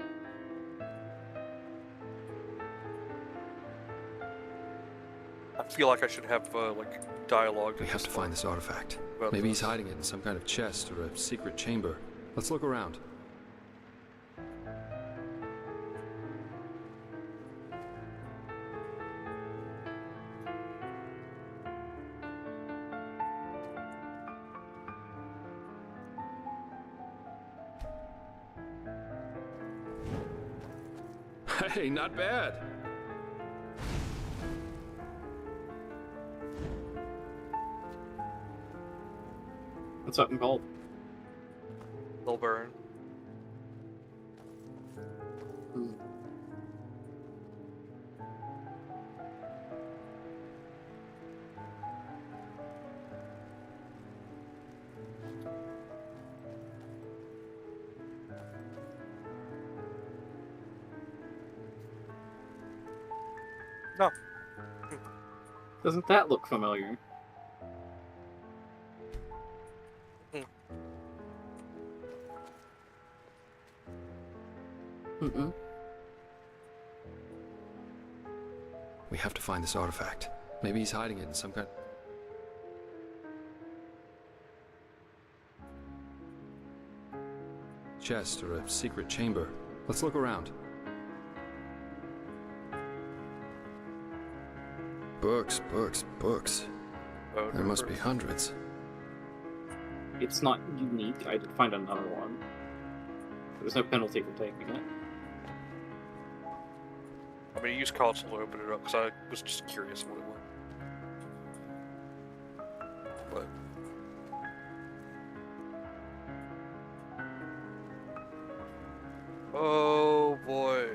I feel like I should have, like, dialogue. We have to find this artifact. Maybe he's hiding it in some kind of chest or a secret chamber. Let's look around. Hey, not bad. What's that called? They'll burn. No. Doesn't that look familiar? We have to find this artifact. Maybe he's hiding it in some kind... chest or a secret chamber. Let's look around. Books, books, books. There must be hundreds. It's not unique. I did find another one. There's no penalty for taking it. I'm gonna use console to open it up because I was just curious what it was. But oh boy.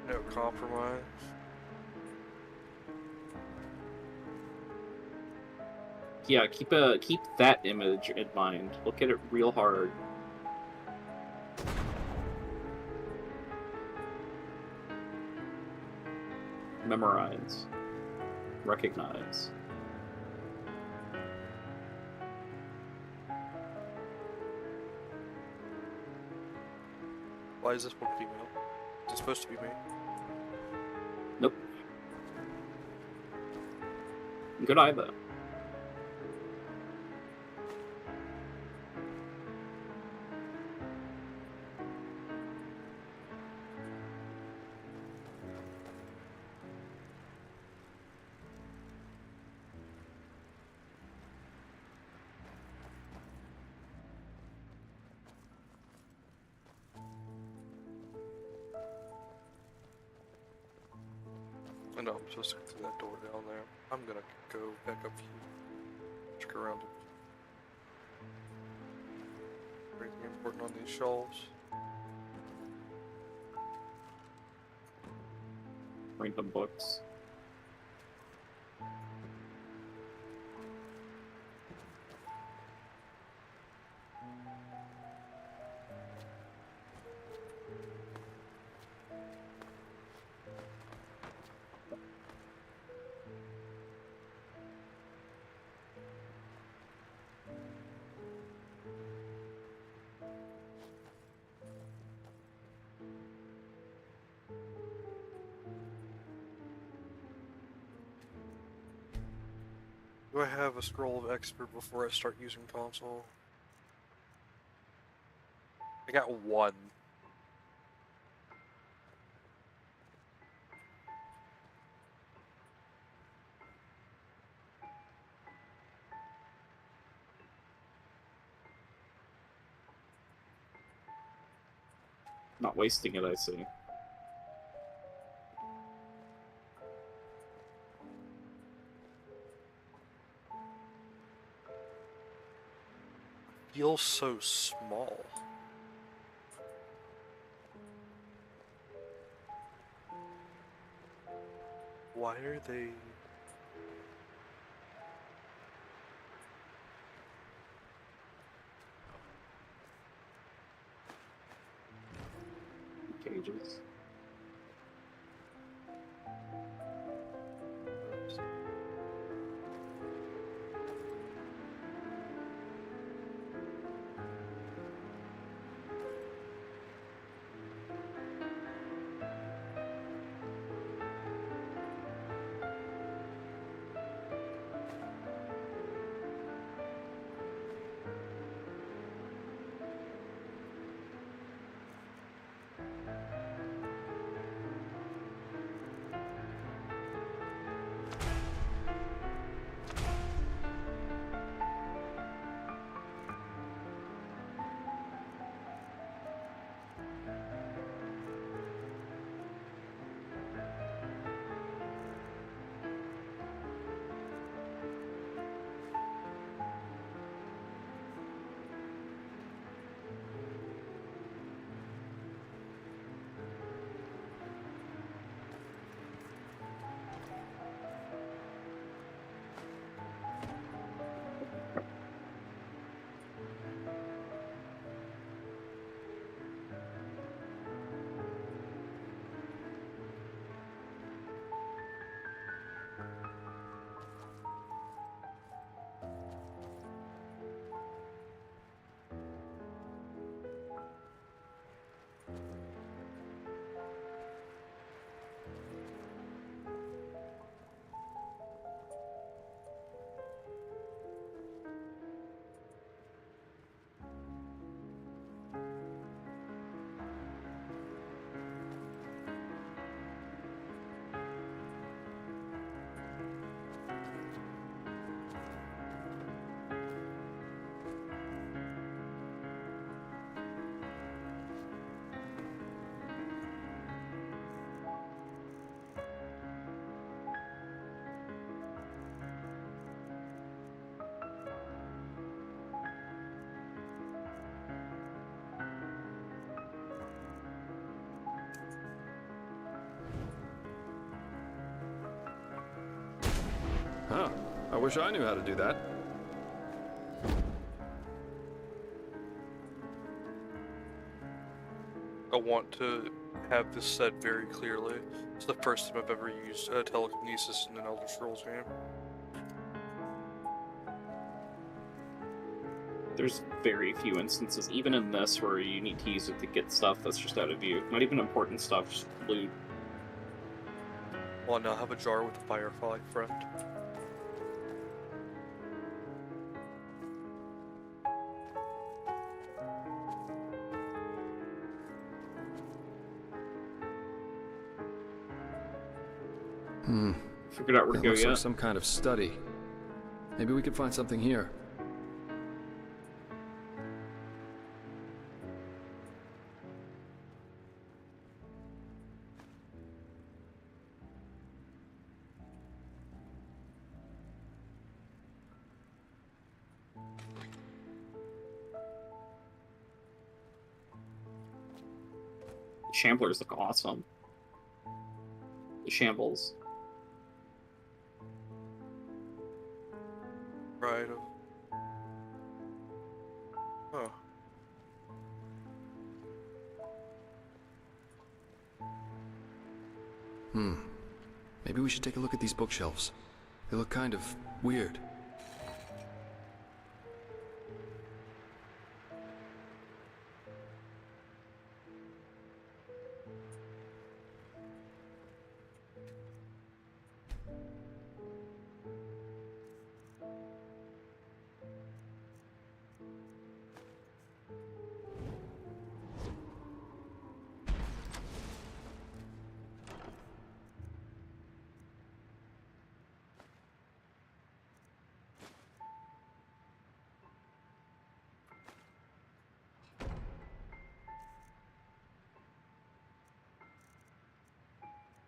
No compromise. Yeah, keep that image in mind. Look at it real hard. Memorize. Recognize. Why is this one female? Is it supposed to be me? Nope. Good eye, though. I know I'm supposed to go through that door down there. I'm gonna go back up here. Check around it. Anything important on these shelves? Random books. Do I have a scroll of expert before I start using console? I got one. Not wasting it, I see. Feels so small. Why are they... Cages. I wish I knew how to do that. I want to have this said very clearly. It's the first time I've ever used telekinesis in an Elder Scrolls game. There's very few instances, even in this, where you need to use it to get stuff that's just out of view. Not even important stuff, just loot. Well, now have a jar with a firefly, friend. Figured out where to go looks yet. like some kind of study. Maybe we could find something here. Shamblers look awesome. The shambles. Right. Huh. Maybe we should take a look at these bookshelves. They look kind of weird.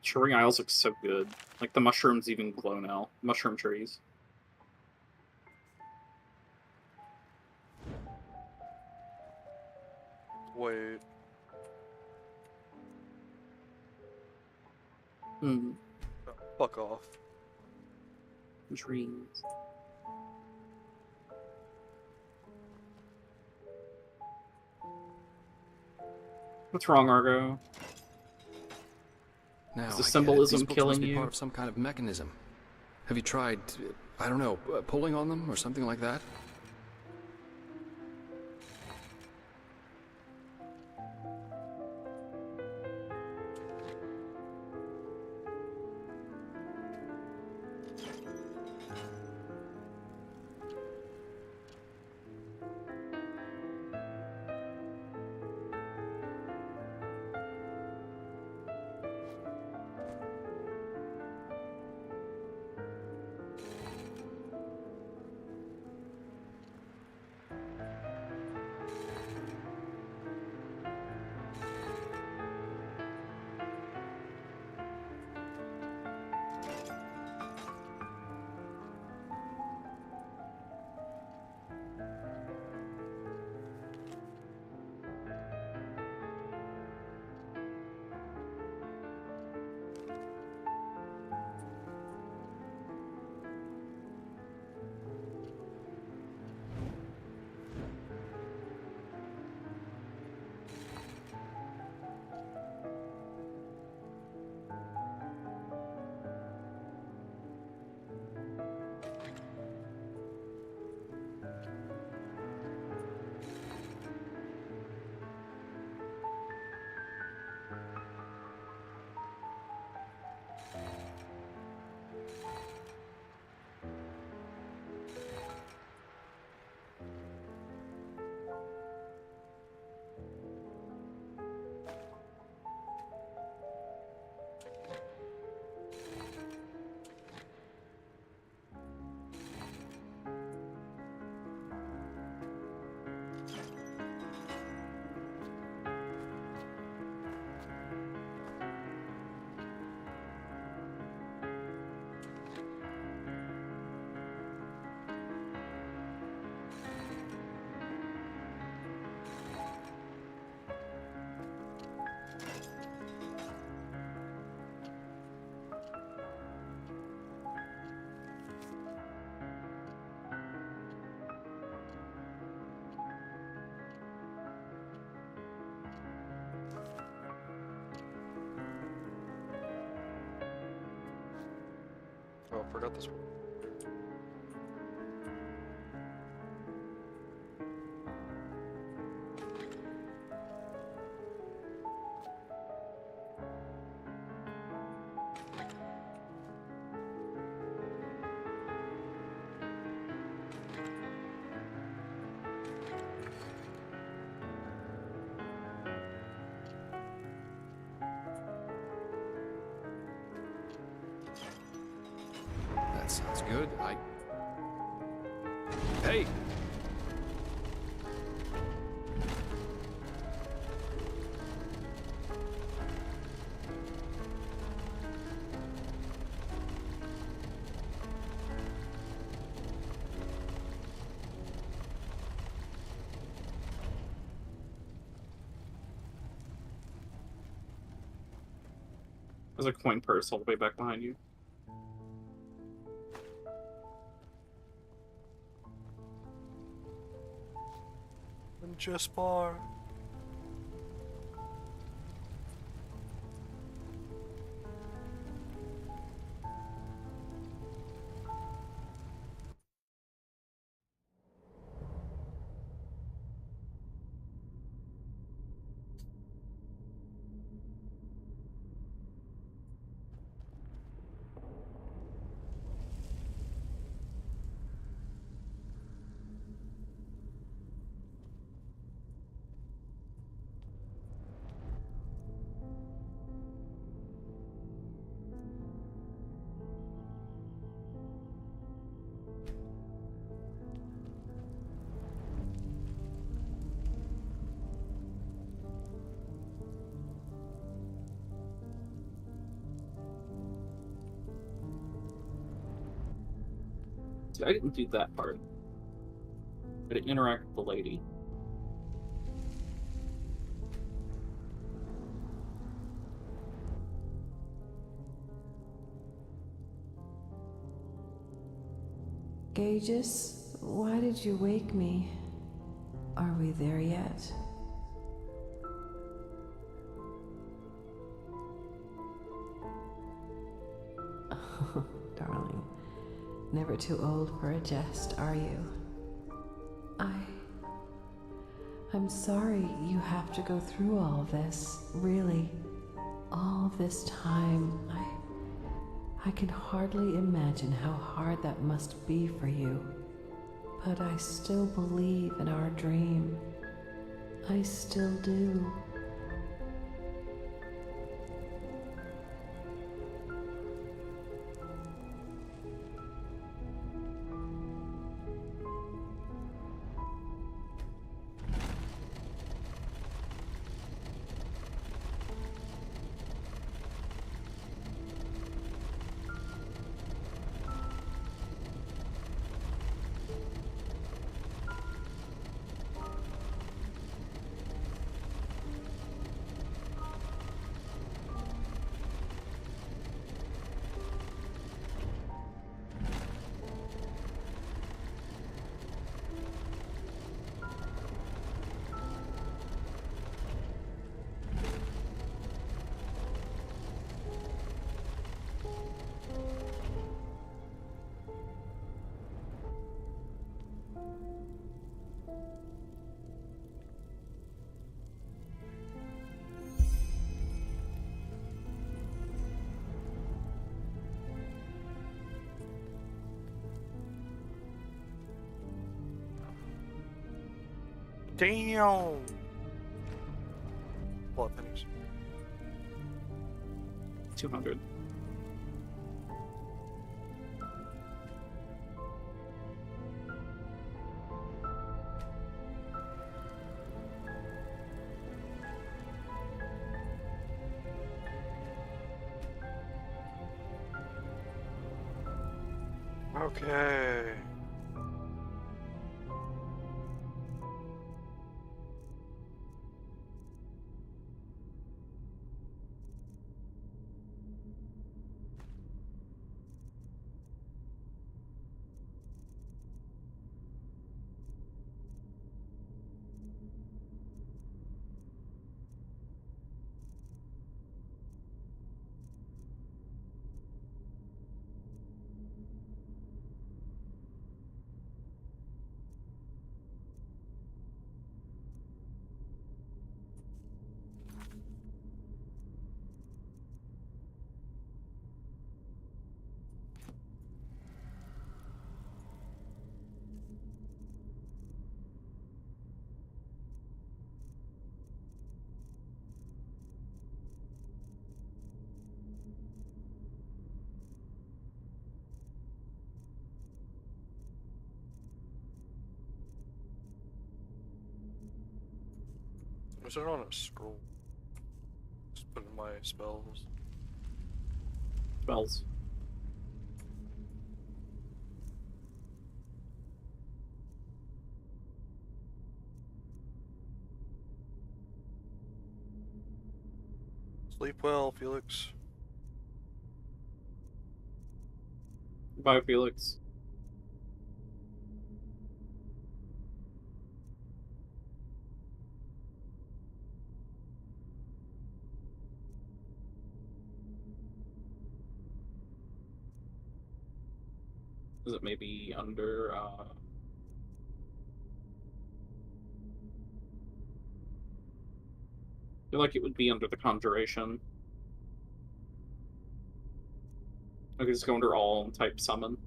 Shoring Isles looks so good. Like, the mushrooms even glow now. Mushroom trees. Wait. Hmm. Oh, fuck off. Trees. What's wrong, Argo? Now, Is the I get it. symbolism These books killing must be you? part of some kind of mechanism. Have you tried, I don't know, pulling on them or something like that? forgot this one. That sounds good. Hey! There's a coin purse all the way back behind you. I'm just far. See, I didn't do that part. I didn't interact with the lady. Gages, why did you wake me? Are we there yet? Darling, never too old for a jest, are you? I'm sorry you have to go through all this, really. All this time, I can hardly imagine how hard that must be for you. But I still believe in our dream. I still do. Damn! What pennies? 200. Okay. Was it on a scroll? Just put in my spells. Spells. Sleep well, Felix. Bye, Felix. Is it maybe under, I feel like it would be under the Conjuration. I could just go under all and type summon.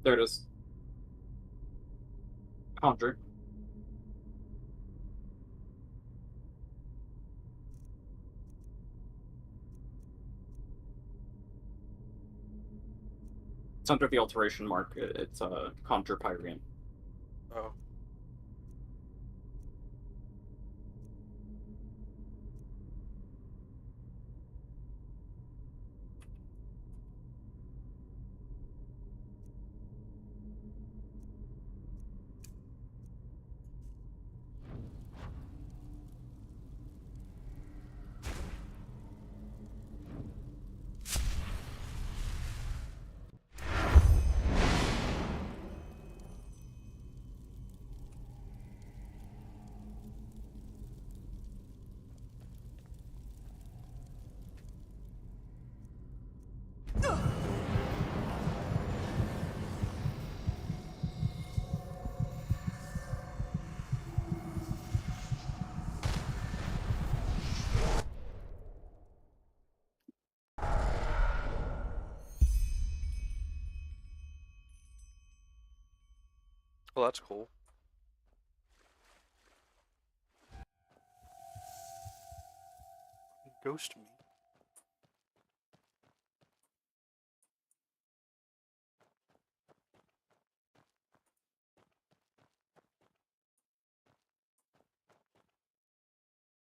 There it is. Conjure. It's under the alteration mark. It's Conjure Pyrian. Oh. Well, that's cool. Ghost me.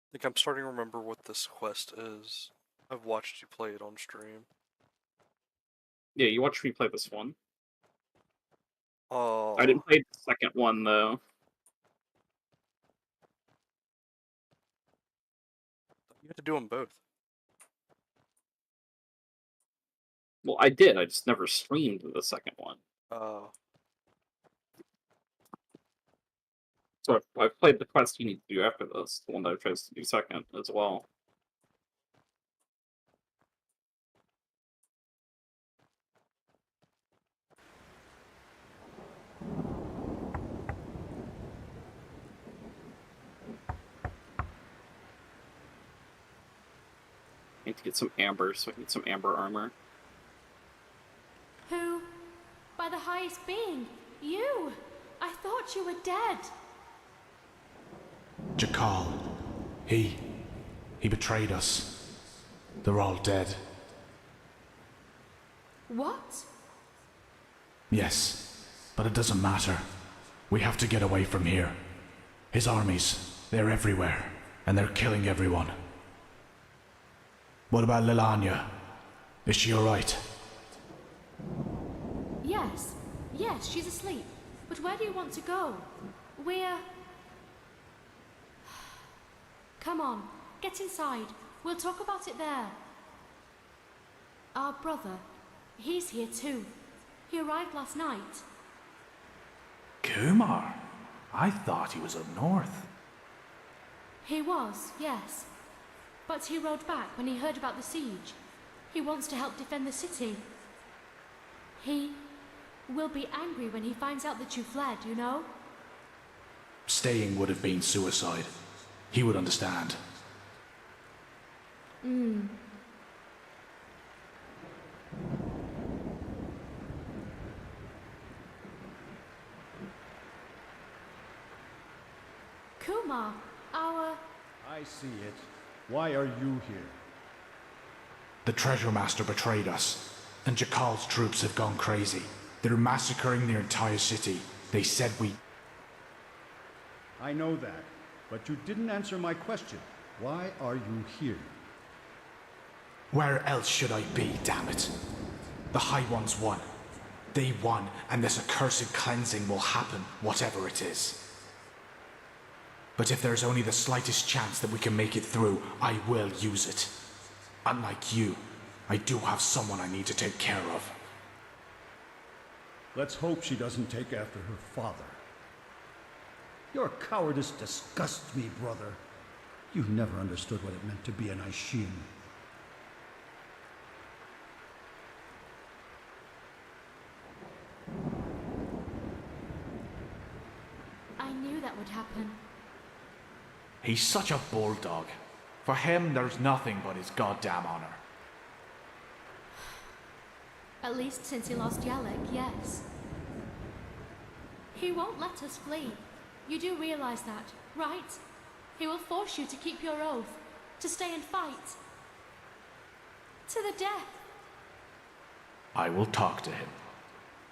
I think I'm starting to remember what this quest is. I've watched you play it on stream. Yeah, you watched me play this one. Oh. I didn't play the second one, though. You had to do them both. Well, I did. I just never streamed the second one. Oh. So I've played the quest you need to do after this, the one that I chose to do second as well. I need to get some amber, so I need some amber armor. Who? By the highest being? You! I thought you were dead. Jakal. He betrayed us. They're all dead. What? Yes, but it doesn't matter. We have to get away from here. His armies, they're everywhere, and they're killing everyone. What about Lilanya? Is she alright? Yes. Yes, she's asleep. But where do you want to go? We're... Come on, get inside. We'll talk about it there. Our brother, he's here too. He arrived last night. Kumar? I thought he was up north. He was, yes. But he rode back when he heard about the siege. He wants to help defend the city. He will be angry when he finds out that you fled, you know? Staying would have been suicide. He would understand. Kumar, our... I see it. Why are you here? The Treasure Master betrayed us, and Jakal's troops have gone crazy. They're massacring the entire city. They said we... I know that, but you didn't answer my question. Why are you here? Where else should I be, damn it? The High Ones won. They won, and this accursed cleansing will happen, whatever it is. But if there's only the slightest chance that we can make it through, I will use it. Unlike you, I do have someone I need to take care of. Let's hope she doesn't take after her father. Your cowardice disgusts me, brother. You never understood what it meant to be an Aishin. I knew that would happen. He's such a bulldog. For him, there's nothing but his goddamn honor. At least since he lost Yalek, yes. He won't let us flee. You do realize that, right? He will force you to keep your oath, to stay and fight. To the death. I will talk to him.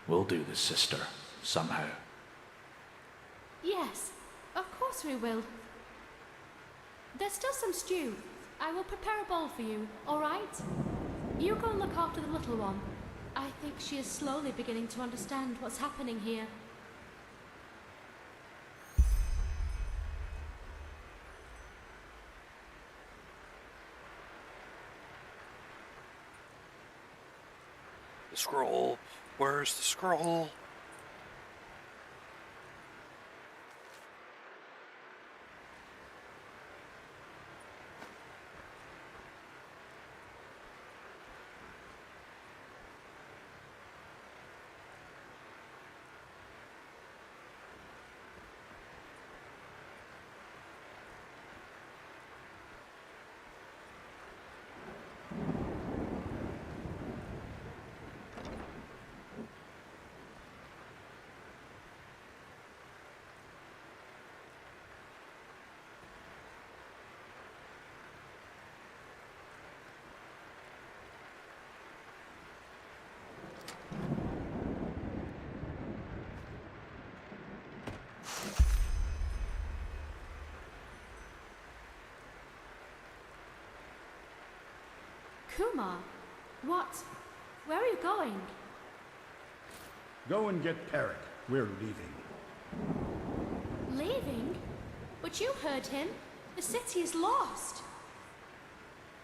We'll do this, sister, somehow. Yes, of course we will. There's still some stew. I will prepare a bowl for you, all right? You go and look after the little one. I think she is slowly beginning to understand what's happening here. The scroll. Where's the scroll? Kumar, what? Where are you going? Go and get Perrick. We're leaving. Leaving? But you heard him. The city is lost.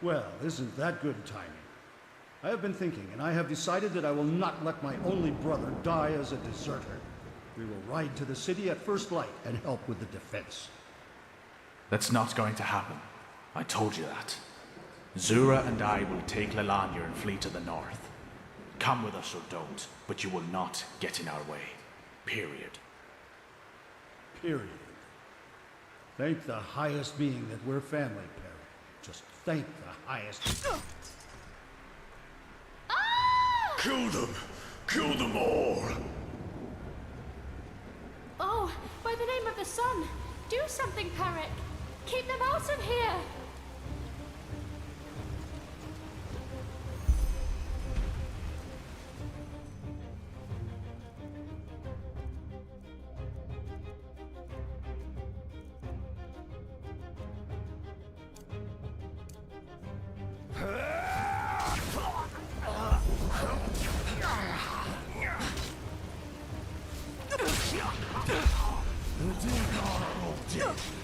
Well, isn't that good timing? I have been thinking, and I have decided that I will not let my only brother die as a deserter. We will ride to the city at first light and help with the defense. That's not going to happen. I told you that. Zura and I will take Lelania and flee to the north. Come with us or don't, but you will not get in our way. Period. Period. Thank the highest being that we're family, Perry. Just thank the highest. Kill them! Kill them all! Oh, by the name of the sun, do something, Perrick! Keep them out of here!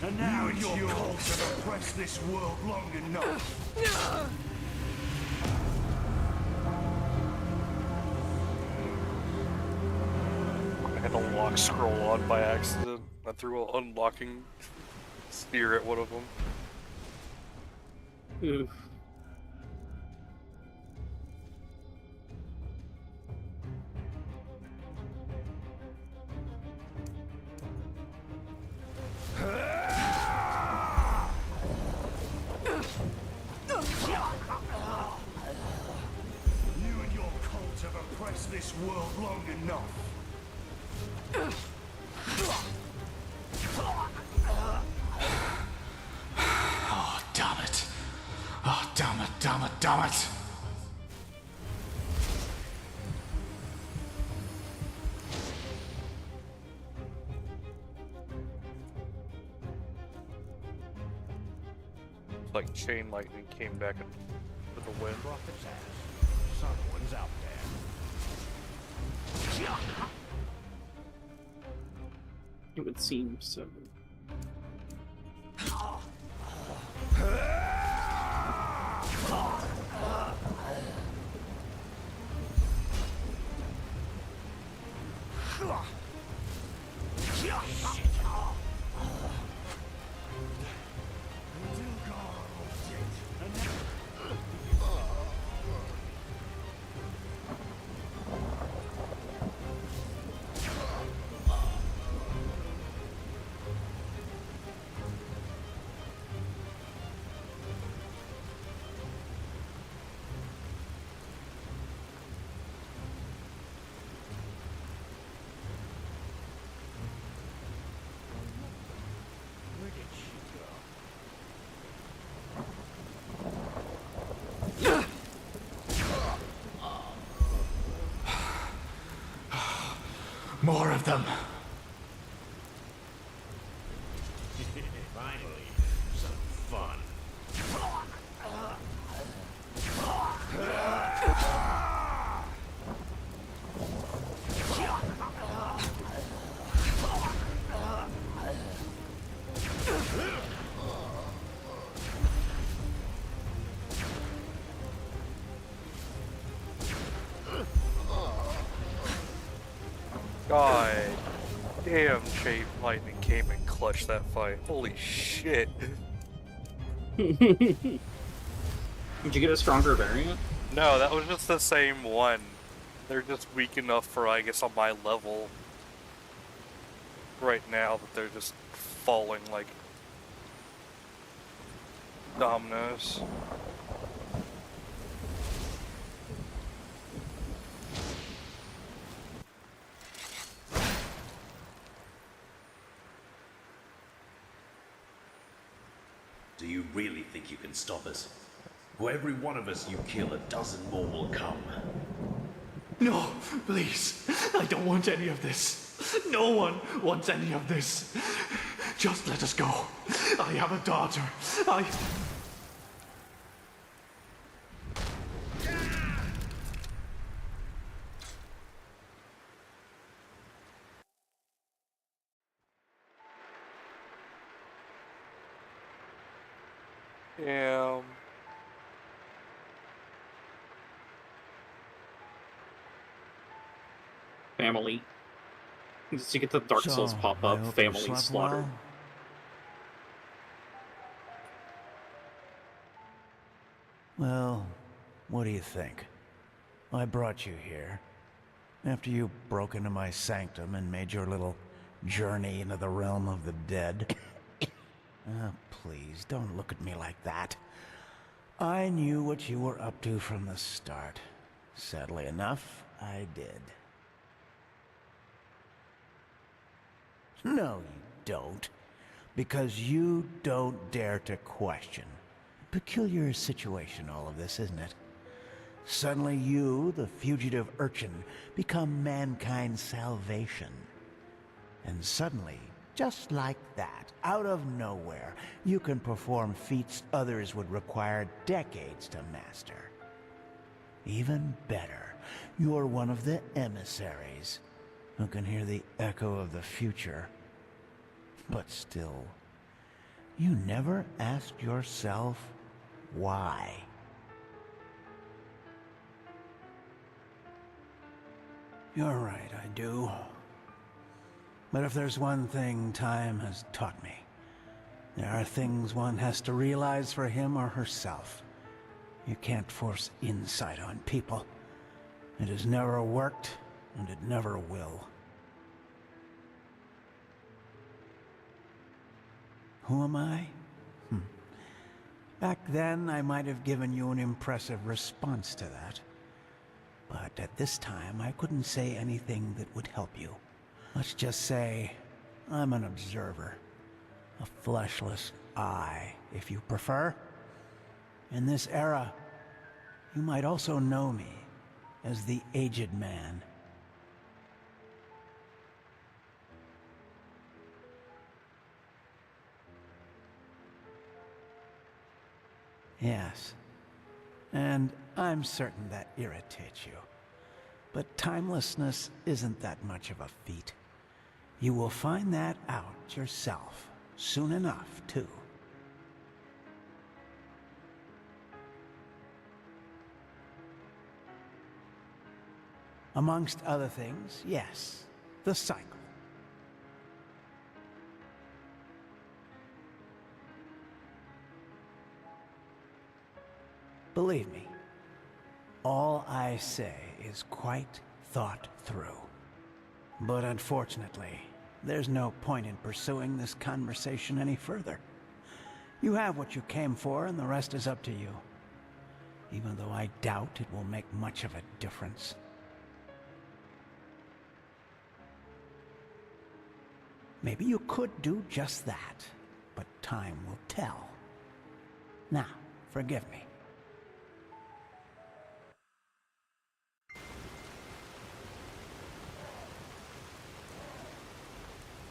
And now it's your cult have oppressed this world long enough. I had to lock scroll on by accident. I threw an unlocking spear at one of them. Oof. You and your cult have oppressed this world long enough. Oh, damn it. damn it, damn it! It's like chain lightning came back and with the wind. Prophet's ass. Someone's out there. It would seem so. More of them. Finally, some fun. God damn, chain lightning came and clutched that fight. Holy shit. Did you get a stronger variant? No, that was just the same one. They're just weak enough for, I guess, on my level right now that they're just falling like dominoes. Do you really think you can stop us? For every one of us you kill, a dozen more will come. No, please. I don't want any of this. No one wants any of this. Just let us go. I have a daughter. Damn. Family. Just to get the Dark Souls pop up, family slaughtered. Well, what do you think? I brought you here. After you broke into my sanctum and made your little journey into the realm of the dead. Please, don't look at me like that. I knew what you were up to from the start. Sadly enough, I did. No, you don't. Because you don't dare to question. Peculiar situation, all of this, isn't it? Suddenly you, the fugitive urchin, become mankind's salvation. And suddenly, just like that, out of nowhere, you can perform feats others would require decades to master. Even better, you're one of the emissaries who can hear the echo of the future. But still, you never asked yourself why. You're right, I do. But if there's one thing time has taught me, there are things one has to realize for him or herself. You can't force insight on people. It has never worked, and it never will. Who am I? Back then, I might have given you an impressive response to that. But at this time, I couldn't say anything that would help you. Let's just say, I'm an observer. A fleshless eye, if you prefer. In this era, You might also know me as the Aged Man. Yes, and I'm certain that irritates you. But timelessness isn't that much of a feat. You will find that out yourself soon enough, too. Amongst other things, yes, the cycle. Believe me, all I say is quite thought through. But unfortunately, there's no point in pursuing this conversation any further. You have what you came for, and the rest is up to you. Even though I doubt it will make much of a difference. Maybe you could do just that, but time will tell. Now, forgive me.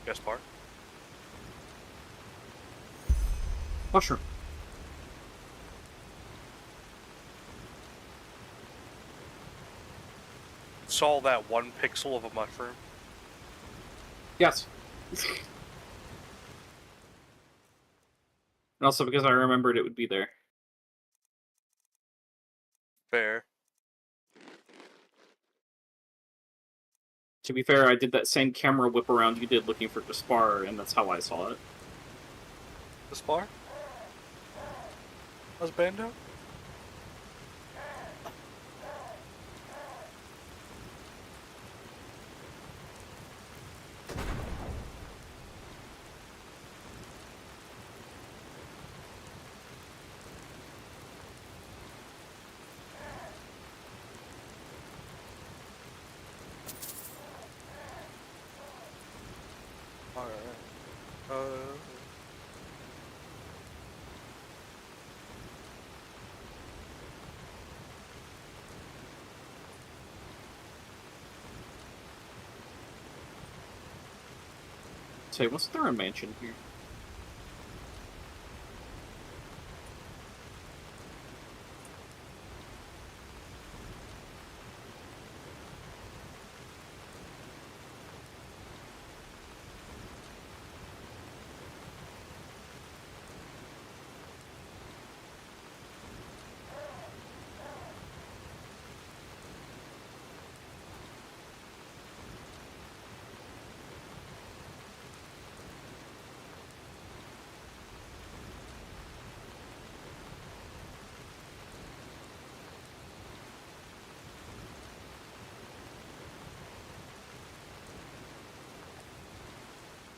Guest part? Mushroom. Saw that 1 pixel of a mushroom? Yes. And also because I remembered it would be there. Fair. To be fair, I did that same camera whip around you did looking for Gaspar, and that's how I saw it. Gaspar? How's Bando? Say, wasn't there a mansion here?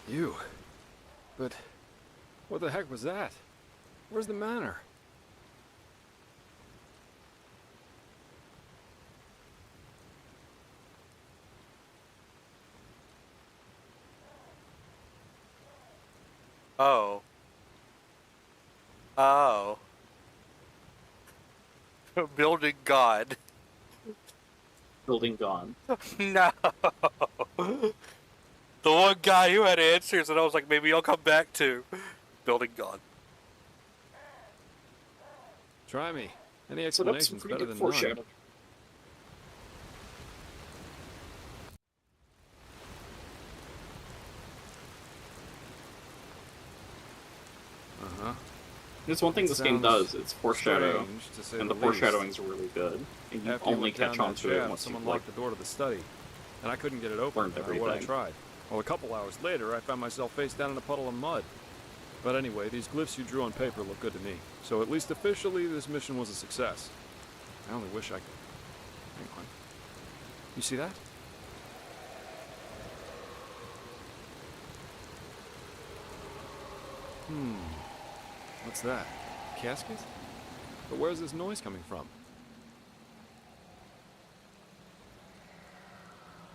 You? But what the heck was that? Where's the manor? Oh. Oh. Building God. Building gone. No. The one guy who had answers, and I was like, maybe I'll come back to. Building gone. Try me. Any So that's explanation's pretty better good than none. foreshadowing. Uh-huh. There's one thing this game does, it's foreshadow, strange, to say and the the least. foreshadowing's really good, and you After you only went down catch on that to it shaft, once someone you've locked the door to the study, and I couldn't get it open learned no matter what I everything. tried. Well, a couple hours later, I found myself face down in a puddle of mud. But anyway, these glyphs you drew on paper look good to me. So at least officially, this mission was a success. I only wish I could... Hang on. You see that? What's that? Casket? But where's this noise coming from?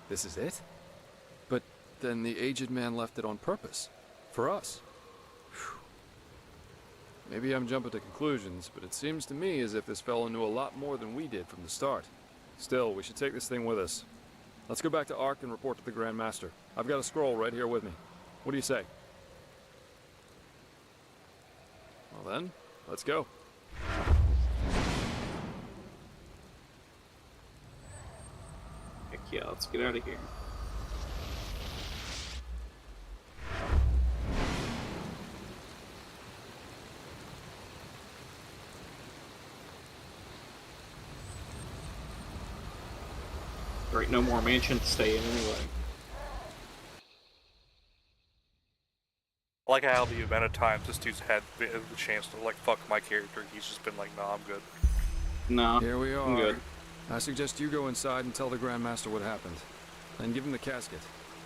This is it? But then the aged man left it on purpose. For us. Whew. Maybe I'm jumping to conclusions, but it seems to me as if this fellow knew a lot more than we did from the start. Still, we should take this thing with us. Let's go back to Ark and report to the Grand Master. I've got a scroll right here with me. What do you say? Well then, let's go. Heck yeah, let's get out of here. There ain't no more mansion to stay in anyway. I like how the amount of times this dude's had the chance to like fuck my character, he's just been like, nah, I'm good. No, here we are. I'm good. I suggest you go inside and tell the Grand Master what happened. Then give him the casket.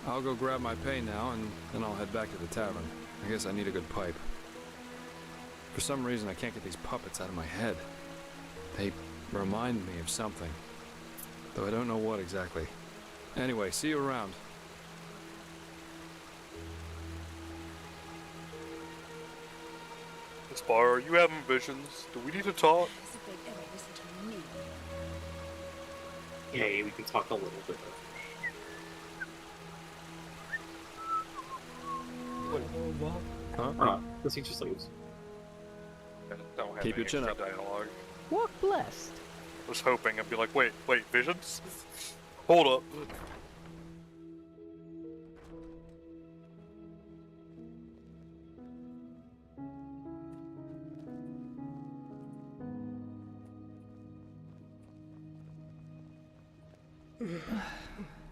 I'll go grab my pay now, and then I'll head back to the tavern. I guess I need a good pipe. For some reason, I can't get these puppets out of my head. They remind me of something, though I don't know what exactly. Anyway, see you around. Spar, are you having visions? Do we need to talk? Yeah, we can talk a little bit. Huh? Or not, because he just leaves. Don't have Keep your chin up. dialogue. Walk blessed. I was hoping I'd be like, wait, visions? Hold up.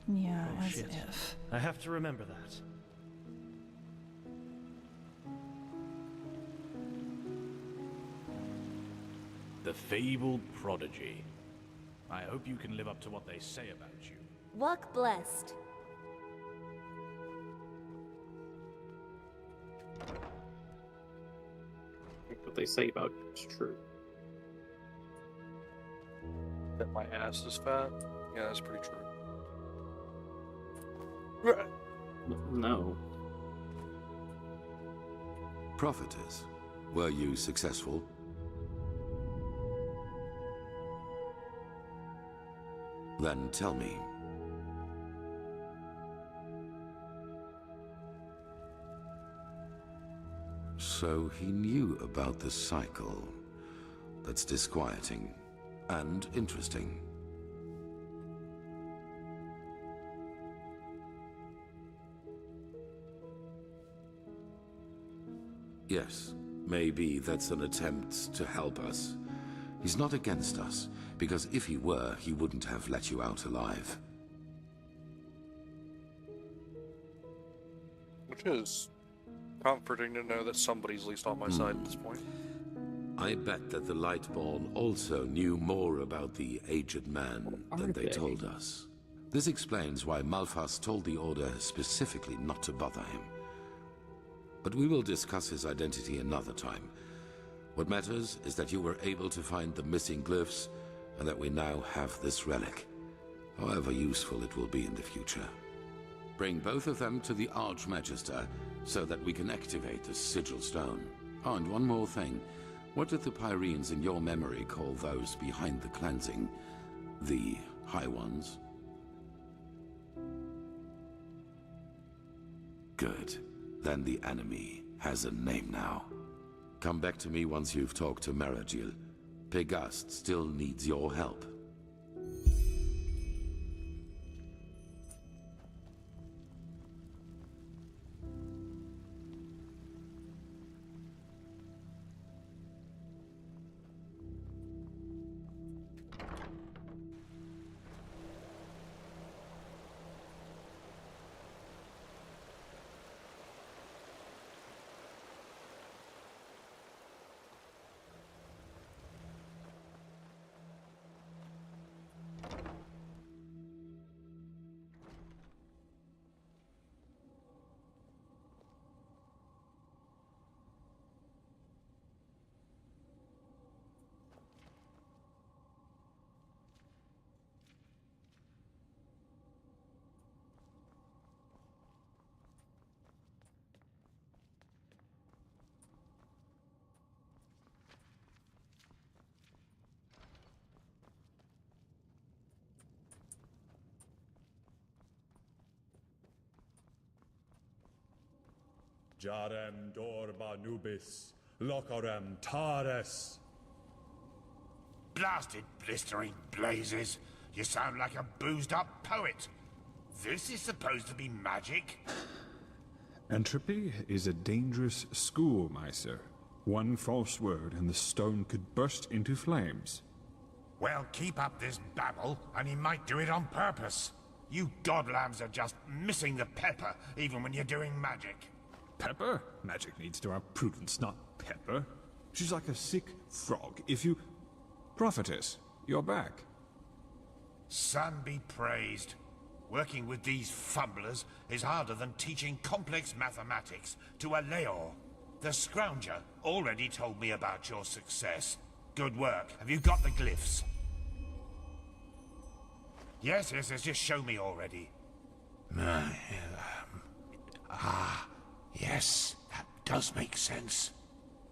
Yeah, Oh, as shit. if. I have to remember that. The fabled prodigy. I hope you can live up to what they say about you. Walk blessed. What they say about you is true. That my ass is fat? Yeah, that's pretty true. No. Prophetess, were you successful? Then tell me. So he knew about the cycle. That's disquieting and interesting. Yes, maybe that's an attempt to help us. He's not against us, because if he were, he wouldn't have let you out alive. Which is comforting to know that somebody's at least on my side at this point. I bet that the Lightborn also knew more about the aged man than they told us. This explains why Malphas told the Order specifically not to bother him. But we will discuss his identity another time. What matters is that you were able to find the missing glyphs, and that we now have this relic, however useful it will be in the future. Bring both of them to the Archmagister, so that we can activate the Sigil Stone. Oh, and one more thing. What did the Pyreans in your memory call those behind the cleansing? The High Ones? Good. Then the enemy has a name now. Come back to me once you've talked to Maragil. Pegast still needs your help. Jarem dorba nubis, locarem tares. Blasted blistering blazes! You sound like a boozed-up poet. This is supposed to be magic? Entropy is a dangerous school, my sir. One false word and the stone could burst into flames. Well, keep up this babble, and he might do it on purpose. You godlams are just missing the pepper, even when you're doing magic. Pepper? Magic needs to have prudence, not pepper. She's like a sick frog. If you... Prophetess, you're back. Sun be praised. Working with these fumblers is harder than teaching complex mathematics to a Leor. The Scrounger already told me about your success. Good work. Have you got the glyphs? Yes, just show me already. Yes, that does make sense.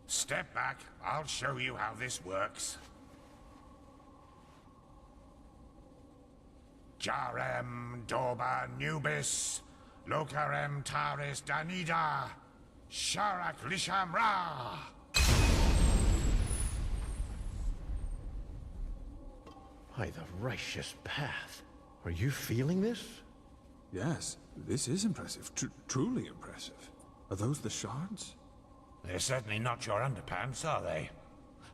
Step back, I'll show you how this works. Jarem Dorba Nubis, Locarem Taris Danida, Sharak Lisham Ra. By the righteous path. Are you feeling this? Yes, this is impressive. Truly impressive. Are those the shards? They're certainly not your underpants, are they?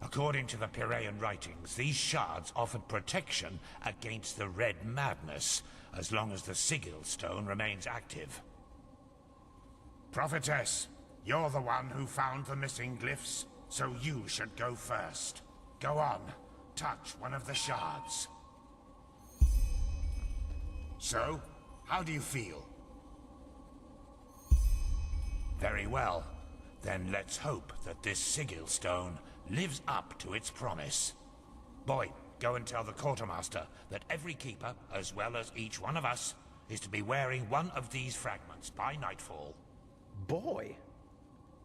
According to the Piraean writings, these shards offered protection against the Red Madness, as long as the Sigil Stone remains active. Prophetess, you're the one who found the missing glyphs, so you should go first. Go on, touch one of the shards. So, how do you feel? Very well. Then let's hope that this Sigil Stone lives up to its promise. Boy, go and tell the quartermaster that every keeper, as well as each one of us, is to be wearing one of these fragments by nightfall. Boy?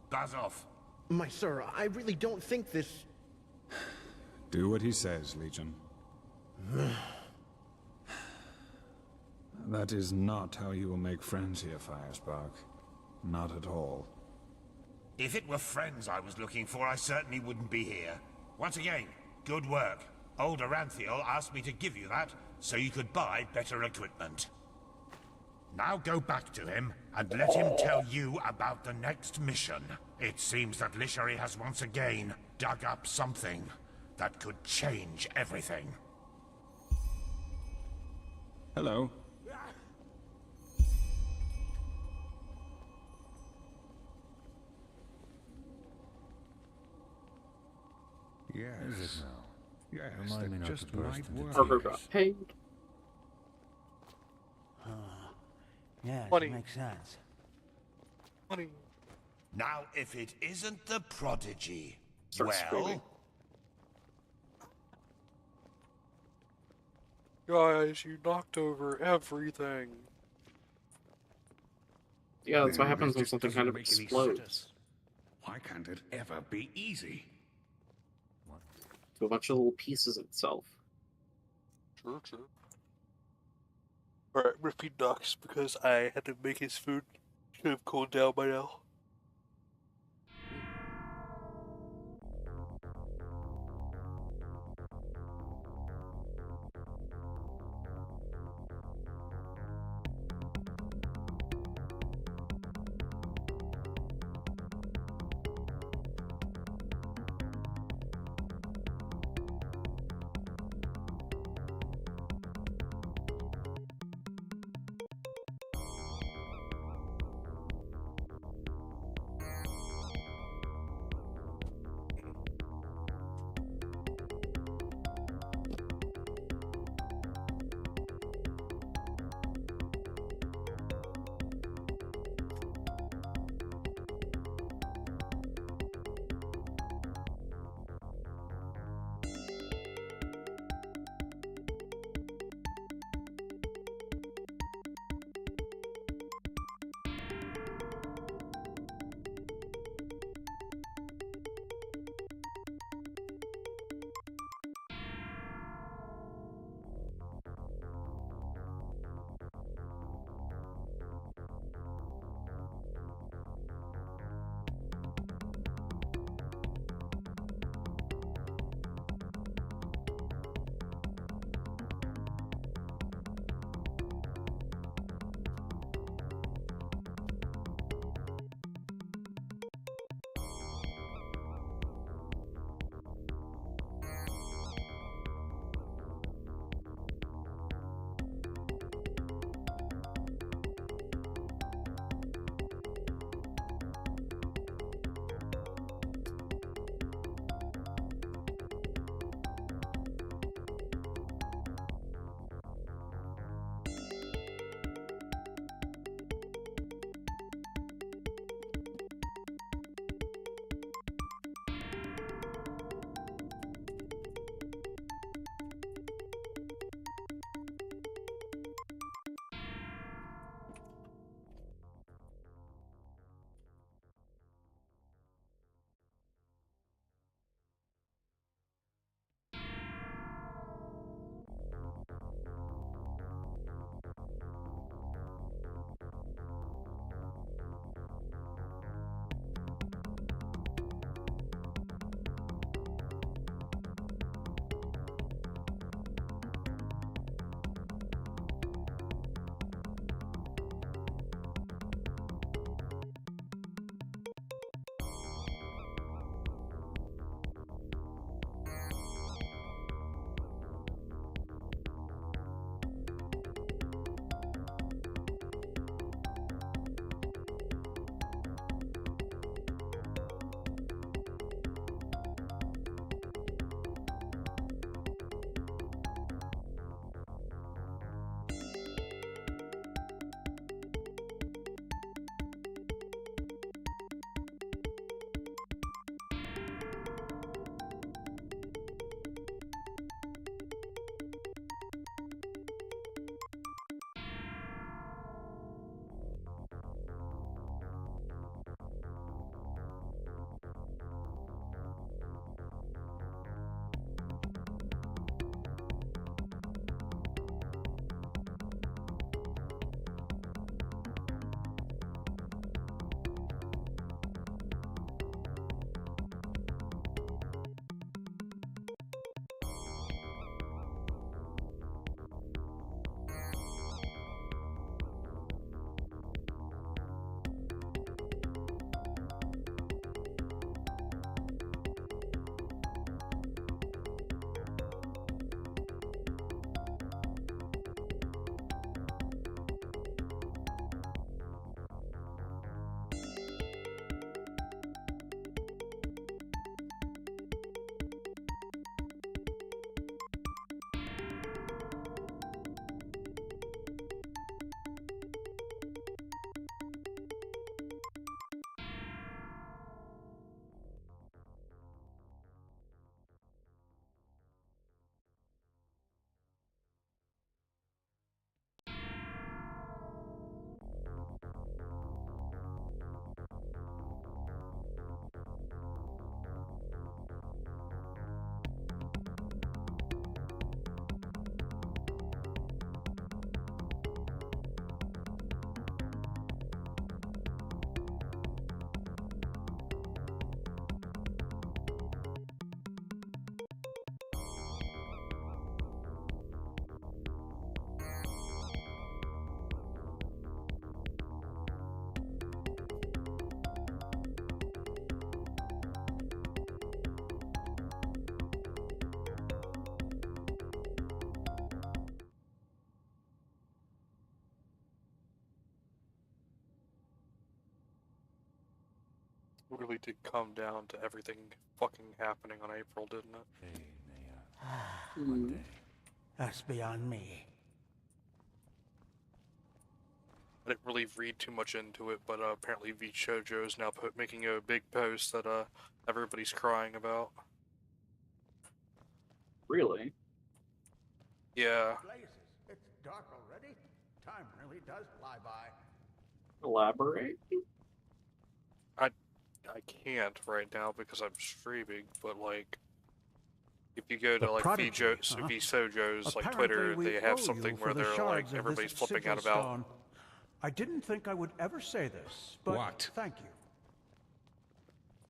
Buzz off. My sir, I really don't think this... Do what he says, Legion. That is not how you will make friends here, Firespark. Not at all. If it were friends I was looking for, I certainly wouldn't be here. Once again, good work. Old Aranthiel asked me to give you that, so you could buy better equipment. Now go back to him, and let him tell you about the next mission. It seems that Lishari has once again dug up something that could change everything. Hello. Yes. Is it now? Yes, Remind me that not just to burst might into work. Parker got paid. Yes, Money. it makes sense. Money. Now, if it isn't the prodigy, Start screaming. Guys, you knocked over everything. Yeah, that's what Maybe happens this when just something doesn't kind of make any explodes. sense. Why can't it ever be easy? To a bunch of little pieces of itself. True. Alright, repeat Knox because I had to make his food. Should have cooled down by now. really did come down to everything fucking happening on April, didn't it? That's beyond me. I didn't really read too much into it, but apparently V Shoujo is now making a big post that everybody's crying about. Really? Yeah. It's dark already. Time really does fly by. Elaborate? I can't right now because I'm streaming, but like, if you go The to like Prodigy, huh? V Shoujo's like Apparently Twitter, we they owe have you something for where the they're shards like of everybody's this flipping out sigil about. stone. I didn't think I would ever say this, but What? thank you.